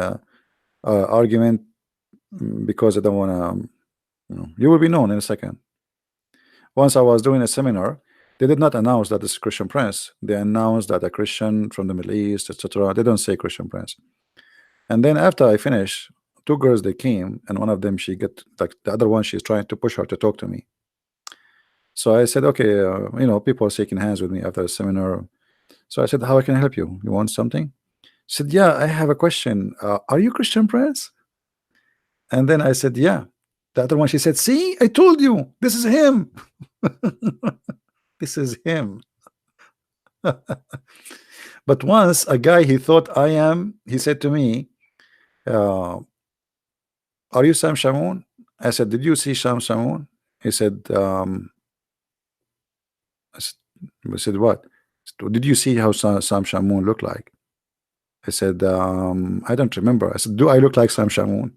argument because I don't want to. You will be known in a second. Once I was doing a seminar, they did not announce that it's Christian Prince. They announced that a Christian from the Middle East, etc. They don't say Christian Prince. And then after I finished, two girls they came, and one of them she get like the other one she's trying to push her to talk to me. So I said, okay, people are shaking hands with me after the seminar. So I said, how I can help you? You want something? She said, yeah, I have a question. Are you Christian Prince? And then I said, yeah. The other one she said, see, I told you, this is him. This is him. But once a guy he thought I am, he said to me, uh, are you Sam Shamoun? I said, did you see Sam Shamoun? He said, I said, what? Did you see how Sam Shamoun looked like? I said, I don't remember. I said, do I look like Sam Shamoun?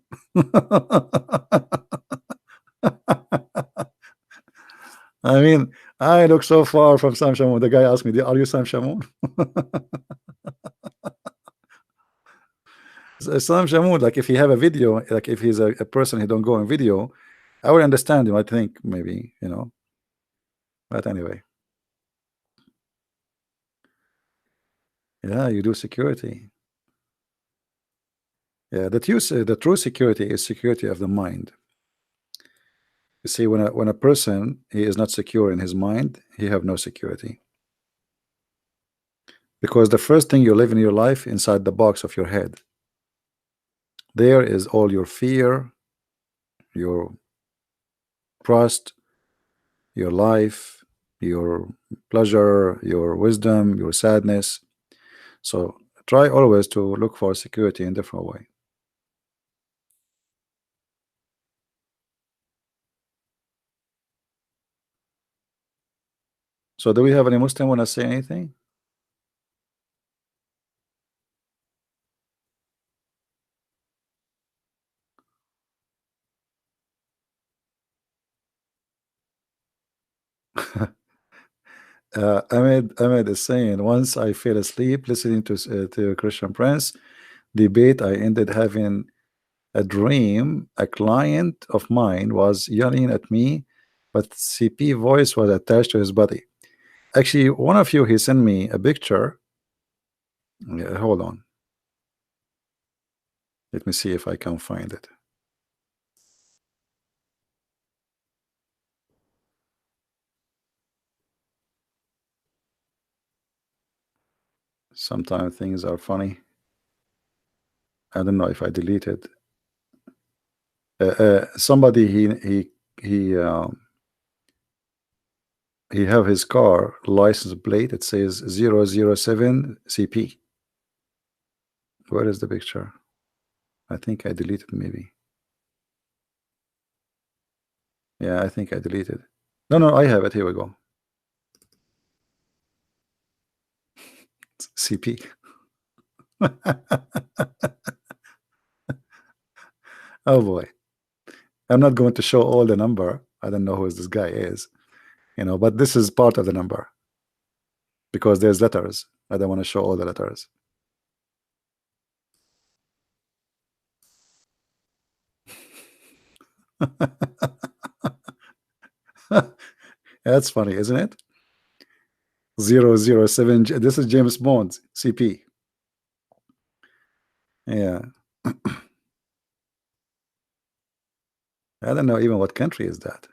I mean, I look so far from Sam Shamoun. The guy asked me, are you Sam Shamoun? Sam Shamoun, like if he have a video, like if he's a person who don't go on video, I would understand him, I think, maybe. But anyway, yeah, you do security. Yeah, the true security is security of the mind. You see, when a person he is not secure in his mind, he have no security. Because the first thing you live in your life inside the box of your head. There is all your fear, your trust, your life, your pleasure, your wisdom, your sadness. So try always to look for security in different way. So do we have any Muslim want to say anything? Ahmed is saying, once I fell asleep listening to Christian Prince debate, I ended having a dream. A client of mine was yelling at me, but CP voice was attached to his body. Actually, one of you, he sent me a picture. Yeah, hold on. Let me see if I can find it. Sometimes things are funny. I don't know if I deleted. Somebody he have his car license plate. It says 007 CP. Where is the picture? I think I deleted maybe. Yeah, I think I deleted. No, I have it. Here we go. CP. Oh boy. I'm not going to show all the number. I don't know who this guy is, but this is part of the number because there's letters. I don't want to show all the letters. That's funny, isn't it? 007. This is James Bond, CP. Yeah. I don't know even what country is that.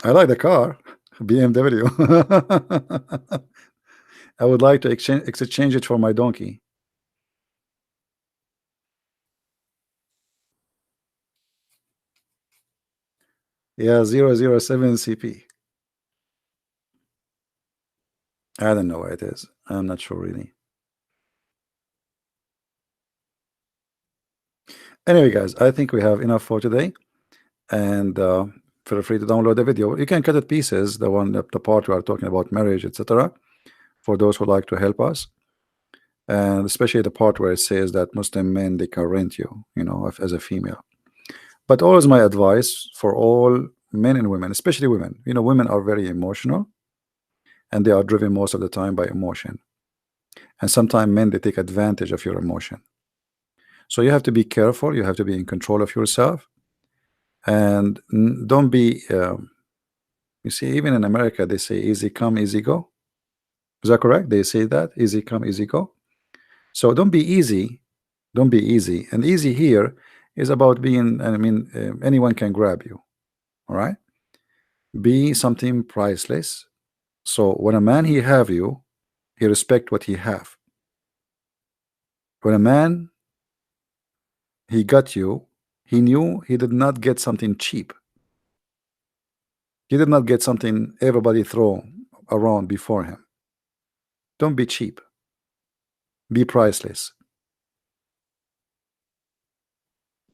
I like the car, BMW. I would like to exchange it for my donkey. Yeah, 007 CP. I don't know where it is. I'm not sure really. Anyway, guys, I think we have enough for today, and feel free to download the video. You can cut it pieces, the part we are talking about marriage, etc., for those who like to help us, and especially the part where it says that Muslim men, they can rent you, as a female. But always my advice for all men and women, especially women, women are very emotional, and they are driven most of the time by emotion, and sometimes men, they take advantage of your emotion. So you have to be careful. You have to be in control of yourself, and don't be you see, even in America they say easy come easy go. Is that correct? They say that easy come easy go. So don't be easy. Don't be easy. And easy here is about being, I mean, anyone can grab you. All right, be something priceless. So when a man he have you, he respect what he have. When a man he got you, he knew he did not get something cheap. He did not get something everybody throw around before him. Don't be cheap. Be priceless.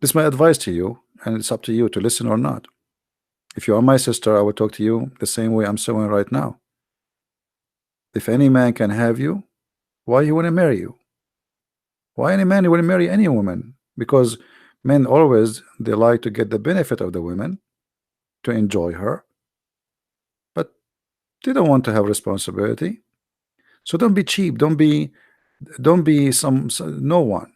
This is my advice to you, and it's up to you to listen or not. If you are my sister, I will talk to you the same way I'm saying right now. If any man can have you, why he want to marry you? Why any man want to marry any woman? Because men always, they like to get the benefit of the women, to enjoy her, but they don't want to have responsibility. So don't be cheap. Don't be no one.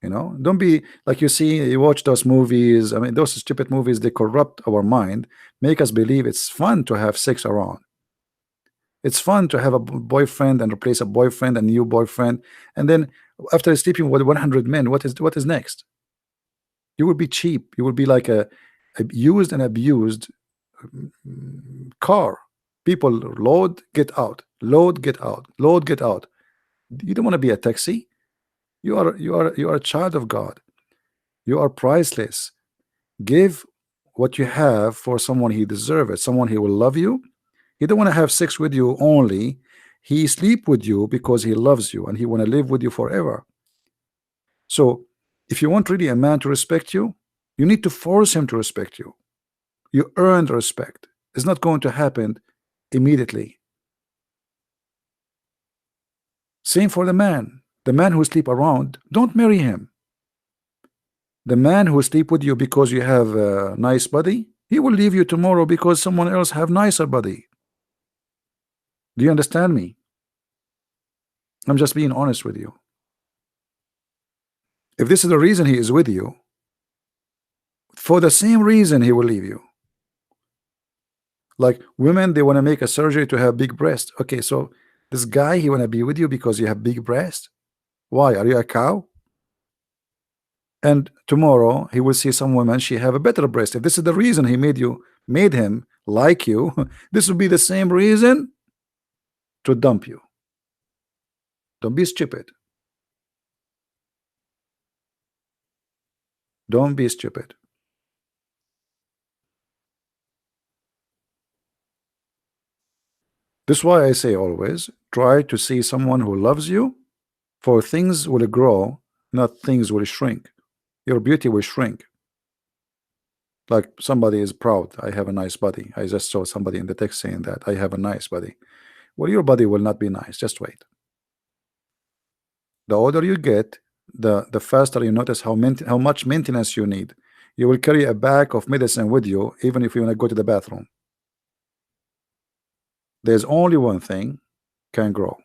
Don't be like, you watch those movies. I mean, those stupid movies, they corrupt our mind, make us believe it's fun to have sex around. It's fun to have a boyfriend and replace a boyfriend, a new boyfriend, and then after sleeping with 100 men, what is next? You will be cheap. You will be like a used and abused car. People load, get out, load, get out, load, get out. You don't want to be a taxi. You are a child of God. You are priceless. Give what you have for someone he deserves it, someone he will love you. He don't want to have sex with you only. He sleep with you because he loves you and he want to live with you forever. So if you want really a man to respect you, you need to force him to respect you. You earn the respect. It's not going to happen immediately. Same for the man. The man who sleep around, don't marry him. The man who sleep with you because you have a nice body, he will leave you tomorrow because someone else have nicer body. Do you understand me? I'm just being honest with you. If this is the reason he is with you, for the same reason he will leave you. Like women, they want to make a surgery to have big breast. Okay, so this guy, he want to be with you because you have big breast. Why? Are you a cow? And tomorrow he will see some woman, she have a better breast. If this is the reason he made him like you, this will be the same reason to dump you. Don't be stupid. Don't be stupid. This is why I say always try to see someone who loves you, for things will grow, not things will shrink. Your beauty will shrink. Like somebody is proud, I have a nice body. I just saw somebody in the text saying that I have a nice body. Well, your body will not be nice. Just wait. The older you get, the faster you notice how much maintenance you need. You will carry a bag of medicine with you, even if you want to go to the bathroom. There's only one thing can grow.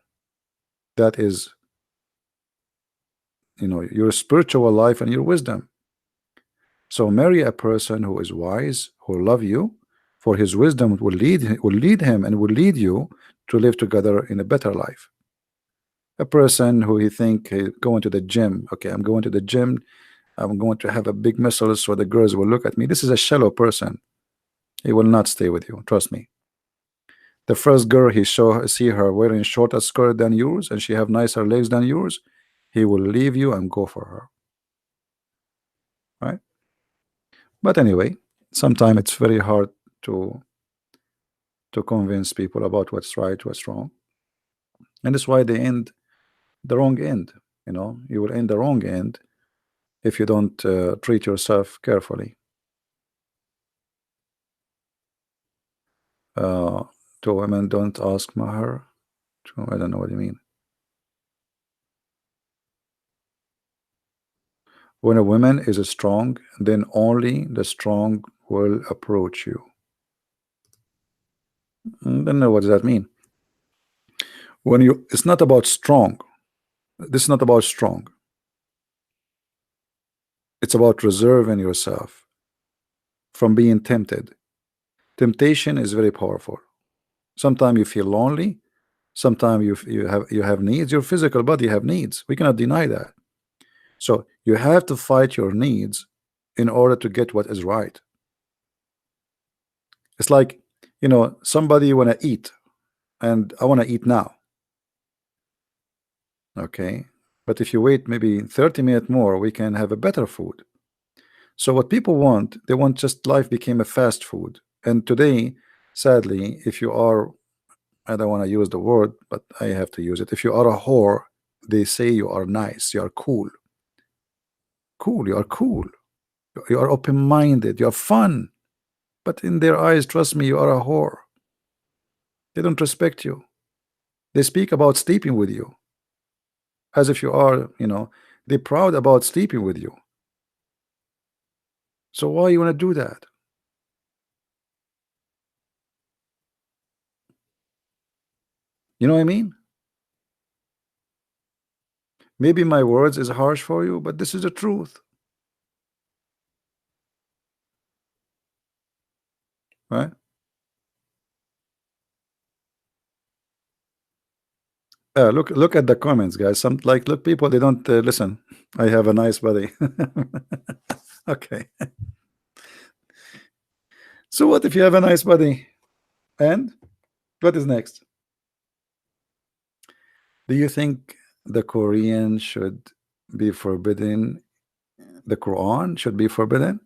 That is, your spiritual life and your wisdom. So marry a person who is wise, who love you, for his wisdom will lead him and will lead you to live together in a better life. A person who he think going to the gym, okay, I'm going to the gym, I'm going to have a big muscle so the girls will look at me. This is a shallow person. He will not stay with you, trust me. The first girl he see her wearing shorter skirt than yours and she have nicer legs than yours, he will leave you and go for her. Right? But anyway, sometimes it's very hard to convince people about what's right, what's wrong. And that's why they end the wrong end. You will end the wrong end if you don't treat yourself carefully. To women, don't ask mahar. I don't know what you mean. When a woman is strong, then only the strong will approach you. I don't know what does that mean. It's not about strong. This is not about strong. It's about reserving yourself from being tempted. Temptation is very powerful. Sometimes you feel lonely. Sometimes you have needs. Your physical body have needs. We cannot deny that. So you have to fight your needs in order to get what is right. It's like, somebody want to eat and I want to eat now. Okay. But if you wait maybe 30 minutes more, we can have a better food. So what people want, they want just life became a fast food. And today, sadly, if you are, I don't want to use the word, but I have to use it. If you are a whore, they say you are nice, you are cool. Cool, you are cool. You are open-minded, you are fun. But in their eyes, trust me, you are a whore. They don't respect you. They speak about sleeping with you as if you are, they're proud about sleeping with you. So why you want to do that? You know what I mean? Maybe my words is harsh for you, but this is the truth. Right? Look at the comments, guys. Look, people, they don't listen. I have a nice body. Okay. So what if you have a nice body? And what is next? Do you think the Korean should be forbidden. The Quran should be forbidden.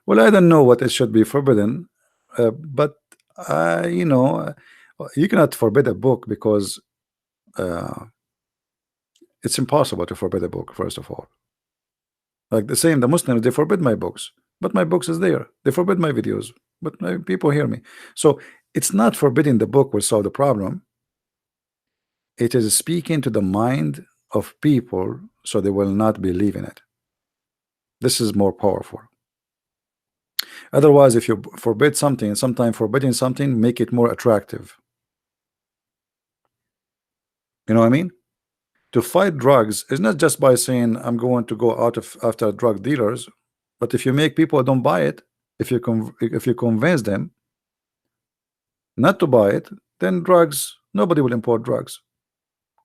Well, I don't know what it should be forbidden, but you cannot forbid a book because uh, it's impossible to forbid a book. First of all, like the same, the Muslims, they forbid my books, but my books is there. They forbid my videos, but my people hear me. So it's not forbidding the book will solve the problem. It is speaking to the mind of people so they will not believe in it. This is more powerful. Otherwise, if you forbid something, sometimes forbidding something make it more attractive. You know what I mean? To fight drugs is not just by saying I'm going to go out of after drug dealers, but if you make people don't buy it, if you convince them not to buy it, then drugs, nobody will import drugs.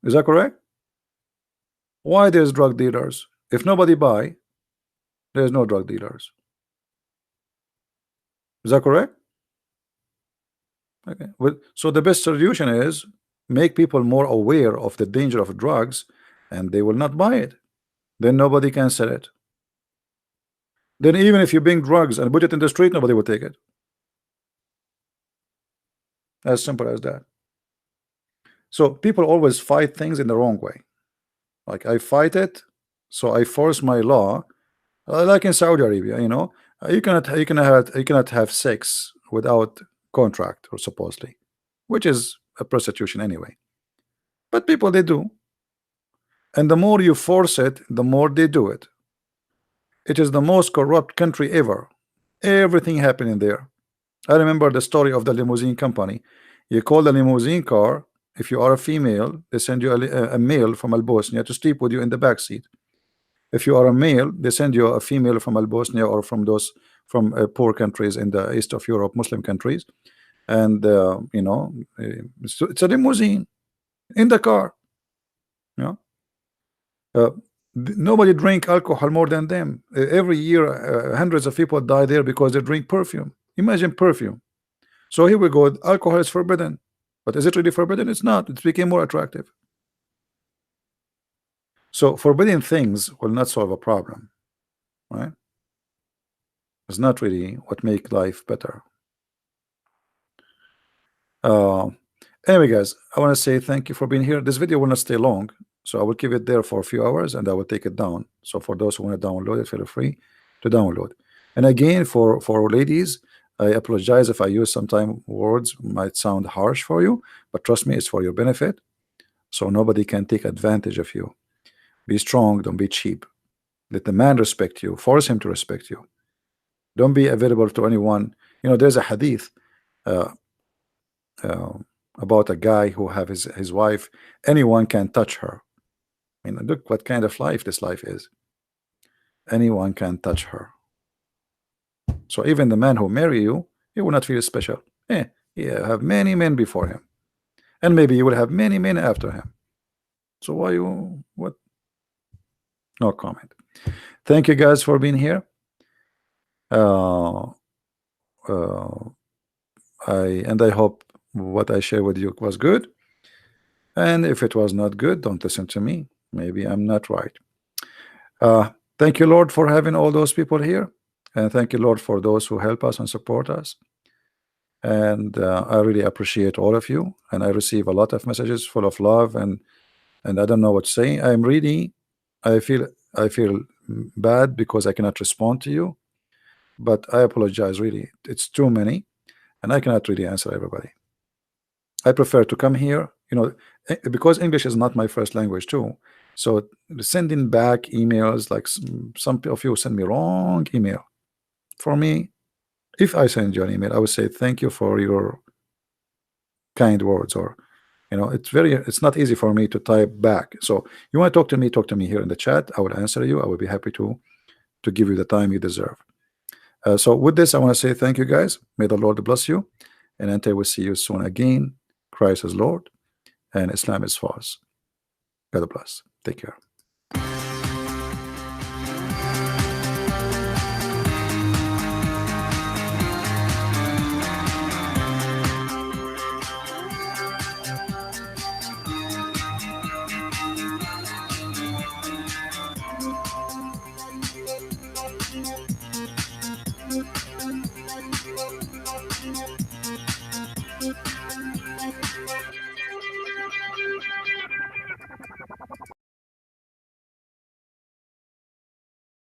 Is that correct? Why there's drug dealers? If nobody buy, there's no drug dealers. Is that correct? Okay. Well, so the best solution is make people more aware of the danger of drugs, and they will not buy it. Then nobody can sell it. Then even if you bring drugs and put it in the street, nobody will take it. As simple as that. So people always fight things in the wrong way. Like I fight it, so I force my law. Like in Saudi Arabia, you cannot have sex without contract, or supposedly, which is a prostitution anyway. But people, they do, and the more you force it, the more they do it. It is the most corrupt country ever. Everything happening there. I remember the story of the limousine company. You call the limousine car. If you are a female, they send you a male from Albania to sleep with you in the back seat. If you are a male, they send you a female from Albania or from those from poor countries in the east of Europe, Muslim countries, and it's a limousine in the car. Nobody drink alcohol more than them. Every year, hundreds of people die there because they drink perfume. Imagine perfume. So here we go. Alcohol is forbidden, but is it really forbidden? It's not. It became more attractive. So forbidding things will not solve a problem, right? It's not really what make life better. Anyway, guys, I want to say thank you for being here. This video will not stay long, so I will keep it there for a few hours and I will take it down. So for those who want to download it, feel free to download. And again, for ladies, I apologize if I use sometimes words might sound harsh for you, but trust me, it's for your benefit. So nobody can take advantage of you. Be strong, don't be cheap. Let the man respect you, force him to respect you. Don't be available to anyone. There's a hadith about a guy who have his wife, anyone can touch her. I mean, look what kind of life this life is. Anyone can touch her. So even the man who marry you, he will not feel special. He have many men before him, and maybe you will have many men after him. So why what? No comment. Thank you guys for being here. I hope what I shared with you was good. And if it was not good, don't listen to me. Maybe I'm not right. Thank you, Lord, for having all those people here. And thank you, Lord, for those who help us and support us. And I really appreciate all of you. And I receive a lot of messages full of love, and I don't know what to say. I feel bad because I cannot respond to you. But I apologize, really. It's too many, and I cannot really answer everybody. I prefer to come here, because English is not my first language too. So sending back emails, like some of you send me wrong email. For me, if I send you an email, I would say thank you for your kind words, or it's not easy for me to type back. So you want to talk to me here in the chat. I will answer you. I will be happy to give you the time you deserve. So with this, I want to say thank you, guys. May the Lord bless you, and until we see you soon again. Christ is Lord and Islam is false. God bless. Take care.